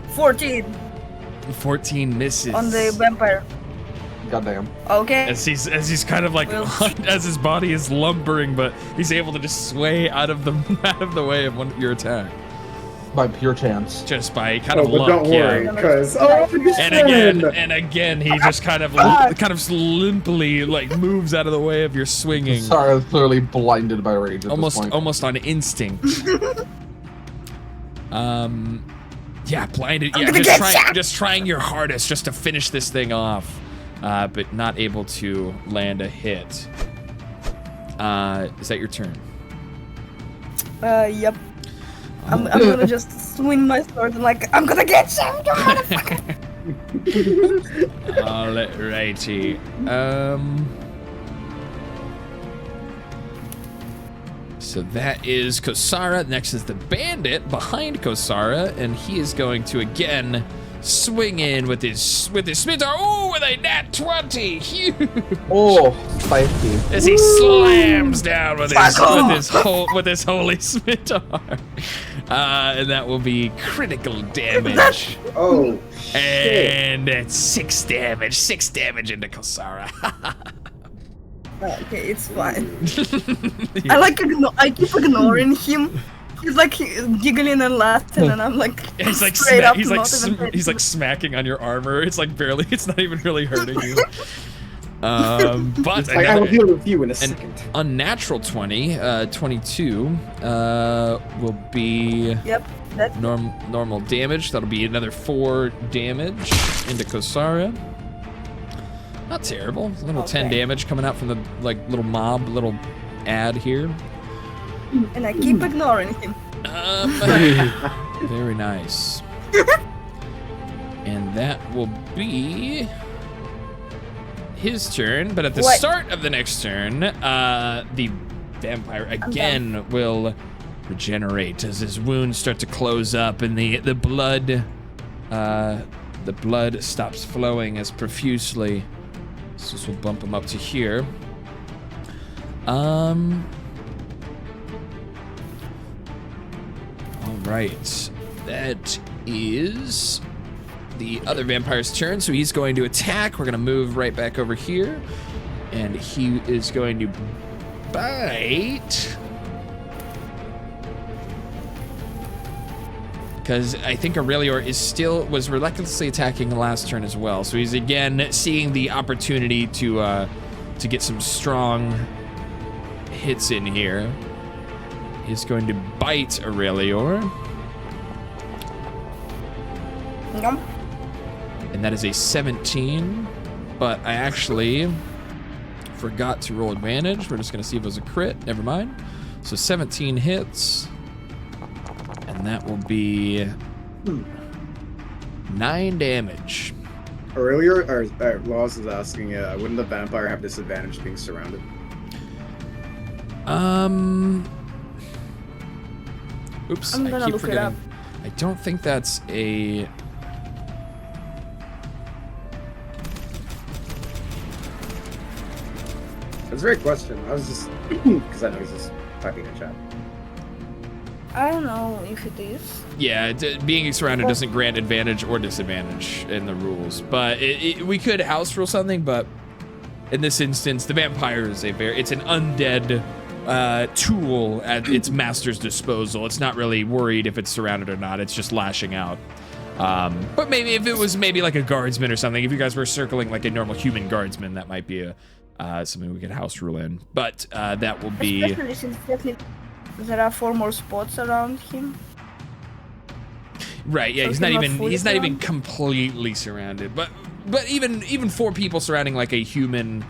14 misses on the vampire. Goddamn. Okay. As he's kind of like as his body is lumbering, but he's able to just sway out of the way of your attack. By pure chance. Just by kind of but luck, don't worry, yeah. because And again, he just kind of limply like moves out of the way of your swinging. Sorry, I was clearly blinded by rage at this point. Almost on instinct. Yeah, blinded. Yeah, just trying your hardest just to finish this thing off, but not able to land a hit. Is that your turn? Yep. I'm gonna just swing my sword and like, I'm gonna get you, you motherfucker! Alrighty. So that is Kosara. Next is the bandit behind Kosara, and he is going to again swing in with his scimitar. Oh, with a nat 20! Oh, spicy! As he slams down with his holy scimitar, and that will be critical damage. Oh, and it's 6 damage. 6 damage into Kosara. Okay, it's fine. I keep ignoring him. He's like giggling and laughing, and I'm like, he's like smacking on your armor. It's like barely. It's not even really hurting you. But I will deal with you in a second. Unnatural 20, 22 will be normal damage. That'll be another 4 damage into Kosara. Not terrible. A little 10 damage coming out from the little ad here. And I keep ignoring him. Very nice. And that will be his turn, but at the start of the next turn, the vampire again will regenerate as his wounds start to close up, and the blood stops flowing as profusely. So this will bump him up to here. All right, that is the other vampire's turn, so he's going to attack. We're going to move right back over here, and he is going to bite. Because I think Aurelior was reluctantly attacking the last turn as well, so he's again seeing the opportunity to get some strong hits in here. He's going to bite Aurelior. Yep. And that is a 17, but I actually forgot to roll advantage. We're just going to see if it was a crit. Never mind. So 17 hits, and that will be 9 damage. Earlier, Laws is asking, wouldn't the vampire have disadvantage being surrounded? Oops, I'm gonna I keep look it forgetting. up. I don't think that's a... That's a great question. I was just, because I know he's just typing in chat. I don't know if it is. Yeah, being surrounded doesn't grant advantage or disadvantage in the rules, but we could house rule something. But in this instance, the vampire is it's an undead tool at its master's disposal. It's not really worried if it's surrounded or not. It's just lashing out. But maybe if it was maybe like a guardsman or something, if you guys were circling like a normal human guardsman, that might be something we could house rule in. But that will be. Especially since there are 4 more spots around him. Right. Yeah. So He's not even completely surrounded. But even 4 people surrounding like a human,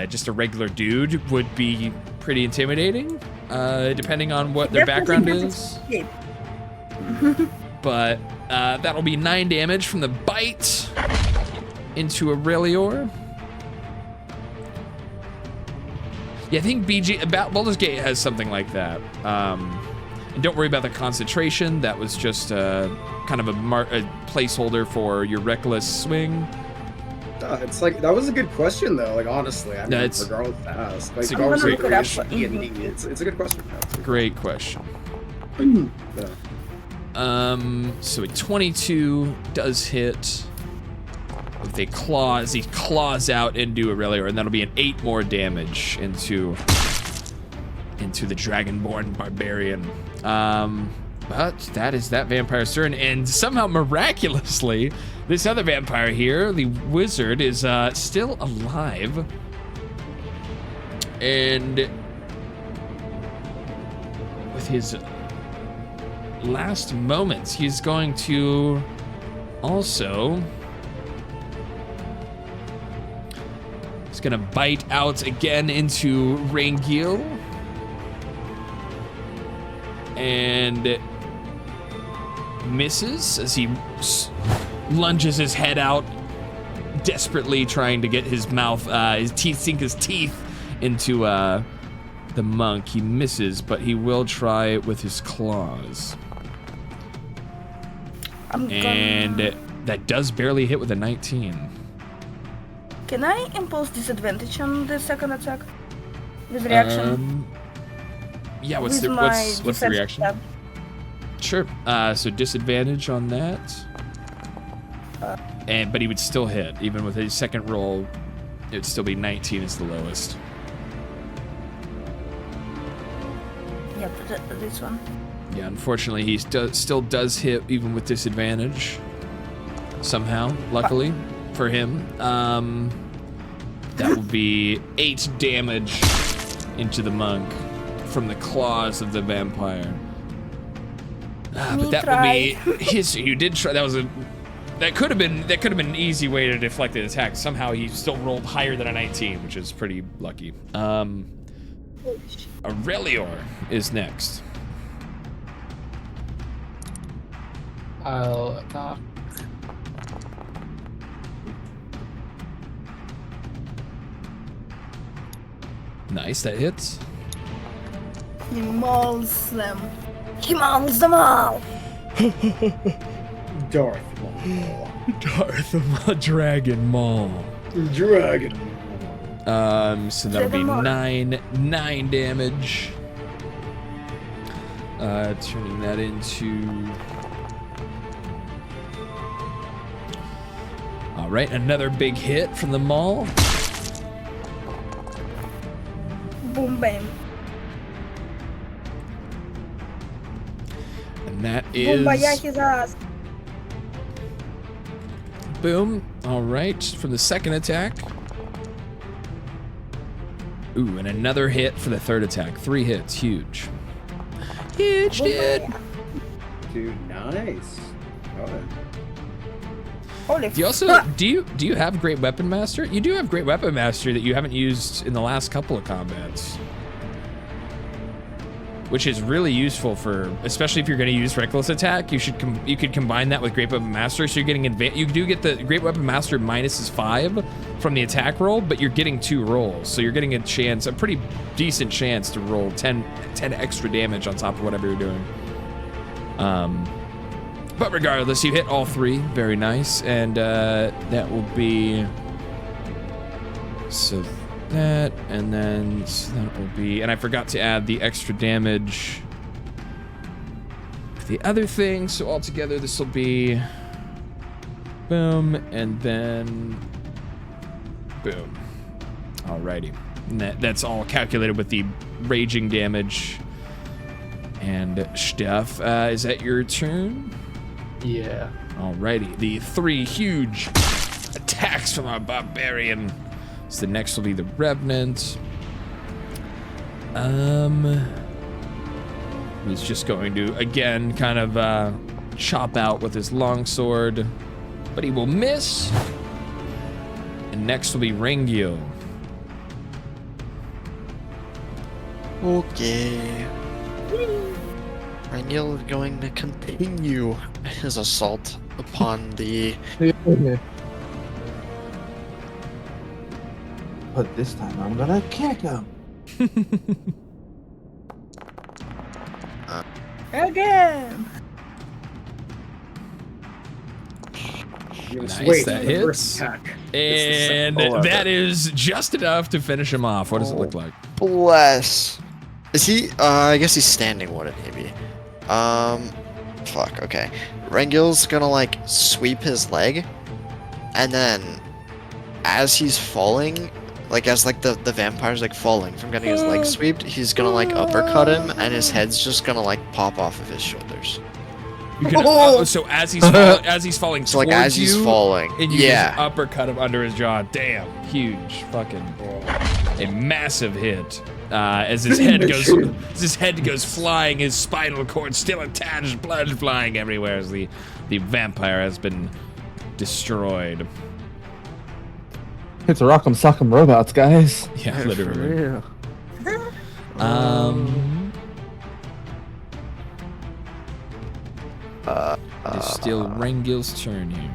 just a regular dude would be pretty intimidating. Depending on what their background is. But that'll be 9 damage from the bite into Aurelior. Yeah, I think Baldur's Gate has something like that. And don't worry about the concentration. That was just kind of a placeholder for your reckless swing. It's like, that was a good question though, like honestly. I mean, regardless to ask. Like, it's a good question. Great question. Yeah. So a 22 does hit with a claws. He claws out into Aurelior, and that'll be an 8 more damage into the Dragonborn Barbarian. But that is that vampire's turn, and somehow miraculously, this other vampire here, the wizard, is still alive. And with his last moments, he's going to also bite out again into Rangil and misses as he lunges his head out, desperately trying to get his mouth, sink his teeth into the monk. He misses, but he will try with his claws. And that does barely hit with a 19. Can I impose disadvantage on the second attack? With reaction? Yeah, what's the reaction? Tab. Sure. So disadvantage on that. But he would still hit. Even with his second roll, it would still be 19 is the lowest. Yep, this one. Yeah, unfortunately, he still does hit even with disadvantage. Somehow, luckily for him. That will be 8 damage into the monk from the claws of the vampire. But that will be his. You did try. That could have been an easy way to deflect the attack. Somehow he still rolled higher than a 19, which is pretty lucky. Aurelior is next. I'll attack. Nice, that hits. He mauls them. He mauls them all. Darth Maul. Dragon Maul. Dragon. So that'll be 9 damage. Turning that into. All right, another big hit from the Maul. Boom, bam. And that is. Boom, his ass. Boom. All right, from the second attack. Ooh, and another hit for the third attack. 3 hits, huge. Huge, dude. Dude, nice. Holy do you also do you have Great Weapon Master? You do have Great Weapon Master that you haven't used in the last couple of combats, which is really useful for, especially if you're going to use Reckless Attack. You could combine that with Great Weapon Master, so you're getting you do get the Great Weapon Master minus 5 from the attack roll, but you're getting 2 rolls, so you're getting a pretty decent chance to roll 10 extra damage on top of whatever you're doing. But regardless, you hit all 3. Very nice. And that will be... So that, and then so that will be... And I forgot to add the extra damage for the other thing. So altogether, this will be... Boom, and then... Boom. Alrighty. And that's all calculated with the raging damage and stuff. Is that your turn? Yeah. Alrighty, the 3 huge attacks from our barbarian. So the next will be the Revenant. He's just going to, again, kind of chop out with his longsword, but he will miss. And next will be Ringyo. Okay. Rangil is going to continue his assault upon the... But this time I'm gonna kick him. Again. Nice, that hits. And that is just enough to finish him off. What does it look like? Bless. Is he, I guess he's standing, wouldn't he be? Fuck, okay. Rangil's gonna, like, sweep his leg, and then, as he's falling, like, as, like, the vampire's, like, falling from getting his leg swept, he's gonna, like, uppercut him, and his head's just gonna, like, pop off of his shoulders. You can, so as he's falling So, like, as he's falling, and you just uppercut him under his jaw. Damn, huge, fucking, a massive hit. As his head goes flying, his spinal cord still attached, blood flying everywhere as the vampire has been destroyed. It's a rock'em sock'em robots, guys. Yeah, literally. It's still Rangil's turn here.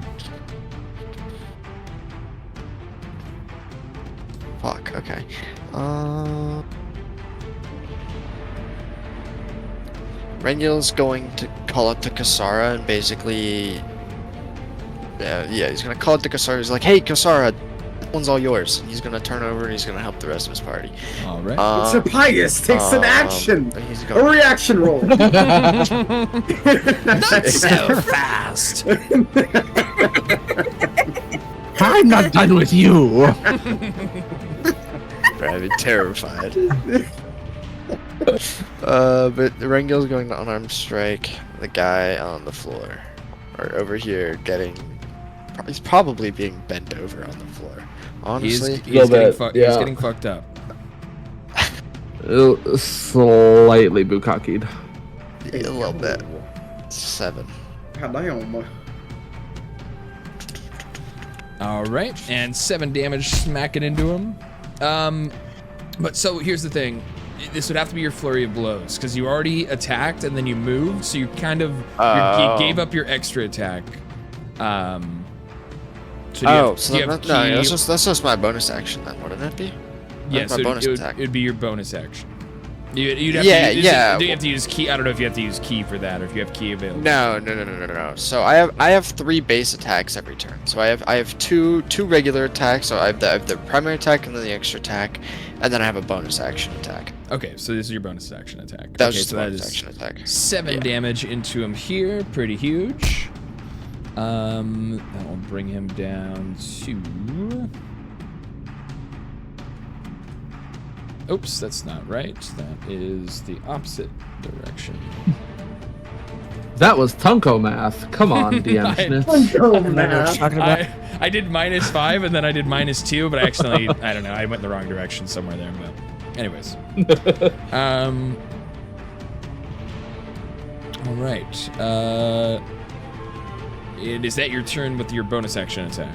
Fuck, okay. Rangil's going to call it to Kasara and basically... yeah, he's gonna call it to Kasara. He's like, hey, Kasara, this one's all yours. He's gonna turn over and he's gonna help the rest of his party. Alright. Serpius takes an action! A reaction roll! Not so fast! I'm not done with you! I'd be terrified. But Rangil's going to unarmed strike the guy on the floor. Or over here he's probably being bent over on the floor. Honestly. He's getting fucked up. Slightly bukakied. A little bit. 7. Alright, and 7 damage smacking into him. But so here's the thing. This would have to be your flurry of blows, because you already attacked and then you moved, so you kind of you gave up your extra attack. That's just my bonus action then, wouldn't it be? Yeah, so it'd be your bonus action. You'd have do you have to use key? I don't know if you have to use key for that, or if you have key available. No. So I have 3 base attacks every turn. So I have two regular attacks. So I have the primary attack and then the extra attack, and then I have a bonus action attack. Okay, so this is your bonus action attack. That was just the bonus action attack. 7 damage into him here, pretty huge. That will bring him down to... Oops, that's not right. That is the opposite direction. That was Tunko math. Come on, DM Schnitz. I did -5 and then I did -2, but I accidentally, I don't know, I went in the wrong direction somewhere there, but anyways. All right. Is that your turn with your bonus action attack?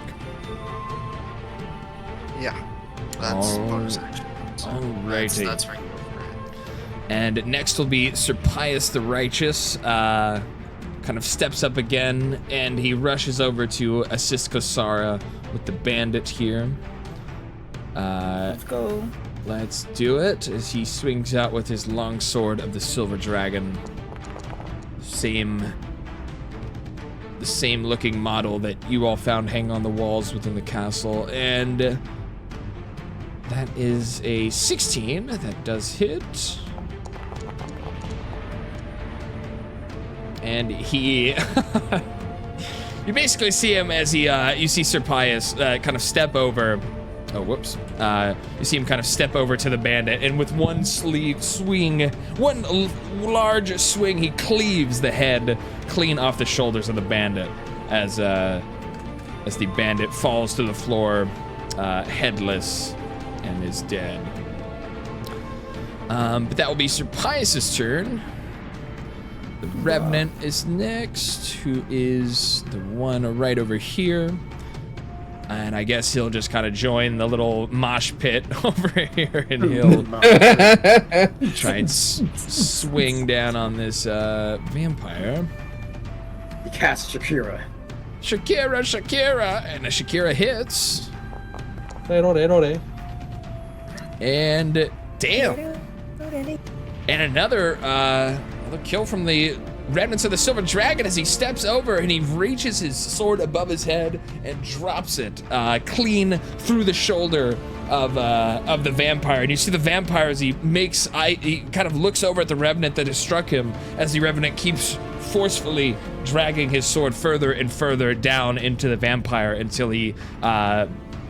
Yeah. That's bonus action. Alrighty. That's right. And next will be Serpius the Righteous. Kind of steps up again, and he rushes over to assist Kasara with the bandit here. Let's go. Let's do it as he swings out with his long sword of the Silver Dragon. The same looking model that you all found hanging on the walls within the castle, and that is a 16. That does hit. And he... you basically see him as he, you see Serpius kind of step over... Oh, whoops. You see him kind of step over to the bandit, and with one large swing, he cleaves the head clean off the shoulders of the bandit. as the bandit falls to the floor, headless, and is dead. But that will be Sir Pius's turn. The Revenant is next, who is the one right over here. And I guess he'll just kind of join the little mosh pit over here, and he'll try and swing down on this vampire. He casts Shakira. Shakira, and Shakira hits. Errore. And damn. And another kill from the Remnants of the Silver Dragon as he steps over and he reaches his sword above his head and drops it clean through the shoulder of the vampire. And you see the vampire as he kind of looks over at the Revenant that has struck him, as the Revenant keeps forcefully dragging his sword further and further down into the vampire until he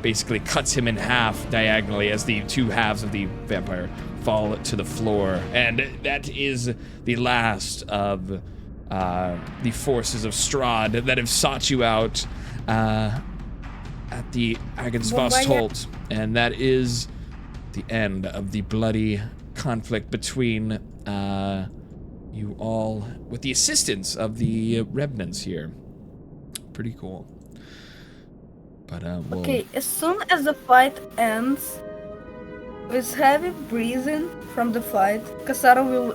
basically cuts him in half diagonally as the two halves of the vampire fall to the floor. And that is the last of the forces of Strahd that have sought you out at the Agensvost. And that is the end of the bloody conflict between you all, with the assistance of the Revenants here. Pretty cool. But we'll... Okay, as soon as the fight ends, with heavy breathing from the fight, Cassara will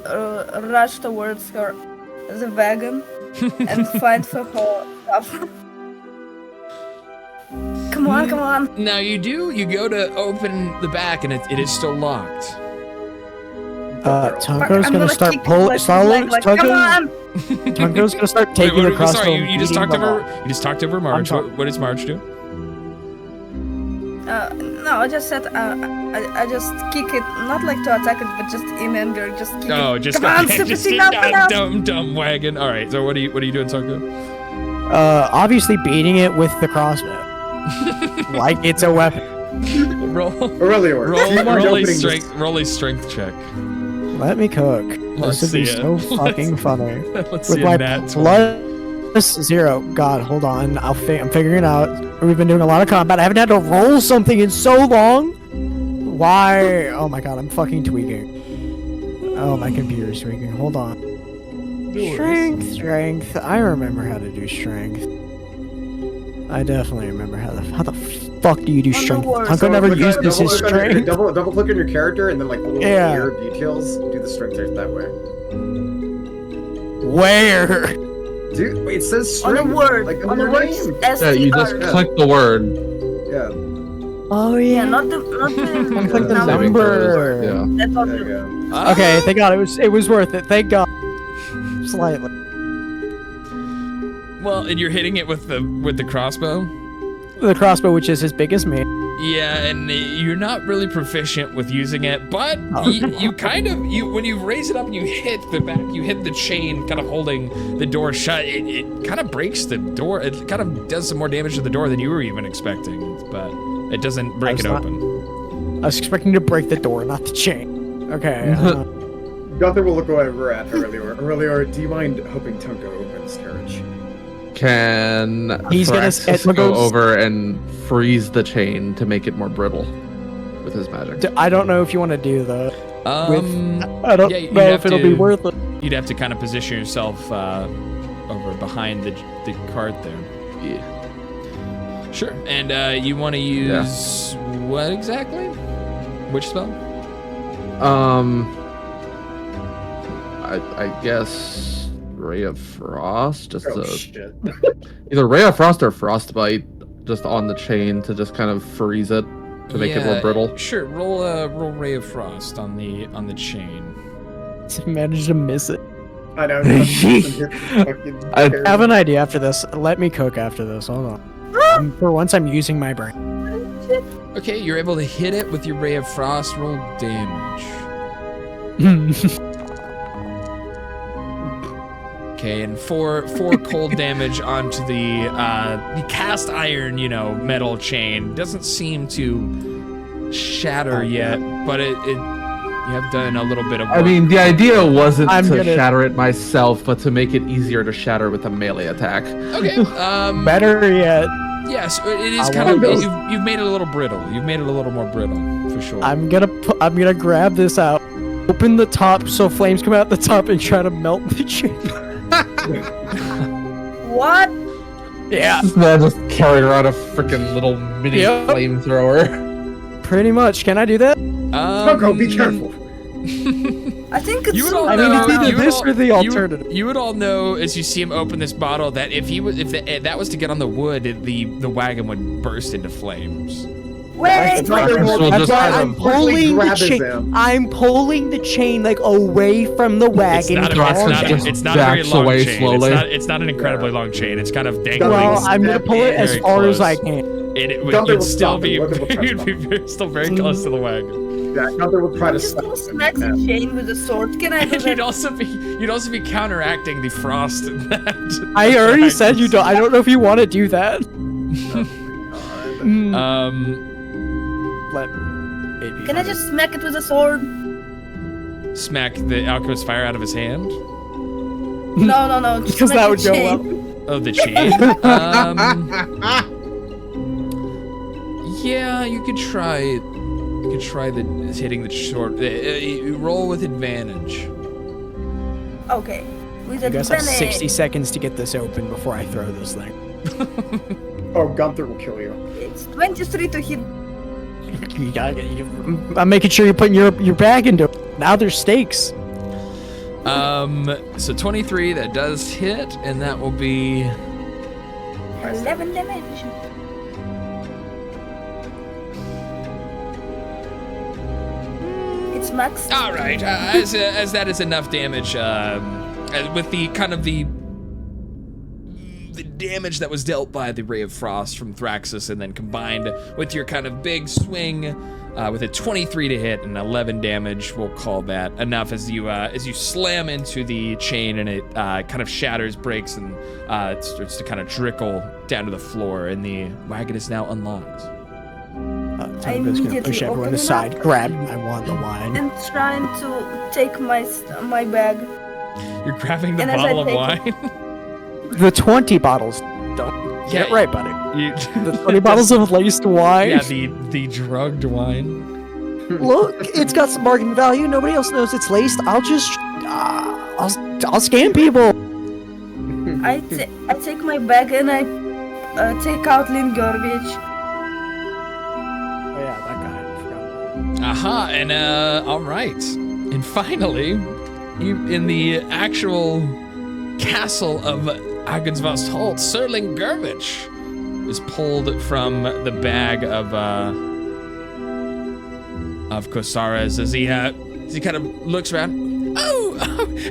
rush towards her, the wagon, and fight for her stuff. Come on. Now you go to open the back and it is still locked. Tunko's gonna start pulling. Tunko's gonna start taking the crossbow. Sorry, you just talked over Marge. What does Marge do? No, I just said I just kick it, not like to attack it, but just in anger, just kick it. Oh, just Come on, dumb wagon. All right, so what are you doing, Tunko? Obviously beating it with the crossbow, like it's a weapon. Roll a strength check. Let me cook. Let's this would be see so fucking funny. Let's with see my that. +0. God, hold on. I'm figuring it out. We've been doing a lot of combat. I haven't had to roll something in so long. Why? Oh my god, I'm fucking tweaking. Oh, my computer's tweaking. Hold on. Strength. I remember how to do strength. I definitely remember how the fuck do you do strength? Tunko never used this as strength. Double click on your character and then like the little ear details. Do the strength check that way. Where? Dude, wait, it says strength. On the word. Like on the word. Yeah, you just click the word. Yeah. Oh yeah. Not the click the number. Yeah. That's all. There you go. Okay, thank God. It was worth it. Thank God. Slightly. Well, and you're hitting it with the crossbow? The crossbow, which is as big as me. Yeah, and you're not really proficient with using it, but you kind of, when you raise it up and you hit the back, you hit the chain kind of holding the door shut, it kind of breaks the door. It kind of does some more damage to the door than you were even expecting, but it doesn't break it open. I was expecting to break the door, not the chain. Okay. Gunther will look over at Aurelior, do you mind helping Tunko open his carriage? Can Thraxus go over and freeze the chain to make it more brittle with his magic? I don't know if you want to do that. I don't know if it'll be worth it. You'd have to kind of position yourself over behind the cart there. Yeah. Sure. And you want to use what exactly? Which spell? I guess Ray of Frost, just shit. Either Ray of Frost or Frostbite, just on the chain to just kind of freeze it to make it more brittle. Sure, roll Ray of Frost on the chain. Managed to miss it. I know. I have an idea after this. Let me cook after this. Hold on. For once, I'm using my brain. Okay, you're able to hit it with your Ray of Frost. Roll damage. Okay, and four cold damage onto the cast iron, metal chain. Doesn't seem to shatter yet, but it You have done a little bit of work. I mean, the idea wasn't I'm to gonna- shatter it myself, but to make it easier to shatter with a melee attack. Okay. Better yet, Yes, it is I kind of. want You've made it a little brittle. You've made it a little more brittle, for sure. I'm gonna grab this out, open the top so flames come out the top, and try to melt the chain. What? Yeah, Man just carried around a freaking little mini Yep. flamethrower. pretty much. Can I do that? Coco, be careful. I think it's. You would all I know. mean, it's either you would this all- or the you- alternative. You would all know as you see him open this bottle that if that was to get on the wood, the wagon would burst into flames. Wait, Gunther will So That's just why kind I'm of pulling the grab his chain. hand. I'm pulling the chain like away from the wagon. It's Drax not just a very backs long away chain. slowly. It's not an incredibly long chain. It's kind of dangling. Well, I'm gonna pull it as Very far as close. I can. It would Gunther you'd will still stop be him. Gunther will try to you'd be still very close to the wagon. Yeah, Gunther will try to just stop. gonna smack the chain with a sword. Can I do And that? you'd also be counteracting the frost in that. I already said you don't. I don't know if you want to do that. Let maybe. Can I just smack it with a sword? Smack the alchemist fire out of his hand. No. Just Because smack that the would go chain. well. Oh, the chain. Yeah, you could try. You could try hitting the short. Roll with advantage. Okay. With You guys have advantage. 60 seconds to get this open before I throw this thing. Oh, Gunther will kill you. It's 23 to hit. You gotta get. I'm making sure you're putting your bag into it. Now there's stakes. So 23 that does hit, and that will be 11 damage. It's max. all right. As that is enough damage, with the kind of the damage that was dealt by the Ray of Frost from Thraxus, and then combined with your kind of big swing, with a 23 to hit and 11 damage, we'll call that enough as you slam into the chain, and it kind of shatters, breaks, and it starts to kind of trickle down to the floor, and the wagon is now unlocked. I'm just gonna push immediately everyone open it aside. up. Grab. I want the wine. And trying to take my bag. You're grabbing the And as I bottle of take wine. The 20 bottles. Don't get it right, buddy. The 20 bottles of laced wine. Yeah, the drugged wine. Look, it's got some bargain value. Nobody else knows it's laced. I'll just, I'll scam people. I take my bag and I take out Lingorvich. Oh yeah, that guy. I forgot. Aha, and all right. And finally, you in the actual castle of Agensvast Sir Lingorvich is pulled from the bag of Kosaras as he kind of looks around.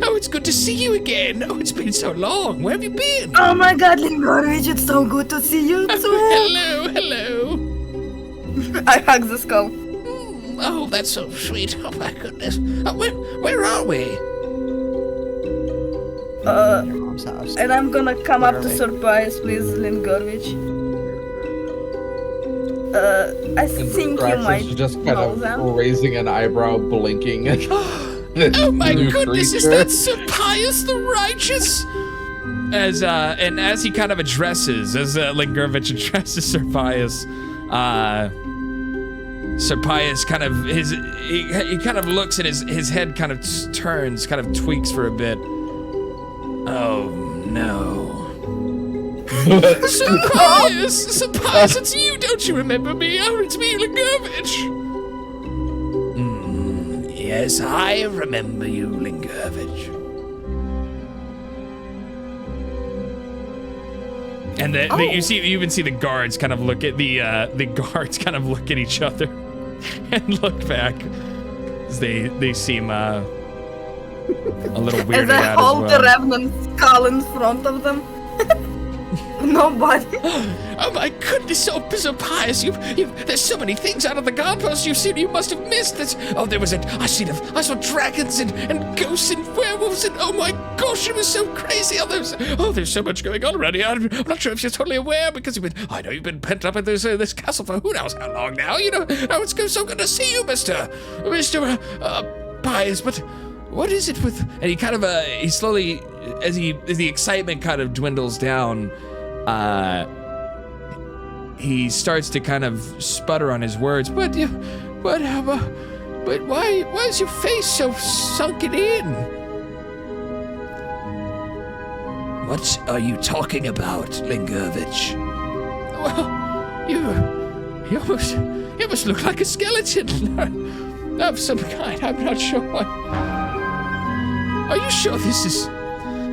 Oh, it's good to see you again. Oh, it's been so long. Where have you been? Oh my god, Lingorvich, it's so good to see you too. Hello. I hug the skull. Oh, that's so sweet. Oh my goodness. Where are we? Your mom's house. And I'm gonna come up to Literally. surprise, please, Lingorvich. I think you Thraxus might is just kind know of them. raising an eyebrow, blinking. Oh my goodness, is that Sir Pius the Righteous? As he kind of addresses, as Lingorvich addresses Sir Pius, Sir Pius kind of he kind of looks and his head kind of turns, kind of tweaks for a bit. Oh no. Sir Pius, it's you, don't you remember me? Oh, it's me, Lingorvich. Yes, I remember you, Lingorvich. And you even see the guards kind of look at the guards kind of look at each other and look back as they seem a little weirded As I out hold as the well. revenant skull in front of them. Nobody. Oh my goodness, so Pius, there's so many things out of the guideposts you must have missed. I saw dragons and ghosts and werewolves and oh my gosh, it was so crazy. There's so much going on around here. I'm not sure if you're totally aware because I know you've been pent up in this castle for who knows how long now. You know, it's so good to see you, Mr. Pious, but what is it with? And he kind of he slowly, as the excitement kind of dwindles down, he starts to kind of sputter on his words. But why is your face so sunken in? What are you talking about, Lingurvich? Well, you must look like a skeleton of some kind. I'm not sure what. Are you sure this is?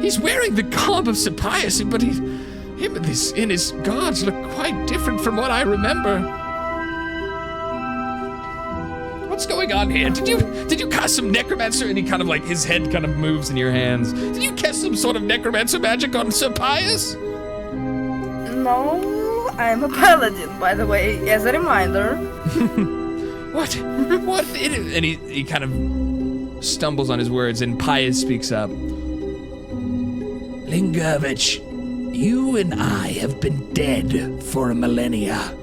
He's wearing the garb of Sapias, but him and his guards look quite different from what I remember. What's going on here? Did you cast some necromancer? And he kind of like his head kind of moves in your hands. Did you cast some sort of necromancer magic on Sapias? No, I'm a paladin, by the way, as a reminder. What? And he kind of stumbles on his words, and Pius speaks up. Lingurvich, you and I have been dead for a millennia.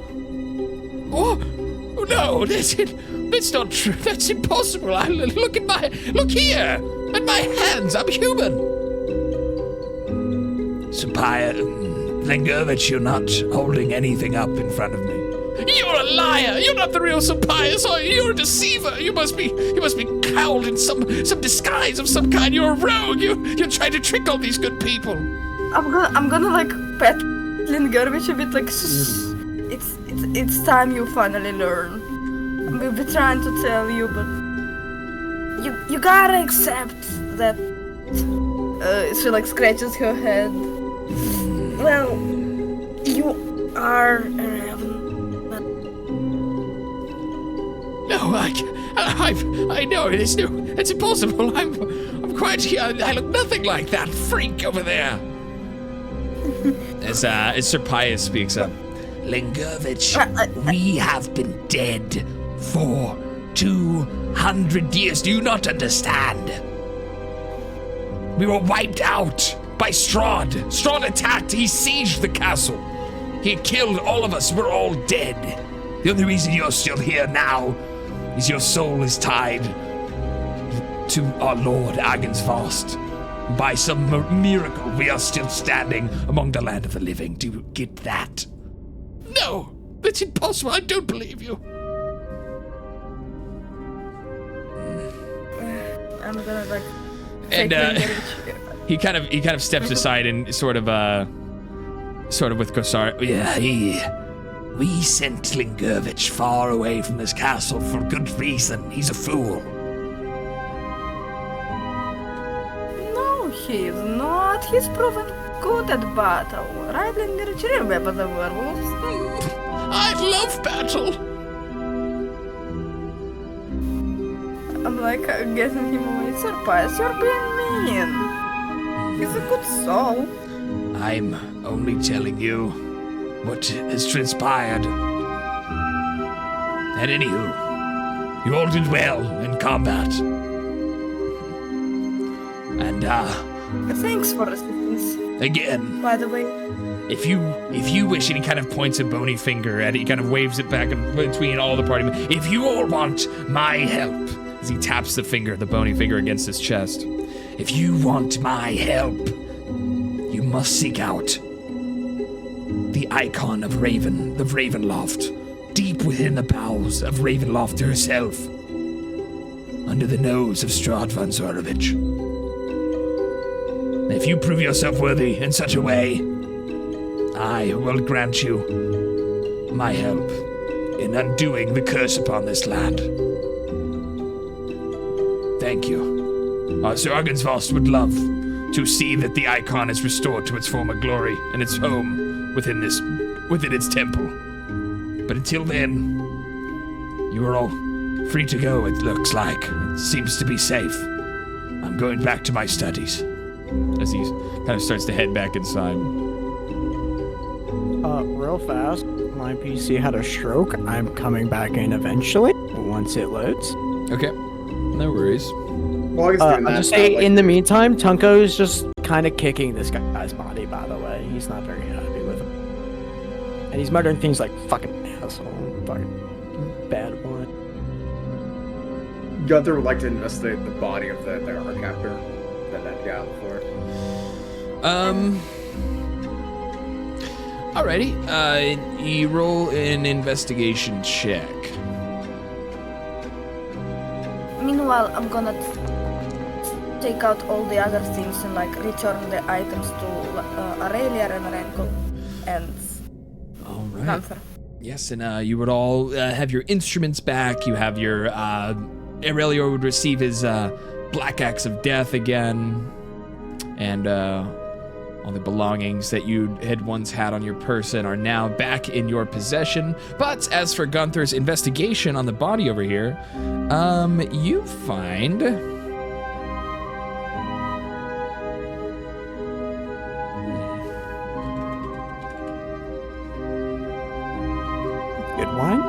Oh no, that's not true. That's impossible. Look here, at my hands. I'm human. Lingurvich, you're not holding anything up in front of me. You're a liar. You're not the real Sapias, are you? You're a deceiver. You must be cowled in some disguise of some kind. You're a rogue. You're trying to trick all these good people. I'm gonna like pet Lingurvich a bit, like it's time you finally learn. We've been trying to tell you, but you gotta accept that. She like scratches her head. Well, you are a raven. No, I know it's impossible. I'm quite here. I look nothing like that freak over there. As Sir Pius speaks up. Lingurvich, we have been dead for 200 years. Do you not understand? We were wiped out by Strahd. Strahd attacked. He sieged the castle. He killed all of us. We're all dead. The only reason you're still here now is your soul is tied to our Lord Agensvost. By some miracle, we are still standing among the land of the living. Do you get that? No, that's impossible. I don't believe you. I'm gonna like. And he kind of steps aside and sort of with Gosar. Yeah, we sent Lingurvich far away from this castle for good reason. He's a fool. No, he's not. He's proven good at battle. Right, Lingurvich? Remember the werewolves? I love battle. I'm like getting him away. Surprise, you're being mean. He's a good soul. I'm only telling you what has transpired. And anywho, you all did well in combat. And thanks for assistance. Again. By the way. If you wish, and he kind of points a bony finger at it, he kind of waves it back in between all the party. If you all want my help, as he taps the bony finger against his chest. If you want my help, you must seek out the icon of Raven, the Ravenloft, deep within the bowels of Ravenloft herself, under the nose of Strahd von Zorovich. If you prove yourself worthy in such a way, I will grant you my help in undoing the curse upon this land. Thank you. Sir Agensvost would love to see that the icon is restored to its former glory and its home within its temple. But until then, you are all free to go, it looks like. It seems to be safe. I'm going back to my studies. As he kind of starts to head back inside. Real fast, my PC had a stroke. I'm coming back in eventually, once it loads. Okay, no worries. While he's doing that, I'll just say, in the meantime, Tunko's just kind of kicking this guy's body, by the way. He's not very happy with him. And he's muttering things like, fucking asshole, fucking bad boy. Gunther would like to investigate the body of the our captor that got before. Alrighty. You roll an investigation check. Meanwhile, I'm gonna take out all the other things and like return the items to Aurelia and Renko and Alright. Gunther. Yes, and you would all have your instruments back. You have your Aurelio would receive his Black Axe of Death again, and all the belongings that you had once had on your person are now back in your possession. But as for Gunther's investigation on the body over here, you find Good wine?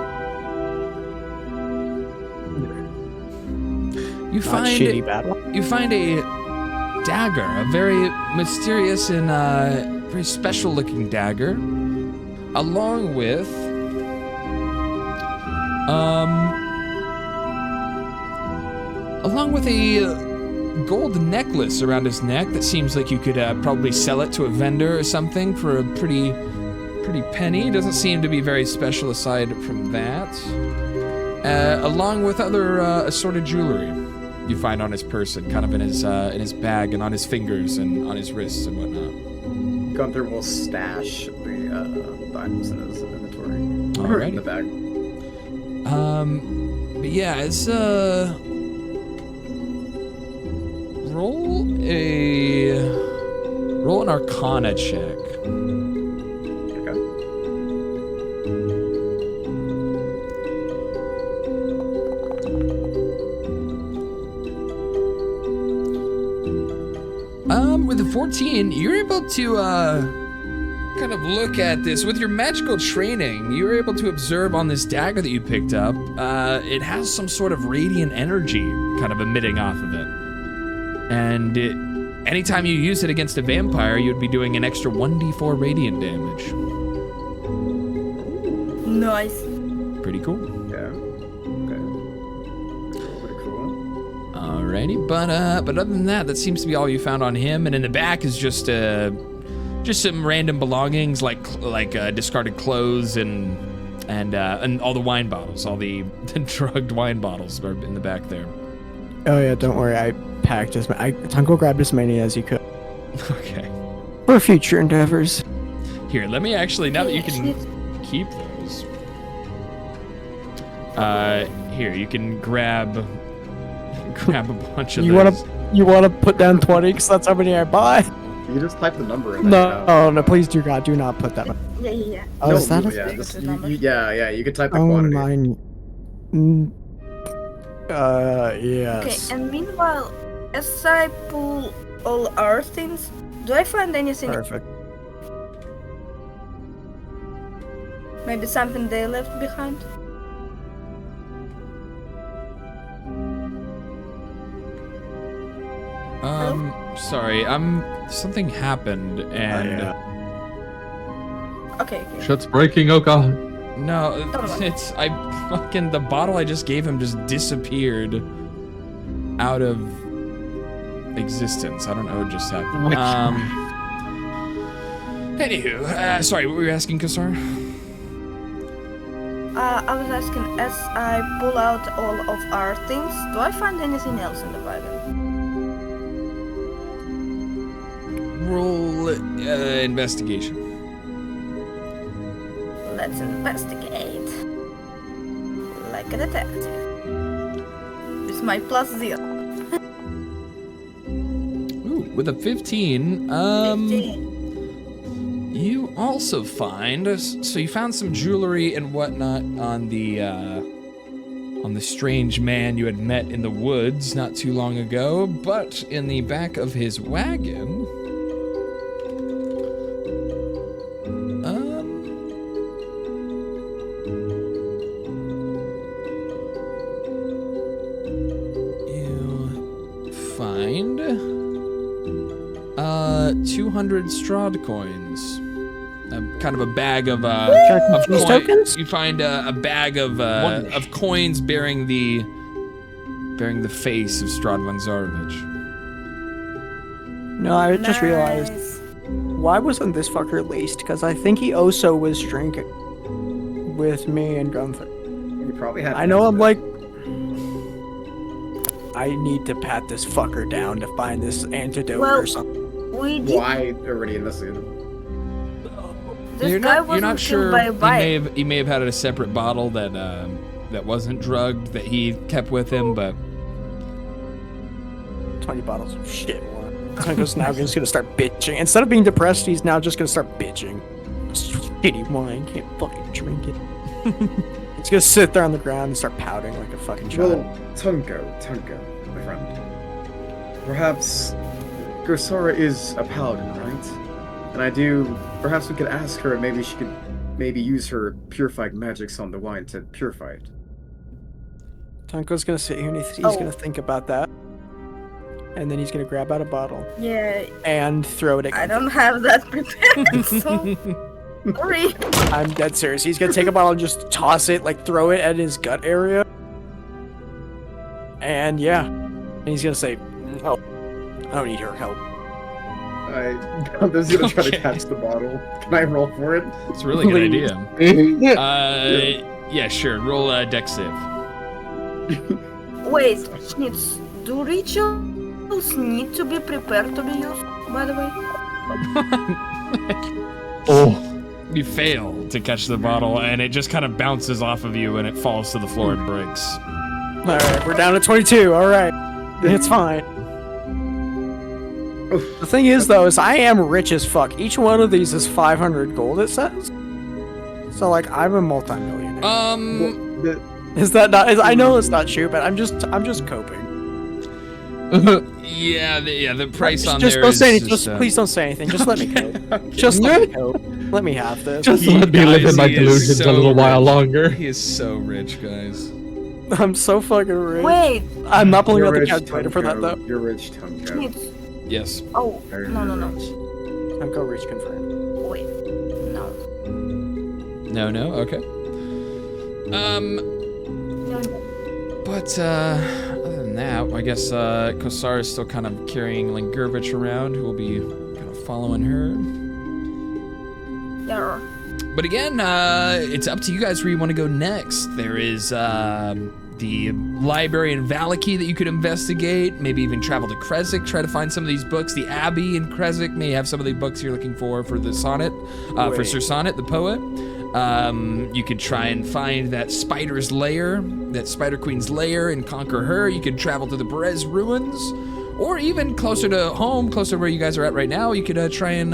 You Not find shitty bad wine. You find a dagger, a very mysterious and very special-looking dagger, along with a gold necklace around his neck that seems like you could probably sell it to a vendor or something for a pretty penny. Doesn't seem to be very special aside from that. Along with other assorted jewelry you find on his person, kind of in his bag and on his fingers and on his wrists and whatnot. Gunther will stash the items in his inventory. Alrighty. In the bag. But yeah, it's roll an Arcana check. Okay. With a 14, you're able to kind of look at this with your magical training. You're able to observe on this dagger that you picked up. It has some sort of radiant energy kind of emitting off of it, and anytime you use it against a vampire, you'd be doing an extra 1d4 radiant damage. Nice. Pretty cool. Yeah. Okay. Pretty cool. Alrighty, but other than that, that seems to be all you found on him. And in the back is just some random belongings like discarded clothes and all the wine bottles, all the drugged wine bottles are in the back there. Oh yeah, don't worry. I packed Tunko grabbed as many as he could. Okay. For future endeavors. Here, let me actually, now that you can keep those. Here, you can grab a bunch of those. You wanna put down 20 because that's how many I buy? You just type the number in. No, please do God, do not put that. Yeah. Oh, no, is that yeah, you could type the oh quantity. mine. Yes. Okay, and meanwhile, as I pull all our things, do I find anything? Perfect. Maybe something they left behind? Sorry, something happened and Okay. Shit's breaking, oh god. no, the bottle I just gave him just disappeared out of existence. I don't know what just happened. Anywho, sorry, what were you asking, Kassar? I was asking, as I pull out all of our things, do I find anything else in the wagon? Roll investigation. Let's investigate. Like a detective. With my +0. Ooh, with a 15, 15. you also find, so you found some jewelry and whatnot on the strange man you had met in the woods not too long ago, but in the back of his wagon, you find 200 Strahd coins. Kind of a bag of coins. Tokens? You find a bag of coins bearing the bearing the face of Stradvan Zarovich. No, I just realized. Why wasn't this fucker laced? Because I think he also was drinking with me and Gunther. You probably had. I know I'm like. I need to pat this fucker down to find this antidote or something. Why already in this scene? You're not sure. He may have had a separate bottle that wasn't drugged that he kept with him, but 20 bottles of shit. Tonko's now just gonna start bitching. Instead of being depressed, he's now just gonna start bitching. Shitty wine, can't fucking drink it. He's gonna sit there on the ground and start pouting like a fucking child. Well, Tonko, my friend. Perhaps Gosara is a paladin, right? And perhaps we could ask her, maybe she could use her purified magics on the wine to purify it. Tonko's gonna sit here and he's gonna think about that. And then he's gonna grab out a bottle. Yeah. And throw it at I don't have that prepared, so... Sorry. I'm dead serious. He's gonna take a bottle and just toss it, like throw it at his gut area. And yeah. And he's gonna say, "Oh, I don't need your help." I'm just gonna try to catch the bottle. Can I roll for it? It's a really good idea. Yeah, sure. Roll a dex save. Wait, Schnitz, do rituals need to be prepared to be used, by the way? You fail to catch the bottle, and it just kind of bounces off of you, and it falls to the floor and breaks. Alright, we're down to 22, alright. It's fine. The thing is, though, is I am rich as fuck. Each one of these is 500 gold, it says. So, like, I'm a multi-millionaire. Is that not? I know it's not true, but I'm just coping. Yeah, the price on just there don't is say just, please don't say anything. Just let me cope. Just let me cope. Let me have this. Just let me live in my delusions a little while longer. He is so rich, guys. I'm so fucking rich. Wait. I'm not pulling out the rich, calculator for that, though. You're rich, Tonko. Yes. Oh, no. Tonko rich confirmed. Wait, no. No, okay. No. But other than that, I guess Kosar is still kind of carrying Lingurvich around, who will be kind of following her. Yeah. But again, it's up to you guys where you want to go next. There is the library in Valaki that you could investigate, maybe even travel to Kresik, try to find some of these books. The Abbey in Kresik may have some of the books you're looking for the sonnet, for Sir Sonnet, the poet. You could try and find that spider's lair, that Spider Queen's lair, and conquer her. You could travel to the Perez ruins, or even closer to home, closer where you guys are at right now, you could try and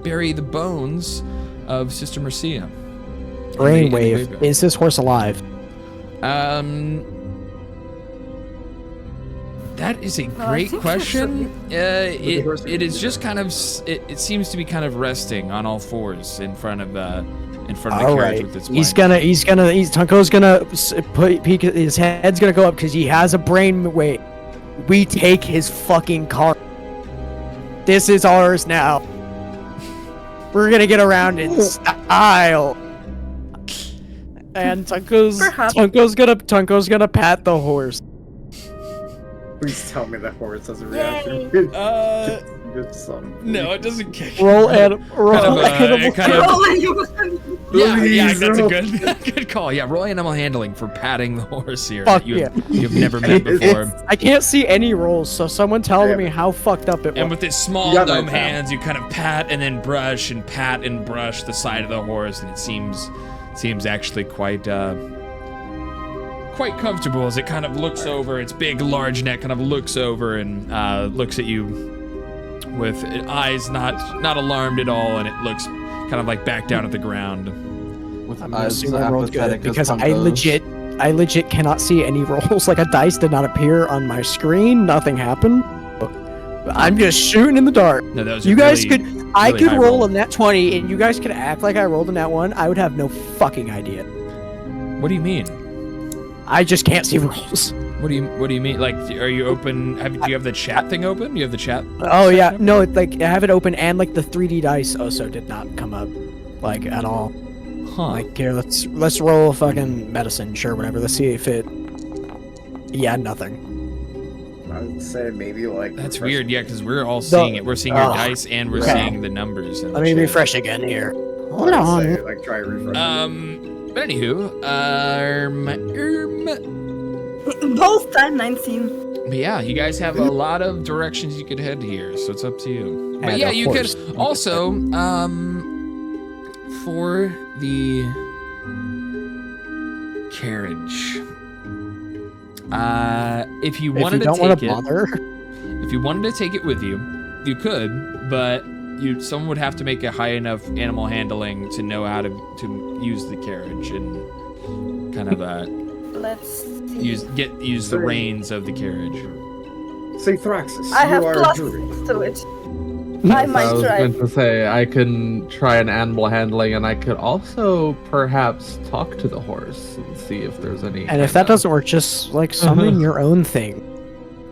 bury the bones of Sister Mercia. Brainwave, is this horse alive? That is a great question. It is just kind of, it seems to be kind of resting on all fours in front of the carriage with its Tonko's gonna peek, his head's gonna go up because he has a brainwave. We take his fucking car. This is ours now. We're gonna get around in style. And Tonko's gonna pat the horse. Please tell me that horse has a reaction. Good son. No, it doesn't kick. Roll animal. Yeah, that's a good call. Yeah, roll animal handling for patting the horse here. Fuck You've never met before. I can't see any rolls, so someone tell me how fucked up it was. And with his small gnome hands, you kind of pat and then brush and pat and brush the side of the horse, and it seems actually quite comfortable as it kind of looks over. Its big, large neck kind of looks over and looks at you with eyes not alarmed at all, and it looks kind of like back down at the ground. I'm assuming I rolled good because I legit cannot see any rolls. Like a dice did not appear on my screen. Nothing happened. I'm just shooting in the dark. No, that was I could roll a nat 20 and you guys could act like I rolled a nat 1. I would have no fucking idea. What do you mean? I just can't see rolls. What do you mean? Like, are you open? Do you have the chat thing open? You have the chat? Oh yeah, no, it's like I have it open, and like the 3D dice also did not come up, like at all. Huh? Like here, let's roll a fucking medicine, sure, whatever. Let's see if it. Yeah, nothing. I would say maybe like. That's weird, yeah, because we're all seeing it. We're seeing your dice and we're seeing the numbers. In Let me refresh again here. Hold I'd on. say, like try refresh. But anywho, Both time 19. but yeah, you guys have a lot of directions you could head here, so it's up to you. But And yeah, of you course. could also, for the carriage, if you wanted to take it, if you wanted to take it with you, you could, but someone would have to make a high enough animal handling to know how to use the carriage and kind of Let's see. use the reins of the carriage. Say Thraxis. I have you are plus jury. to it. I might I was try. going to say I can try an animal handling, and I could also perhaps talk to the horse and see if there's any. And if that doesn't work, just like summon your own thing.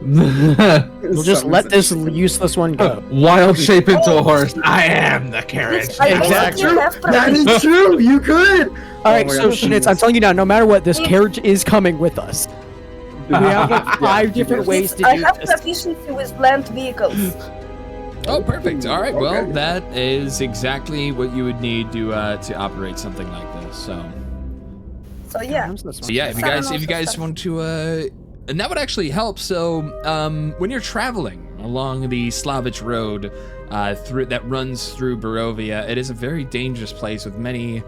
We'll just let this useless one go. Wild shape into a horse. I am the carriage. Exactly. That is true. You could. All right, so Schnitz, I'm telling you now, no matter what, this carriage is coming with us. We have like 5 different ways to I do have this. proficiency with land vehicles. Oh, perfect. All right. Well, that is exactly what you would need to operate something like this. So yeah. if you guys want to, and that would actually help. So when you're traveling along the Slavich Road that runs through Barovia, it is a very dangerous place with many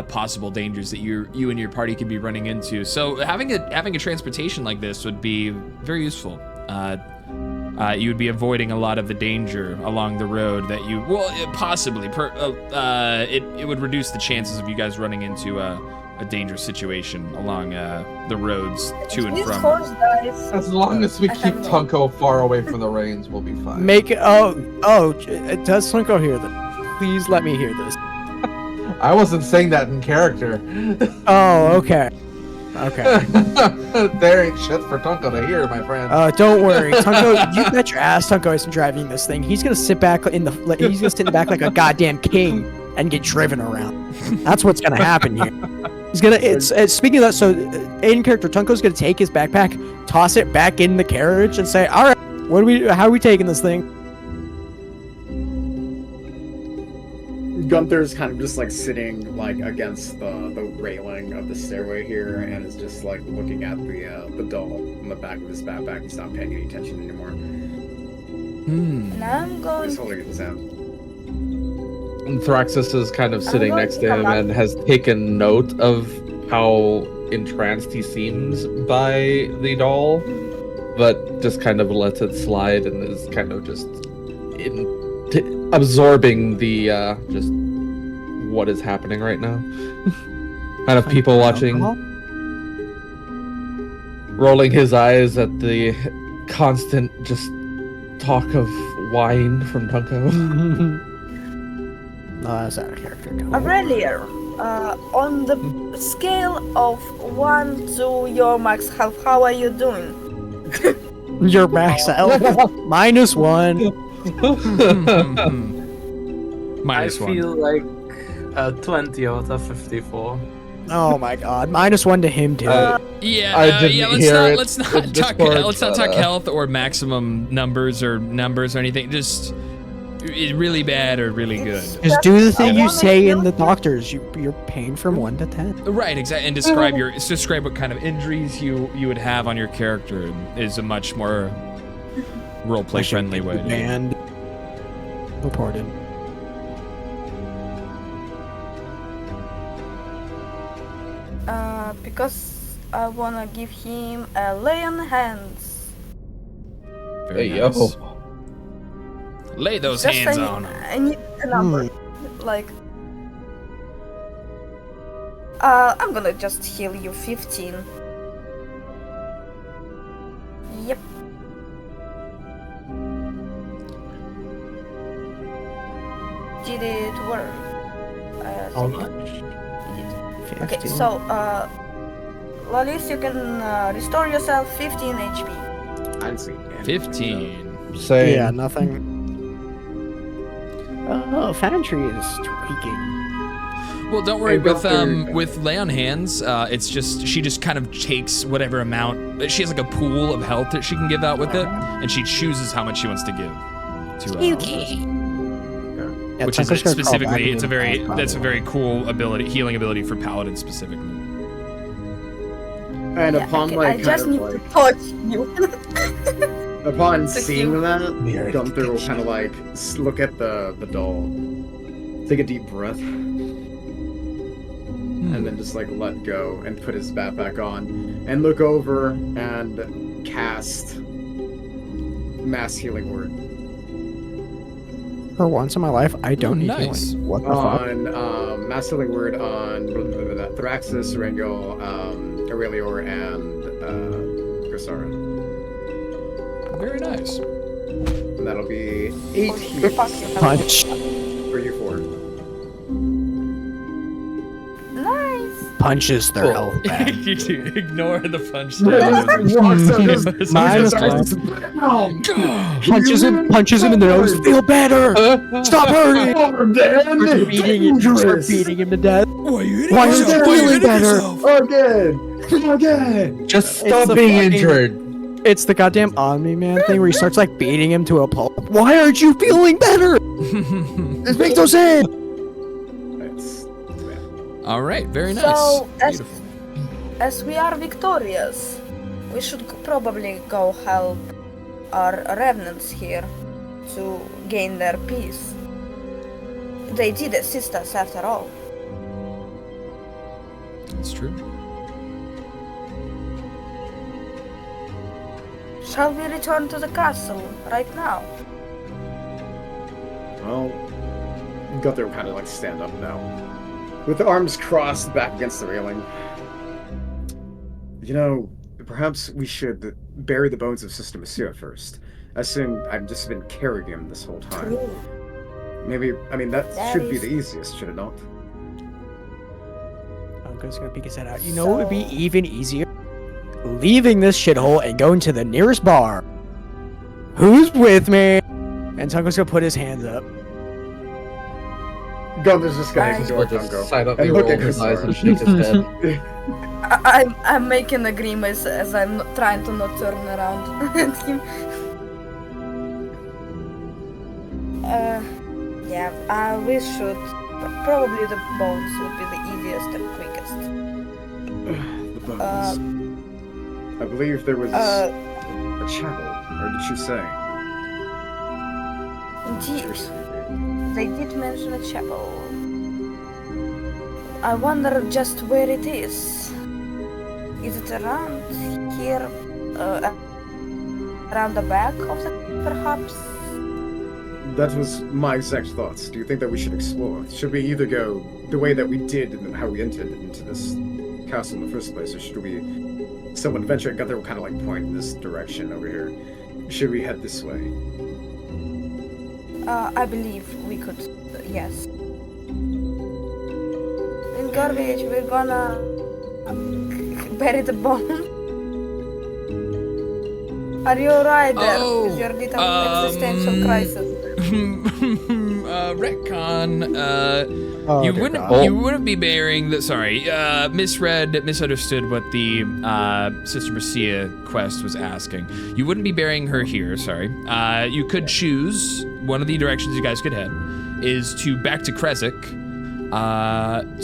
possible dangers that you and your party could be running into. So having a transportation like this would be very useful. You would be avoiding a lot of the danger along the road that you possibly it would reduce the chances of you guys running into a dangerous situation along the roads to and from. As long as we keep Tunko far away from the reins, we'll be fine. Does Tunko hear this? Please let me hear this. I wasn't saying that in character. Oh, okay. Okay. There ain't shit for Tunko to hear, my friend. Don't worry, Tunko. You bet your ass, Tunko isn't driving this thing. He's gonna sit back in the back like a goddamn king and get driven around. That's what's gonna happen here. He's gonna. It's speaking of that. So, in character, Tunko's gonna take his backpack, toss it back in the carriage, and say, "All right, how are we taking this thing?" Gunther's kind of just like sitting like against the railing of the stairway here, and is just like looking at the doll on the back of his backpack. He's not paying any attention anymore. And I'm going. He's holding it in his hand. And Thraxis is kind of sitting next to him and has taken note of how entranced he seems by the doll, but just kind of lets it slide and is kind of just absorbing the just what is happening right now. Kind of people watching, rolling his eyes at the constant just talk of wine from Tunko. That's out of character. Aurelier, on the scale of 1 to your max health, how are you doing? Your max health -1. I feel like 20 out of 54. Oh my god, -1 to him too. Let's not talk health or maximum numbers or anything. Just really bad or really good. Just do the thing you say in the doctors. You're paying from 1 to 10. Right, exactly. And describe what kind of injuries you would have on your character is a much more roleplay friendly way. And reported. Because I wanna give him a lay on hands. Very nice. Lay those hands on him. I need a number. Like, I'm gonna just heal you 15. Yep. Did it work? How much? Okay, so, Lalis, you can restore yourself 15 HP. I'm seeing 15. Same. Yeah, nothing. Oh, Fantry is tweaking. Well, don't worry. And With lay on hands, it's just she just kind of takes whatever amount. She has like a pool of health that she can give out with it, and she chooses how much she wants to give. Which is specifically, that's a very cool ability, healing ability for paladins specifically. And upon I just need to touch you. Upon seeing that, Gunther will kind of like look at the doll, take a deep breath, and then just like let go and put his bat back on, and look over and cast Mass Healing Word. For once in my life, I don't need healing. What the fuck? On Mass Healing Word on Thraxis, Rengel, Aurelior, and Grisara. Very nice. And that'll be 8 heals. Punch. For you 4. Nice. Punches their health back. Ignore the punch. Punches him in the nose. Feel better. Stop hurting. Start beating him to death. Why are you feeling better? Again. Just stop being injured. It's the goddamn Omni-Man thing where he starts like beating him to a pulp. Why aren't you feeling better? This makes no sense. All right, very nice. So, as we are victorious, we should probably go help our revenants here to gain their peace. They did assist us after all. That's true. Shall we return to the castle right now? Well, Gunther will kind of like stand up now, with the arms crossed back against the railing. You know, perhaps we should bury the bones of Sister Monsieur first. I assume I've just been carrying him this whole time. True. Maybe, I mean, that should be the easiest, should it not? I'm just gonna peek his head out. You know what would be even easier? Leaving this shithole and going to the nearest bar. Who's with me? And Tungo's gonna put his hands up. Gunther's just gonna ignore Tungo and look at his eyes and shake his head. I'm making a grimace as I'm trying to not turn around at him. We should. Probably the bones would be the easiest and quickest. The bones. I believe there was a chapel, or did she say? Indeed. They did mention a chapel. I wonder just where it is. Is it around here? Around the back of the perhaps? That was my exact thoughts. Do you think that we should explore? Should we either go the way that we did and how we entered into this castle in the first place, or should we someone venture? Gunther will kind of like point in this direction over here. Should we head this way? I believe we could, yes. In garbage, we're gonna bury the bone. Are you alright there with your little existential crisis? Retcon. You wouldn't be burying the. Sorry, misunderstood what the Sister Marcia quest was asking. You wouldn't be burying her here. Sorry. You could choose one of the directions you guys could head is to back to Kresik,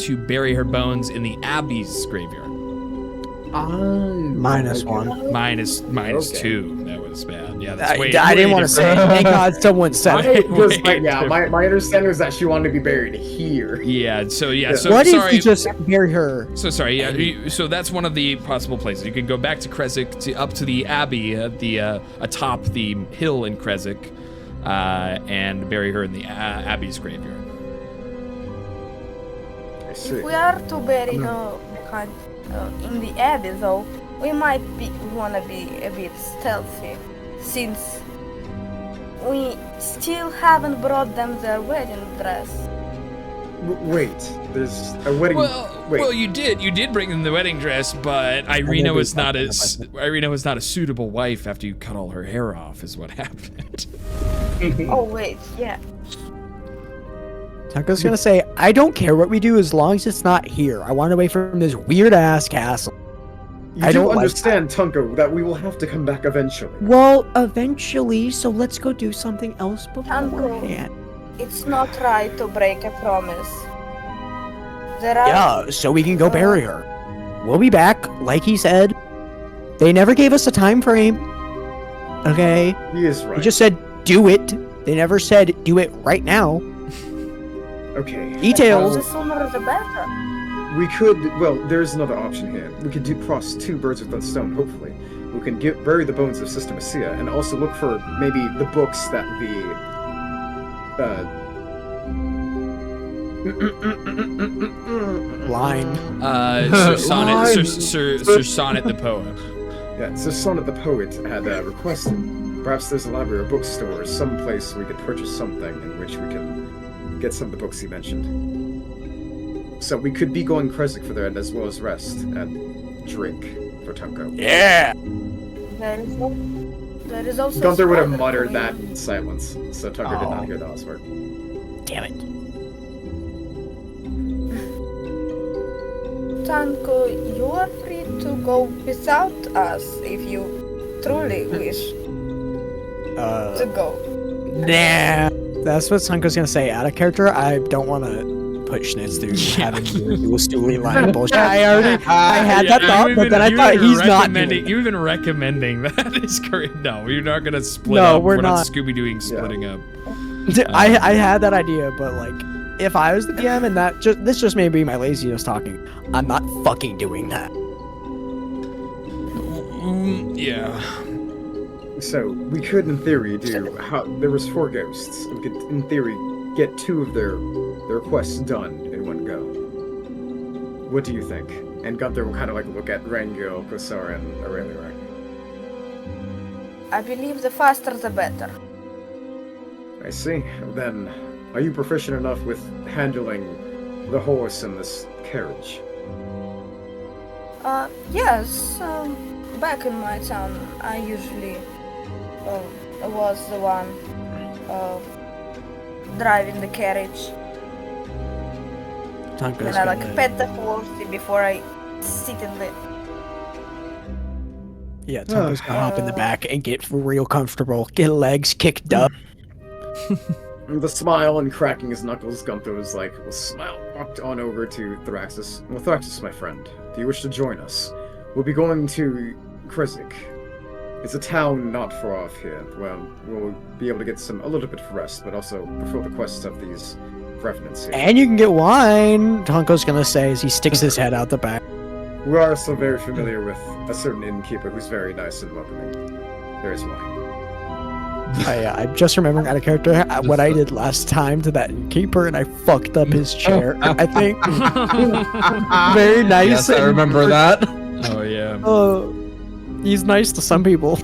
to bury her bones in the Abbey's graveyard. -1. Minus Okay. 2. That was bad. Yeah, that's way. I didn't want to say it. Thank God someone said it. My understanding was that she wanted to be buried here. Yeah. So What sorry. if you just bury her? So sorry. Yeah. So that's one of the possible places. You can go back to Kresik up to the Abbey, atop the hill in Kresik, and bury her in the Abbey's graveyard. I see. If we are to bury her in the Abbey, though, we might wanna be a bit stealthy, since we still haven't brought them their wedding dress. Wait, there's a wedding. Well, you did bring them the wedding dress, but Irina was not a suitable wife after you cut all her hair off. Is what happened. Oh wait, yeah. Tunko's gonna say, I don't care what we do as long as it's not here. I want away from this weird-ass castle. You do understand, Tunko, that we will have to come back eventually. Well, eventually, so let's go do something else beforehand. It's not right to break a promise. Yeah, so we can go bury her. We'll be back, like he said. They never gave us a time frame. Okay? He is right. They just said, do it. They never said, do it right now. Okay. Details. The sooner the better. We could, well, there's another option here. We could cross two birds with one stone, hopefully. We can bury the bones of Sister Messia, and also look for maybe the books that Line. Sir Sonnet the poet. Yeah, Sir Sonnet the poet had requested. Perhaps there's a library or bookstore or some place we could purchase something in which we can get some of the books he mentioned. So we could be going Kresik for that as well as rest and drink for Tunko. Yeah! There is also Gunther would have muttered that in silence, so Tunko did not hear the last word. Damn it. Tunko, you are free to go without us if you truly wish to go. Nah. That's what Tunko's gonna say. Out of character, I don't want to put Schnitz through having dual stoolie line of bullshit. I had that thought, but then I thought he's not doing You've been recommending that is correct. No, you're not gonna split No, up. we're not not. Scooby-Dooing splitting up. I had that idea, but like, if I was the DM and this just may be my laziness talking, I'm not fucking doing that. Yeah. So we could, in theory, there was 4 ghosts. We could, in theory, get 2 of their quests done in one go. What do you think? And Gunther will kind of like look at Rangil, Kosar, and Aurelia. I believe the faster the better. I see. Then, are you proficient enough with handling the horse in this carriage? Yes. Back in my town, I usually was the one driving the carriage. And I like pet the horse before I sit in the... Yeah, Tunko's gonna hop in the back and get real comfortable. Get legs kicked up. With a smile and cracking his knuckles, Gunther was like, walked on over to Thraxus. Well, Thraxus, my friend, do you wish to join us? We'll be going to Kresik. It's a town not far off here. Well, we'll be able to get a little bit of rest, but also fulfill the quests of these revenants here. And you can get wine, Tunko's gonna say as he sticks his head out the back. We are also very familiar with a certain innkeeper who's very nice and welcoming. There is wine. I'm just remembering out of character what I did last time to that innkeeper, and I fucked up his chair. I think. Very nice. Yes, I remember that. Oh yeah. He's nice to some people.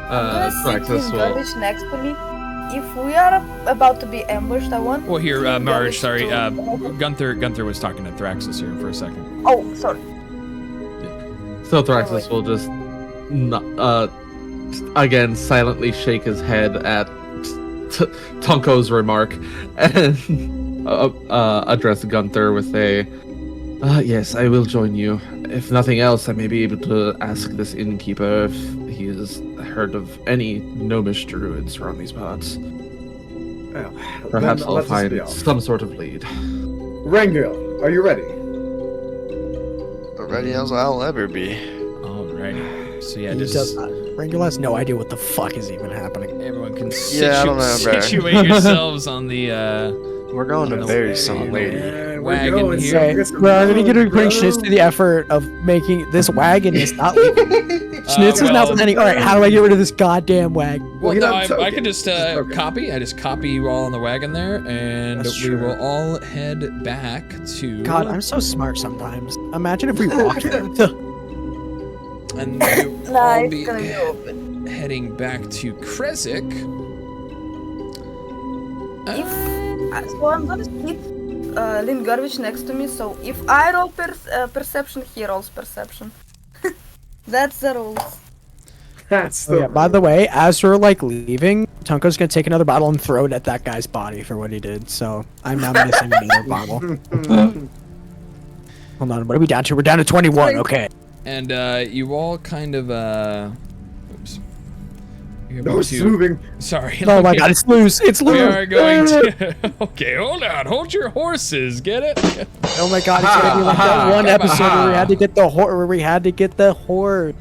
Thraxus will. Next to me. If we are about to be ambushed, I want. Well, here, Marge. Sorry, Gunther was talking to Thraxus here for a second. Oh, sorry. So Thraxus will just, again, silently shake his head at Tunko's remark and address Gunther with a, yes, I will join you. If nothing else, I may be able to ask this innkeeper if he has heard of any gnomish druids around these parts. Well, perhaps I'll find some sort of lead. Rangil, are you ready? Ready as I'll ever be. Alrighty. So yeah, Rangil has no idea what the fuck is even happening. Everyone can situate yourselves on the We're going to bury some lady. Wagon here. We're gonna bring Schnitz to the effort of making this wagon is not leaving. Schnitz is now pretending, alright, how do I get rid of this goddamn wagon? Well, no, I can just copy. I just copy you all on the wagon there, and we will all head back to... God, I'm so smart sometimes. Imagine if we walked and we'll all be heading back to Kresik. So I'm gonna keep Lingarvich next to me, so if I roll perception, he rolls perception. That's the rules. That's Oh, the. yeah, by the way, as we're like leaving, Tunko's gonna take another bottle and throw it at that guy's body for what he did. So I'm now missing another bottle. Hold on, what are we down to? We're down to 21. Okay. And you all kind of oops. You're No, about it's to- moving. Sorry. Oh my God, it's loose. It's loose. We are going to. Okay, hold on. Hold your horses. Get it? Oh my God, it's gonna be like that one episode where we had to get the horse.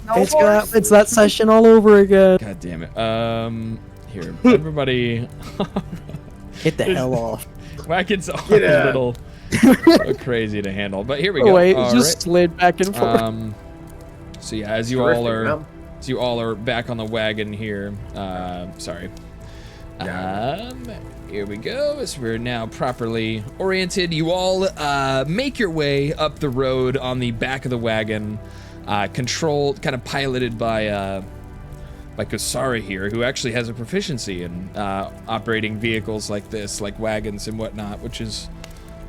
No It's horse. it's that session all over again. God damn it. Here, everybody. Get the hell off. Wagons are Get a out. little crazy to handle, but here we Oh go. wait, All it just right. slid back and forth. So yeah, as you all are back on the wagon here. Sorry. Here we go. As we're now properly oriented, you all make your way up the road on the back of the wagon, controlled, kind of piloted by Kasara here, who actually has a proficiency in operating vehicles like this, like wagons and whatnot, which is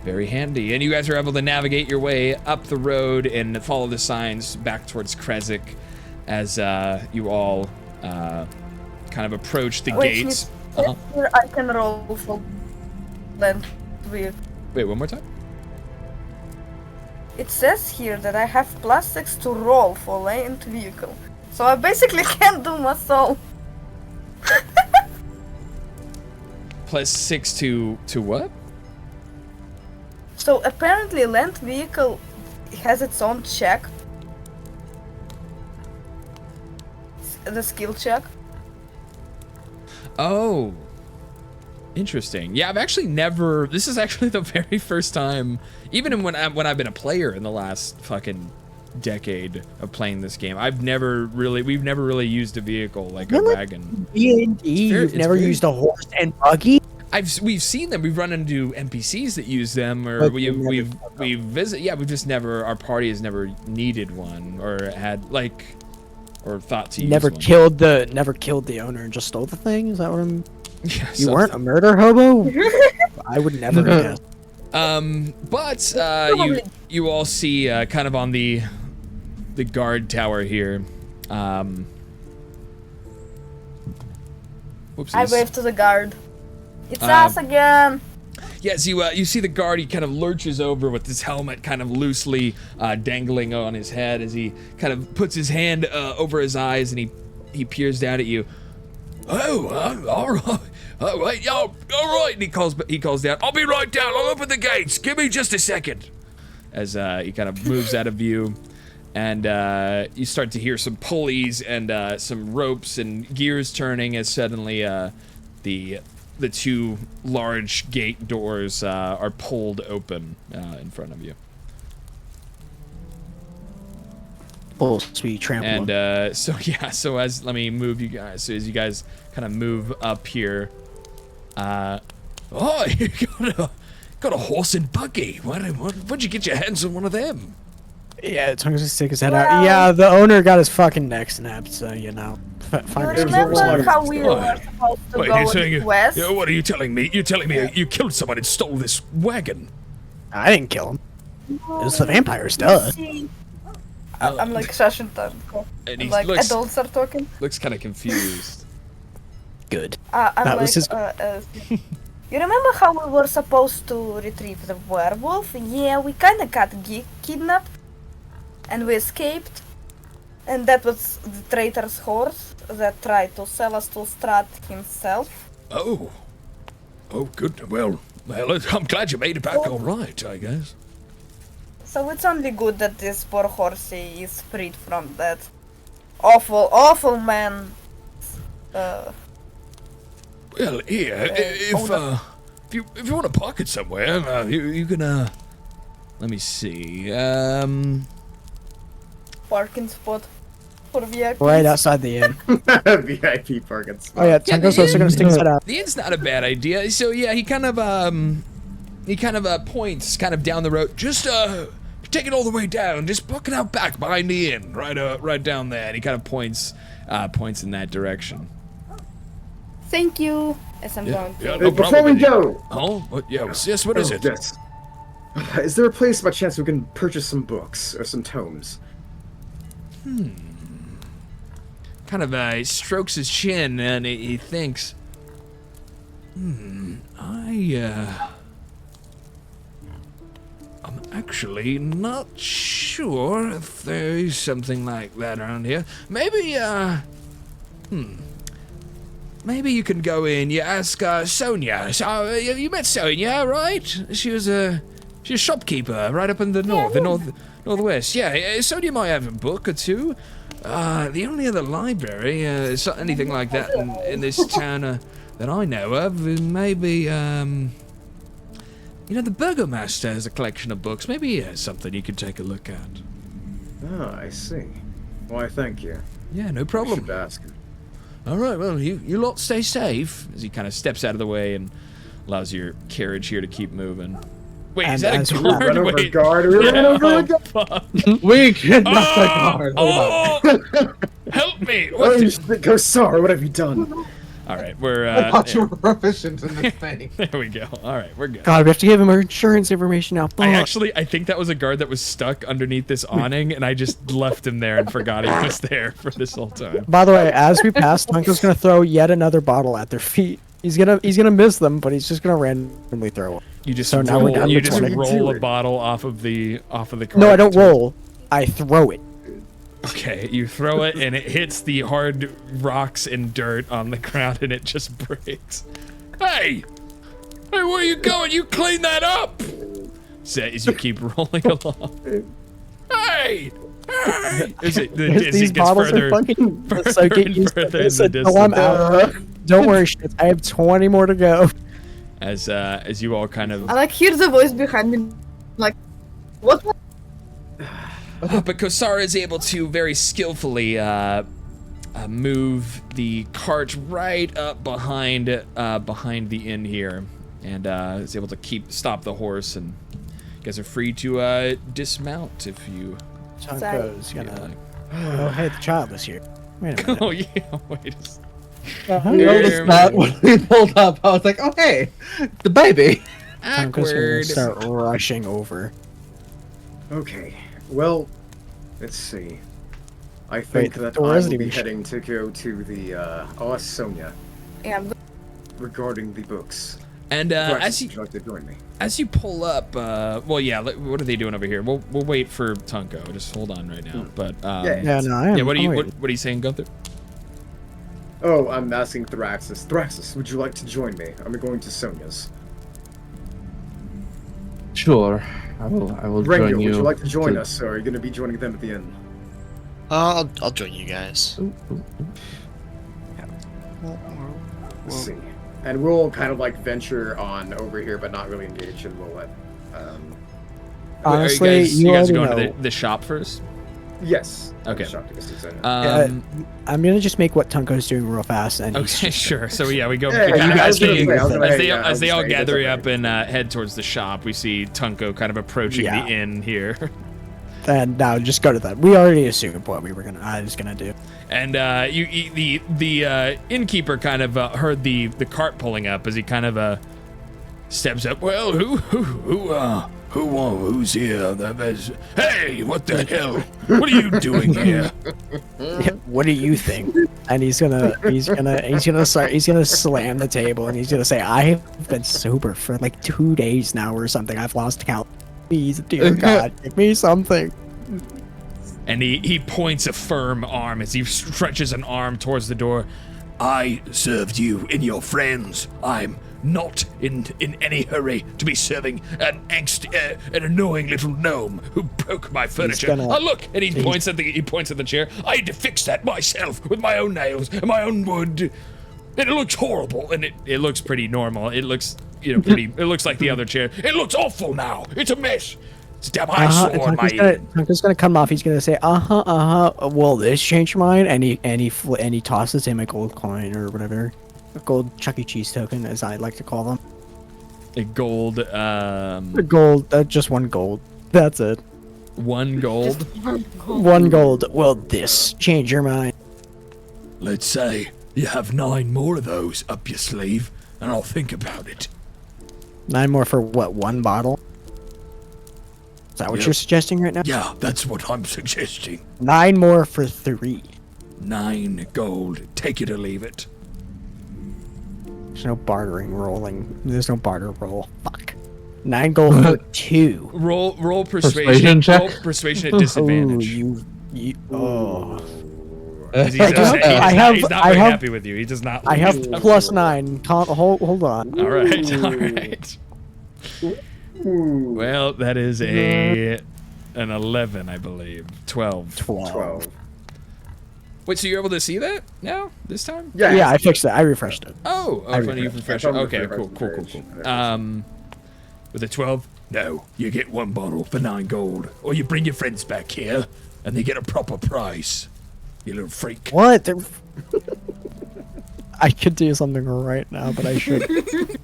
very handy. And you guys are able to navigate your way up the road and follow the signs back towards Krezk as you all kind of approach the gates. Here I can roll for land vehicle. Wait, one more time? It says here that I have +6 to roll for land vehicle. So I basically can't do my soul. +6 to what? So apparently land vehicle has its own check. The skill check. Oh, interesting. Yeah, I've actually never. This is actually the very first time, even when I've been a player in the last fucking decade of playing this game. We've never really used a vehicle like a wagon. D&D, you've never used a horse and buggy? We've seen them. We've run into NPCs that use them, or we've visit. Yeah, we've just never. Our party has never needed one or had or thought to use Never one. killed the owner and just stole the thing? Is that what I'm... Yeah, You weren't a murder hobo? I would never guess. But you all see kind of on the guard tower here. Whoopsies. I wave to the guard. It's us again. Yes, you see the guard. He kind of lurches over with his helmet kind of loosely dangling on his head as he kind of puts his hand over his eyes and he peers down at you. Oh, all right. Oh, wait, yo, all right. And he calls down. I'll be right down. I'll open the gates. Give me just a second. As he kind of moves out of view, and you start to hear some pulleys and some ropes and gears turning as suddenly the two large gate doors are pulled open in front of you. Oh, sweet trample. And so let me move you guys. So as you guys kind of move up here, you got a horse and buggy. Where'd you get your hands on one of them? Yeah, Tongue's gonna stick his head out. Yeah, the owner got his fucking neck snapped, so you know. You remember how we were supposed to go in west? Yeah, what are you telling me? You're telling me you killed someone and stole this wagon? I didn't kill him. It was the vampires, duh. I'm like session time. And he Like looks adults are talking. kind of confused. Good. I'm That like, was his- you remember how we were supposed to retrieve the werewolf? Yeah, we kinda got kidnapped. And we escaped. And that was the traitor's horse that tried to sell us to Strat himself. Oh, good. Well, I'm glad you made it back all right, I guess. So it's only good that this poor horsey is freed from that awful man. Well, here, if you want to park it somewhere, you can let me see. Parking spot for VIPs. Right outside the inn. VIP parking spot. Oh yeah, Tongue's also gonna stick his head out. The inn's not a bad idea. So yeah, he kind of points kind of down the road. Just take it all the way down. Just park it out back behind the inn, right down there. And he kind of points in that direction. Thank you. As I'm going to. Yeah, no Before problem. we go. Oh, what? Yes. What is it? Yes. Is there a place by chance we can purchase some books or some tomes? kind of strokes his chin and he thinks, I'm actually not sure if there is something like that around here. Maybe, maybe you can go in, you ask, Sonia. So, you met Sonia, right? She was a shopkeeper right up in the northwest. Yeah, Sonia might have a book or two. The only other library, anything like that in this town that I know of, maybe, you know, the Burgomaster has a collection of books. Maybe he has something you could take a look at. Oh, I see. Why, thank you. Yeah, no problem. I should ask. All right, well, you lot stay safe. As he kind of steps out of the way and allows your carriage here to keep moving. Wait, And is that as a we guard? Run over Wait. guard. We ran over a guard. Fuck. We kidnapped the guard. Oh! Help me! What the- Go, Sar, what have you done? All right, we're I thought you were proficient in this thing. there we go. All right, we're good. God, we have to give him our insurance information now. I think that was a guard that was stuck underneath this awning, and I just left him there and forgot he was there for this whole time. By the way, as we pass, Tonko's gonna throw yet another bottle at their feet. He's gonna miss them, but he's just gonna randomly throw it. You just So now we're roll, down you to just 20. roll a bottle off of the cart. No, I don't roll. I throw it. Okay, you throw it and it hits the hard rocks and dirt on the ground and it just breaks. Hey! Hey, where are you going? You clean that up! Say as you keep rolling along. Hey! Hey! As it These gets bottles further, are fucking further so get and used to further in this the until I'm out. Don't worry, shit. I have 20 more to go. As you all kind of I like hear the voice behind me, like, what? but Kosara is able to very skillfully move the cart right up behind the inn here, and is able to stop the horse, and you guys are free to dismount if you. Tonko's gonna. Oh, hey, the child is here. Wait a minute. Oh yeah, wait. I noticed that when we pulled up. I was like, oh hey, the baby. Tonko's gonna Awkward. start rushing over. Okay, well, let's see. I think the that door I isn't will be even heading to go to the, Sonia Yeah, regarding the books. And Would you like to join me? as you pull up, well, yeah. What are they doing over here? We'll wait for Tonko. Just hold on right now. But Yeah, no, I am. yeah. What are you I'm what waiting. are you saying, Gunther? Oh, I'm asking Thraxus. Thraxus, would you like to join me? I'm going to Sonia's. Sure, I will Rengil, join you. would you like to join us, or are you going to be joining them at the end? I'll join you guys. Let's see. And we'll kind of like venture on over here, but not really engage, and we'll let. Honestly, are you guys already going know. to the shop first? Yes. Okay. I'm gonna just make what Tonko's doing real fast, and he's Okay, just sure. So yeah, we go Yeah, we kinda, I as was gonna say, I was gonna- they yeah, I was as they all saying, that's gather okay. up and head towards the shop. We see Tonko kind of approaching Yeah. the inn here, And now just go to that. We already assumed what I was gonna do. and the innkeeper kind of heard the cart pulling up as he kind of steps up. Well, who's here? Hey, what the hell? What are you doing here? What do you think? And he's gonna slam the table, and he's gonna say, I've been sober for like 2 days now or something. I've lost count. Please, dear God, give me something. And he points a firm arm as he stretches an arm towards the door. I served you and your friends. I'm not in any hurry to be serving an annoying little gnome who broke my furniture. gonna- Oh look! And he points at the chair. I had to fix that myself with my own nails and my own wood. And it looks horrible, and it looks pretty normal. It looks pretty. It looks like the other chair. It looks awful now. It's a mess. It's a damn eyesore on my end. Tonko's gonna come off. He's gonna say, will this change your mind? And he tosses him a gold coin or whatever, a gold Chuck E. Cheese token, as I like to call them. A gold. A gold, just one gold. That's it. 1 gold. 1 gold. Will this change your mind? Let's say you have 9 more of those up your sleeve, and I'll think about it. 9 more for what? 1 bottle? Is that what Yep. you're suggesting right now? Yeah, that's what I'm suggesting. 9 more for 3. 9 gold. Take it or leave it. There's no bartering rolling. There's no barter roll. Fuck. 9 gold for 2. Roll persuasion. Roll persuasion at disadvantage. Oh. He's not very happy with you. He does not. I have +9. Hold on. All right. Well, that is an 11, I believe. 12. Wait, so you're able to see that now? This time? Yeah, I fixed it. I refreshed it. Oh, funny, you refreshed it. Okay, cool. With a 12, no, you get 1 bottle for 9 gold, or you bring your friends back here, and they get a proper price. You little freak. What? I could do something right now, but I should.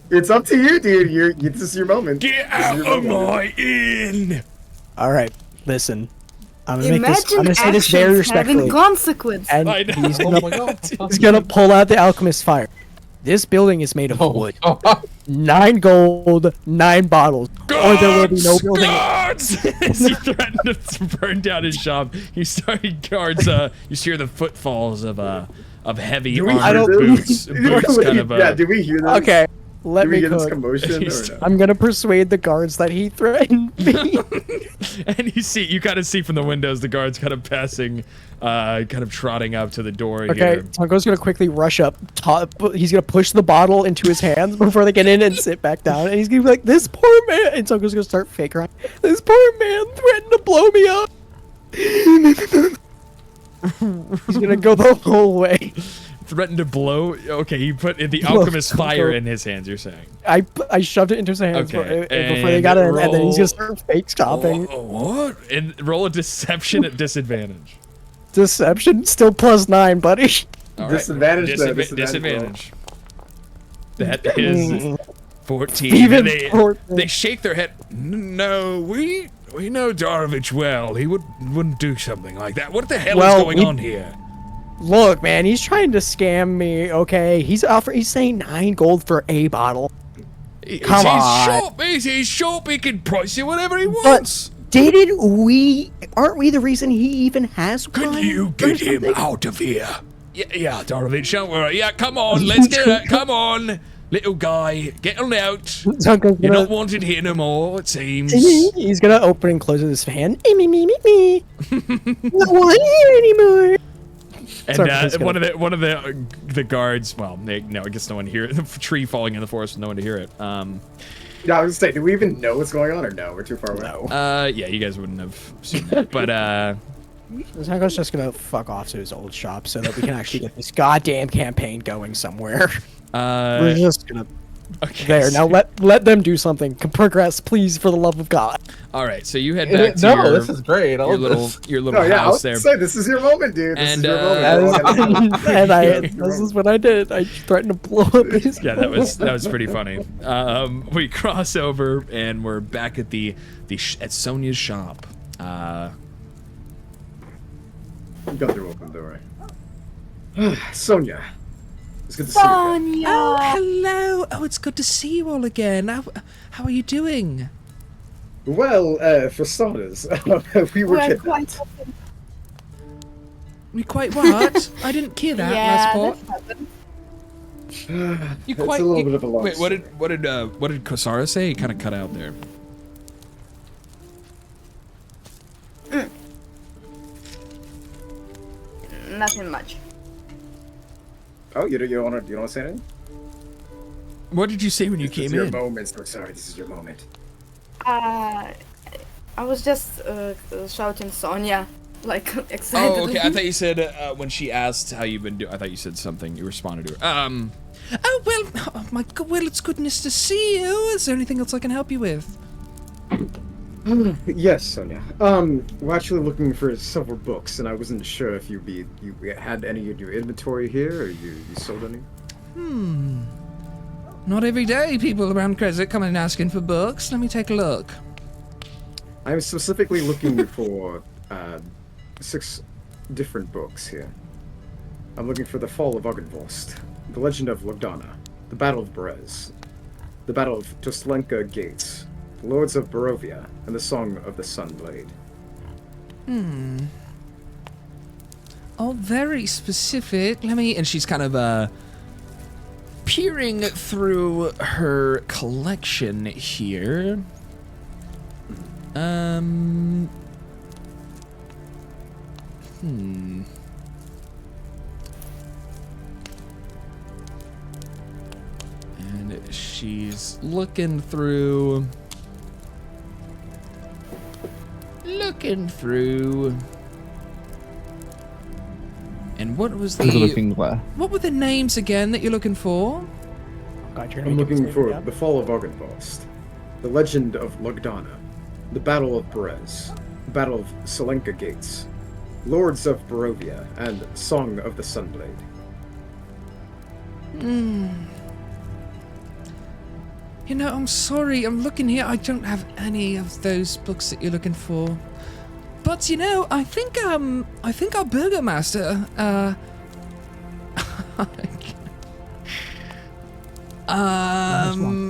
It's up to you, dude. This is your moment. Get out of my inn! All right, listen. I'm gonna say this very respectfully. Consequence. And he's gonna pull out the alchemist fire. This building is made of wood. 9 gold, 9 bottles, or there will be no building. Guards! As you threaten to burn down his shop, you hear the footfalls of heavy armored boots. Did we hear that? Okay, let me hear this cook. commotion? I'm gonna persuade the guards that he threatened me. And you kind of see from the windows the guards kind of passing, kind of trotting up to the door here. Okay, Tonko's gonna quickly rush up. He's gonna push the bottle into his hands before they get in and sit back down. And he's gonna be like, "This poor man," and Tonko's gonna start fake crying. "This poor man threatened to blow me up." He's gonna go the whole way. Threatened to blow. Okay, you put the alchemist fire in his hands. You're saying? I shoved it into his hands before they got in, and then he's gonna start fake stopping. What? And roll a deception at disadvantage. Deception still +9, buddy. All right. Disadvantage. Disadvantage. That is 14. Even they shake their head. No, we know Darovich well. He wouldn't do something like that. What the hell is going on here? Look, man, he's trying to scam me. Okay, he's saying 9 gold for a bottle. Come on. He's shop. He can price you whatever he wants. Aren't we the reason he even has one? Can you get him out of here? Yeah, Darovich, don't worry. Yeah, come on, let's get it. Come on, little guy, get on out. You're not wanted here no more, it seems. He's gonna open and close his fan. Me. Not want here anymore. And one of the guards. Well, I guess no one hear it. The tree falling in the forest, no one to hear it. Yeah, I was gonna say, do we even know what's going on, or no? We're too far away. No. Yeah, you guys wouldn't have seen that. But Tonko's just gonna fuck off to his old shop so that we can actually get this goddamn campaign going somewhere. We're just gonna. Okay. There, now let them do something. Progress, please, for the love of God. All right, so you head back to this is great. your little house there. Say, this is your moment, dude. This is your moment. This is what I did. I threatened to blow up his. Yeah, that was pretty funny. We cross over and we're back at at Sonia's shop. Go through open door. Sonia. It's good to see you. Oh, hello. Oh, it's good to see you all again. How are you doing? Well, for starters, we were kidnapped. We quite what? I didn't hear that last part. It's a little bit of a loss. Wait, what did Kosara say? He kind of cut out there. Nothing much. Oh, you don't want to say anything? What did you say when you came in? This is your moment. So sorry, this is your moment. I was just shouting Sonia, like excited. Oh, okay. I thought you said when she asked how you've been doing. I thought you said something. You responded to her. Oh well. Oh my God. Well, it's goodness to see you. Is there anything else I can help you with? Yes, Sonia. We're actually looking for several books, and I wasn't sure if you had any in your inventory here, or you sold any. Not every day people around Crescent come in asking for books. Let me take a look. I'm specifically looking for 6 different books here. I'm looking for The Fall of Argenvost, The Legend of Logdana, The Battle of Berez, The Battle of Toslenka Gates, The Lords of Barovia, and The Song of the Sunblade. all very specific. Let me, and she's kind of peering through her collection here. And she's looking through. And what was what were the names again that you're looking for? I'm looking for the Fall of Argynvost, the Legend of Lugdana, the Battle of Perez, the Battle of Selenka Gates, Lords of Barovia, and Song of the Sunblade. You know, I'm sorry, I'm looking here, I don't have any of those books that you're looking for. But, you know, I think our Burgomaster,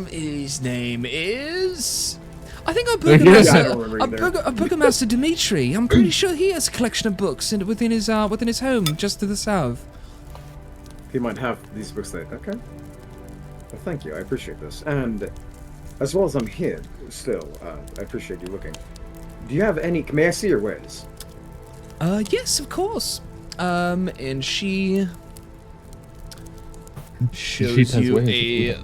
his name is... I think our Burgomaster Dimitri, I'm pretty sure he has a collection of books within his home, just to the south. He might have these books there. Okay. Well, thank you. I appreciate this. And as well as I'm here, still, I appreciate you looking. Do you have any... May I see your wares? Yes, of course. And she shows you a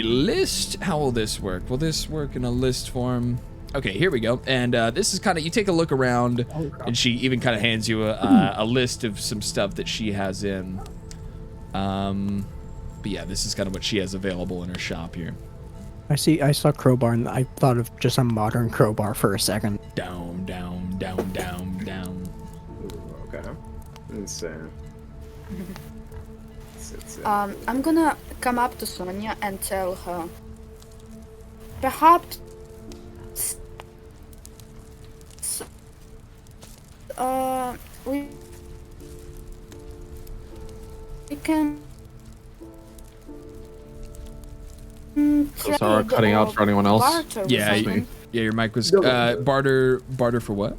list. How will this work? Will this work in a list form? Okay, here we go. And this is kind of... You take a look around, and she even kind of hands you a list of some stuff that she has in. But yeah, this is kind of what she has available in her shop here. I saw crowbar, and I thought of just a modern crowbar for a second. Down, down, down, down, down. Ooh, okay. Let's I'm gonna come up to Sonia and tell her. Perhaps... we can... Sorry, cutting out for anyone else. Yeah, your mic was barter for what?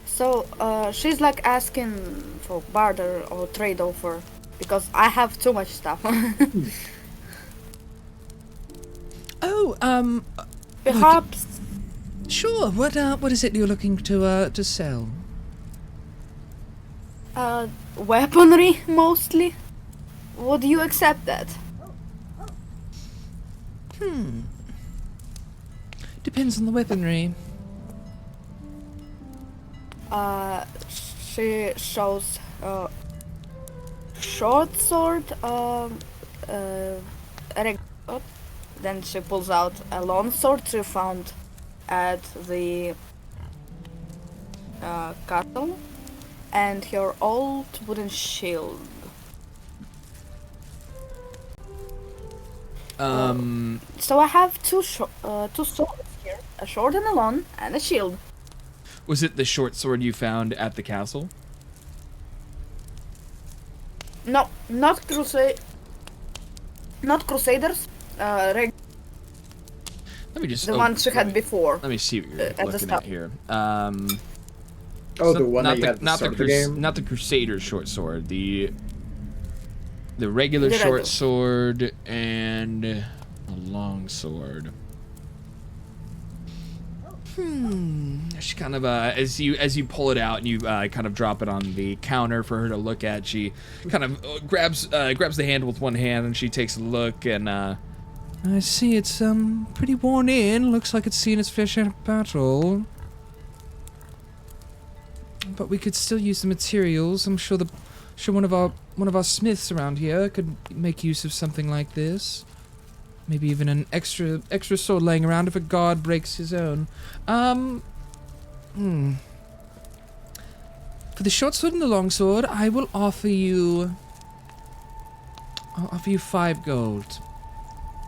So she's like asking for barter or trade offer because I have too much stuff. Perhaps. Sure. What is it you're looking to sell? Weaponry mostly. Would you accept that? Depends on the weaponry. She shows short sword. Then she pulls out a long sword she found at the castle, and her old wooden shield. So I have two swords here, a short and a long, and a shield. Was it the short sword you found at the castle? No, not crusaders. Let me just the ones you had before. Let me see what you're looking at here. The one that you had at the start of the game? Not the Crusader short sword. The regular short sword and a long sword. She kind of as you pull it out and you kind of drop it on the counter for her to look at, she kind of grabs the handle with one hand and she takes a look and I see it's pretty worn in. Looks like it's seen its fair share of battle. But we could still use the materials. I'm sure one of our smiths around here could make use of something like this. Maybe even an extra sword laying around if a guard breaks his own. For the short sword and the long sword, I will offer you... I'll offer you 5 gold.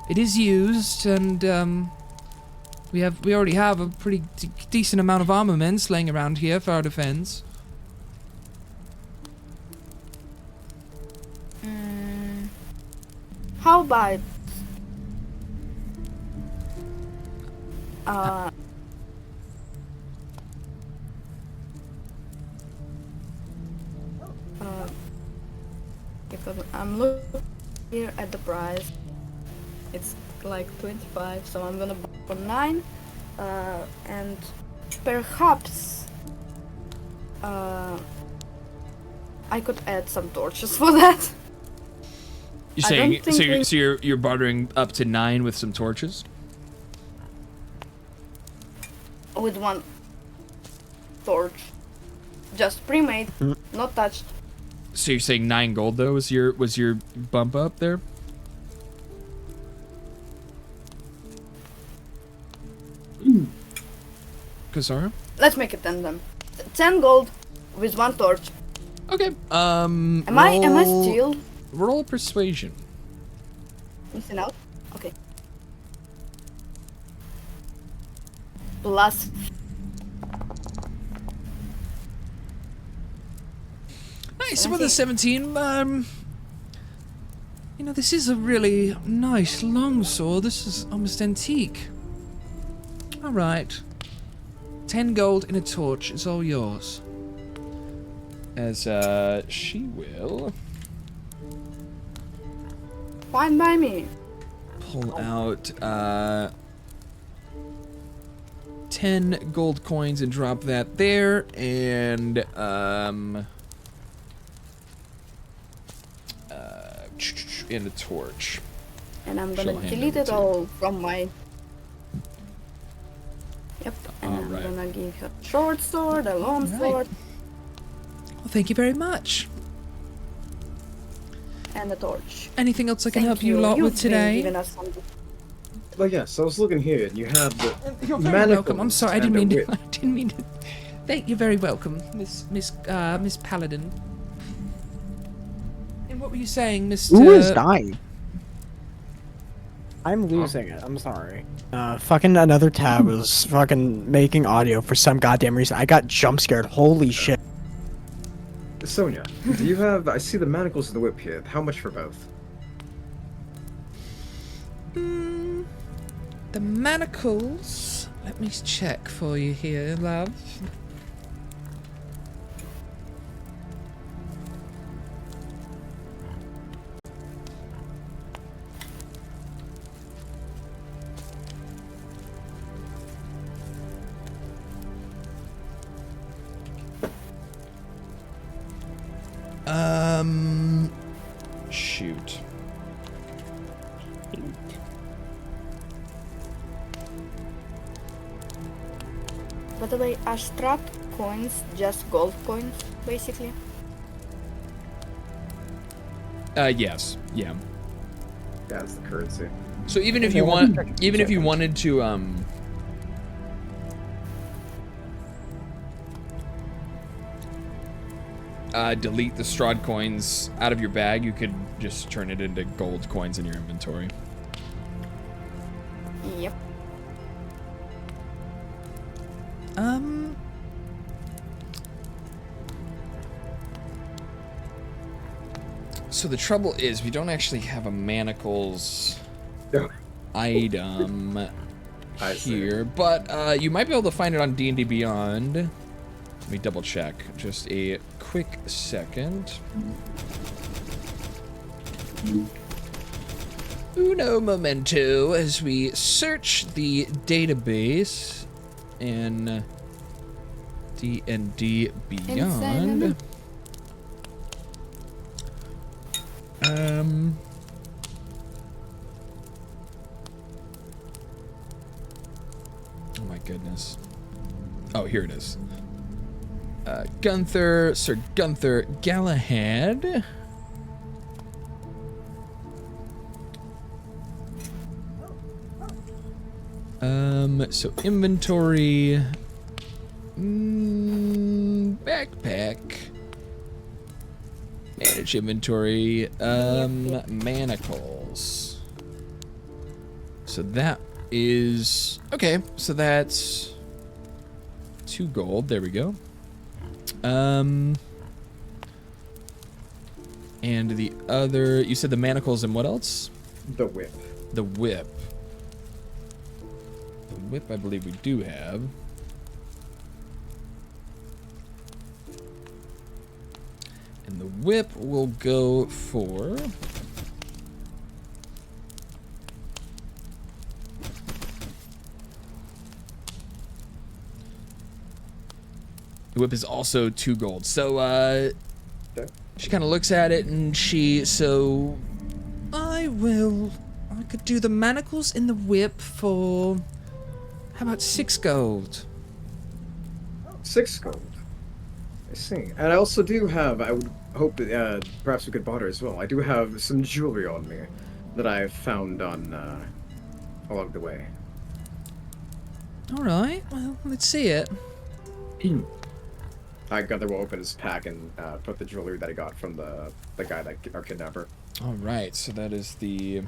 It is used, and we already have a pretty decent amount of armaments laying around here for our defense. How about Because I'm looking here at the price. It's like 25, so I'm gonna buy for 9. And perhaps I could add some torches for that. You're saying so you're bartering up to 9 with some torches? With 1 torch, just pre-made, not touched. So you're saying 9 gold though was your bump up there? Kasara? Let's make it 10 then. 10 gold with 1 torch. Okay. Am I still Roll persuasion. missing out? Okay. Plus. Nice with a 17. You know, this is a really nice long sword. This is almost antique. All right. 10 gold and a torch is all yours. As she will Fine by me. pull out 10 gold coins and drop that there, and in a torch. And I'm She'll gonna hand delete over it to you. all from my. Yep. And I'm Alright. gonna give her a short sword, a long sword, Well, thank you very much. and a torch. Anything else I can Thank help you lot with You've been today? giving us some- Oh yes, I was looking here, and you have the You're very manacles welcome. I'm sorry, I and didn't a mean to. whip. I didn't mean to. Thank you, very welcome, Miss Paladin. And what were you saying, Mr. Who is dying? I'm losing it. I'm sorry. Fucking another tab was fucking making audio for some goddamn reason. I got jump scared. Holy shit. Sonia, do you have? I see the manacles of the whip here. How much for both? The manacles. Let me check for you here, love. Shoot. By the way, are strap coins just gold coins, basically? Yes. Yeah. Yeah, it's the currency. So even if you wanted to delete the Strahd coins out of your bag, you could just turn it into gold coins in your inventory. Yep. So the trouble is we don't actually have a manacles item here, but you might be able to find it on D&D Beyond. Let me double check. Just a quick second. Uno momento as we search the database in D&D Beyond. Oh my goodness. Oh, here it is. Sir Gunther Galahad. So inventory, backpack, manage inventory, manacles. So that is, okay, so that's 2 gold, there we go. And the other, you said the manacles and what else? The whip. The whip. The whip I believe we do have. And the whip will go for... The whip is also 2 gold. So, she kind of looks at it and I could do the manacles in the whip for, how about 6 gold? 6 gold. I see. And I also do have, I would hope that perhaps we could barter as well. I do have some jewelry on me that I've found on, along the way. Alright, well, let's see it. Gunther will open his pack and put the jewelry that he got from the guy that our kidnapper. Alright, so that is the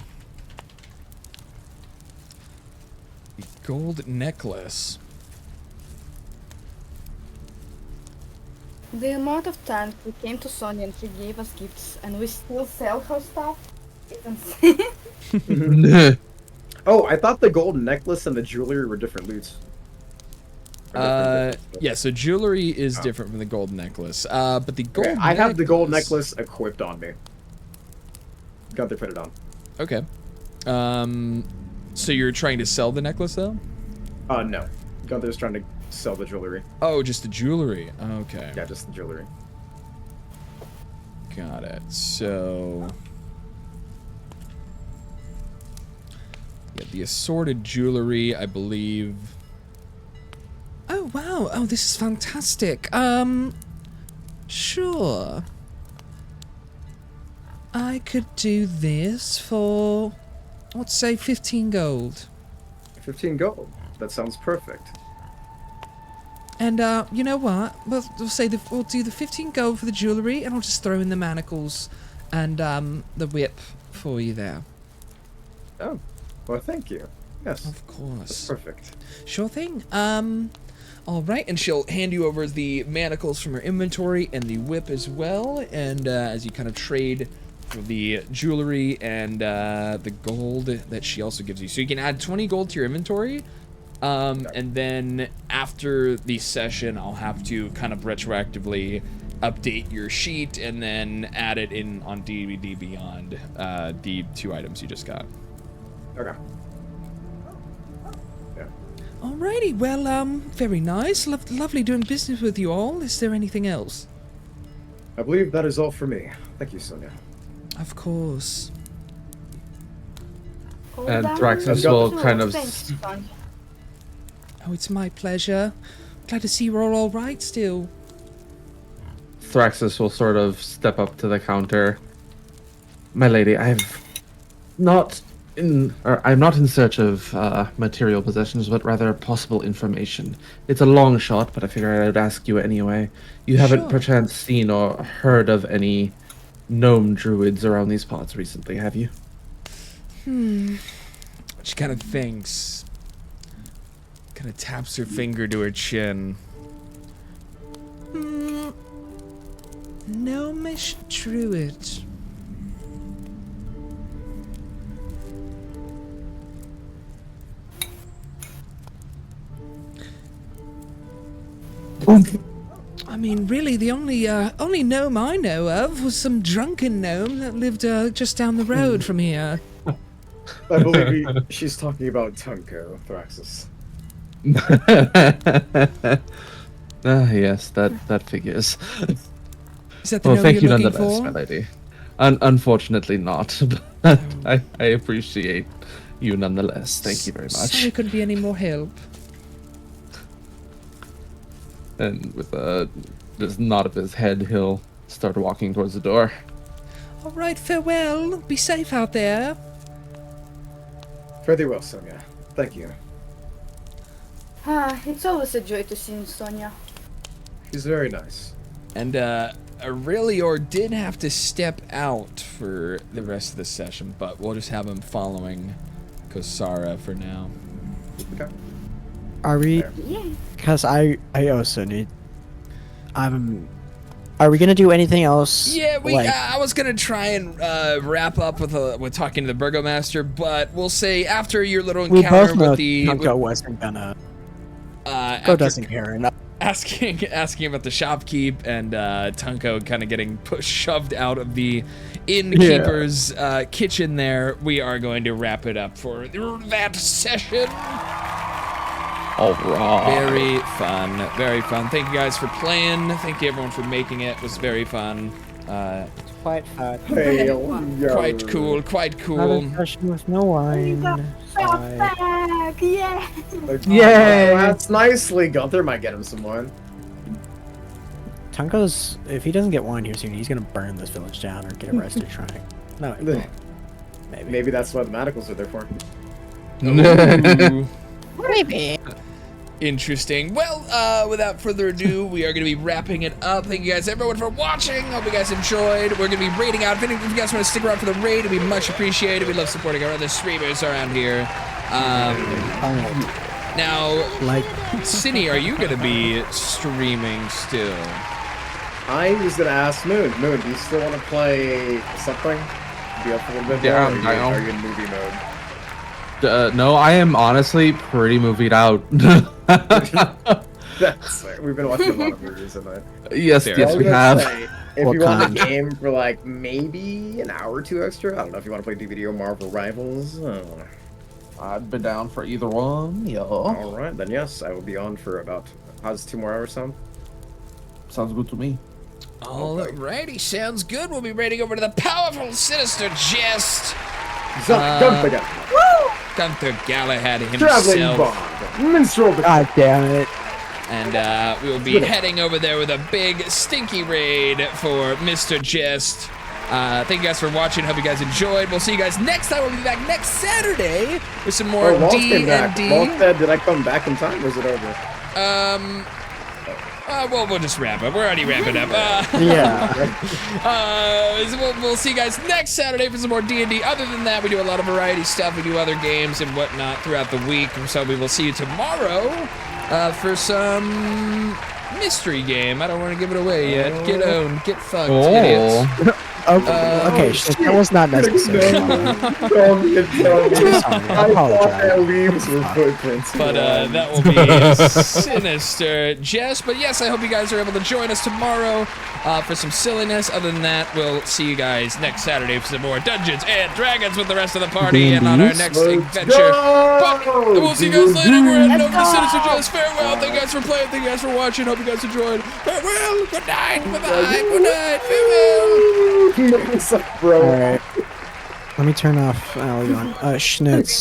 gold necklace. The amount of times we came to Sonia and she gave us gifts and we still sell her stuff is insane. Oh, I thought the gold necklace and the jewelry were different loots. Yeah, so jewelry is different from the gold necklace. But the gold I have the gold necklace equipped on me. Gunther put it on. Okay. So you're trying to sell the necklace, though? No. Gunther's trying to sell the jewelry. Oh, just the jewelry. Okay. Yeah, just the jewelry. Got it. So... yeah, the assorted jewelry, I believe... Oh, wow. Oh, this is fantastic. Sure. I could do this for, let's say 15 gold. 15 gold. That sounds perfect. And, you know what? We'll do the 15 gold for the jewelry, and I'll just throw in the manacles and, the whip for you there. Oh, well, thank you. Yes. Of course. That's perfect. Sure thing. All right, and she'll hand you over the manacles from her inventory and the whip as well. And as you kind of trade for the jewelry and the gold that she also gives you, so you can add 20 gold to your inventory. And then after the session, I'll have to kind of retroactively update your sheet and then add it in on DVD Beyond the 2 items you just got. Okay. Alrighty, well, very nice. Lovely doing business with you all. Is there anything else? I believe that is all for me. Thank you, Sonia. Of course. And Thraxus will kind of... Oh, it's my pleasure. Glad to see you're all right still. Thraxus will sort of step up to the counter. My lady, I'm not in search of material possessions, but rather possible information. It's a long shot, but I figured I'd ask you anyway. You haven't perchance seen or heard of any gnome druids around these parts recently, have you? She kind of thinks. Kind of taps her finger to her chin. Gnomish druid. I mean, really, the only gnome I know of was some drunken gnome that lived just down the road from here. I believe she's talking about Tunko, Thraxus. Yes, that figures. Is that the gnome thank you you're looking nonetheless, for? my lady. Unfortunately not, but I appreciate you nonetheless. Thank you very much. Sorry couldn't be any more help. And with a just nod of his head, he'll start walking towards the door. All right, farewell. Be safe out there. Fare thee well, Sonia. Thank you. It's always a joy to see Sonia. She's very nice. And Aurelior did have to step out for the rest of the session, but we'll just have him following Kosara for now. Okay. Are we? Yeah. Because I also need. Are we gonna do anything else? Yeah, like, I was gonna try and wrap up with talking to the Burgomaster, but we'll say after your little we encounter both know with the Tunko wasn't gonna. after, doesn't care enough. asking about the shopkeep and Tunko kind of getting shoved out of the innkeeper's kitchen there, we are going to wrap it up for that session. All right. Very fun, very fun. Thank you guys for playing. Thank you everyone for making it. It was very fun. Quite fun. Quite cool, quite cool. Another session with no wine. Back, yeah. Yeah, that's nicely. Gunther might get him some wine. Tunko's, if he doesn't get wine here soon, he's gonna burn this village down or get arrested trying. No, he won't. Maybe that's what the manacles are there for. Ooh. Maybe. Interesting. Well, without further ado, we are going to be wrapping it up. Thank you guys, everyone, for watching. Hope you guys enjoyed. We're going to be raiding out. If you guys want to stick around for the raid, it'd be much appreciated. We love supporting our other streamers around here. Now, Cinny, are you going to be streaming still? I was going to ask Moon. Moon, do you still want to play something? Be up a little bit Yeah, more, or are you in movie mode? No, I am honestly pretty movied out. That's fair. We've been watching a lot of movies tonight. Yes, yes, we have. Say, if you want a game for like maybe an hour or two extra, I don't know if you want to play DVD or Marvel Rivals. I'd be down for either one. Yeah. All right, then yes, I will be on for about. How's 2 more hours sound? Sounds good to me. Alrighty, sounds good. We'll be raiding over to the powerful, sinister Jest. Gunther Galahad himself. Traveling Bond. Minstrel. God damn it. And we'll be heading over there with a big, stinky raid for Mr. Jest. Thank you guys for watching. Hope you guys enjoyed. We'll see you guys next time. We'll be back next Saturday with some more D&D. Walt said, did I come back in time or is it over? Well, we'll just wrap up. We're already wrapping up. We'll see you guys next Saturday for some more D&D. Other than that, we do a lot of variety stuff. We do other games and whatnot throughout the week. So we will see you tomorrow for some mystery game. I don't want to give it away yet. Get owned. Get fucked, idiots. Okay, that was not necessary. I apologize. But that will be sinister, Jess. But yes, I hope you guys are able to join us tomorrow for some silliness. Other than that, we'll see you guys next Saturday for some more Dungeons and Dragons with the rest of the party and on our next adventure. But we'll see you guys later. We're heading over to Sinister Jess. Farewell. Thank you guys for playing. Thank you guys for watching. Hope you guys enjoyed. Farewell. Good night. Bye-bye. Good night. Farewell. Alright. Let me turn off Schnitz.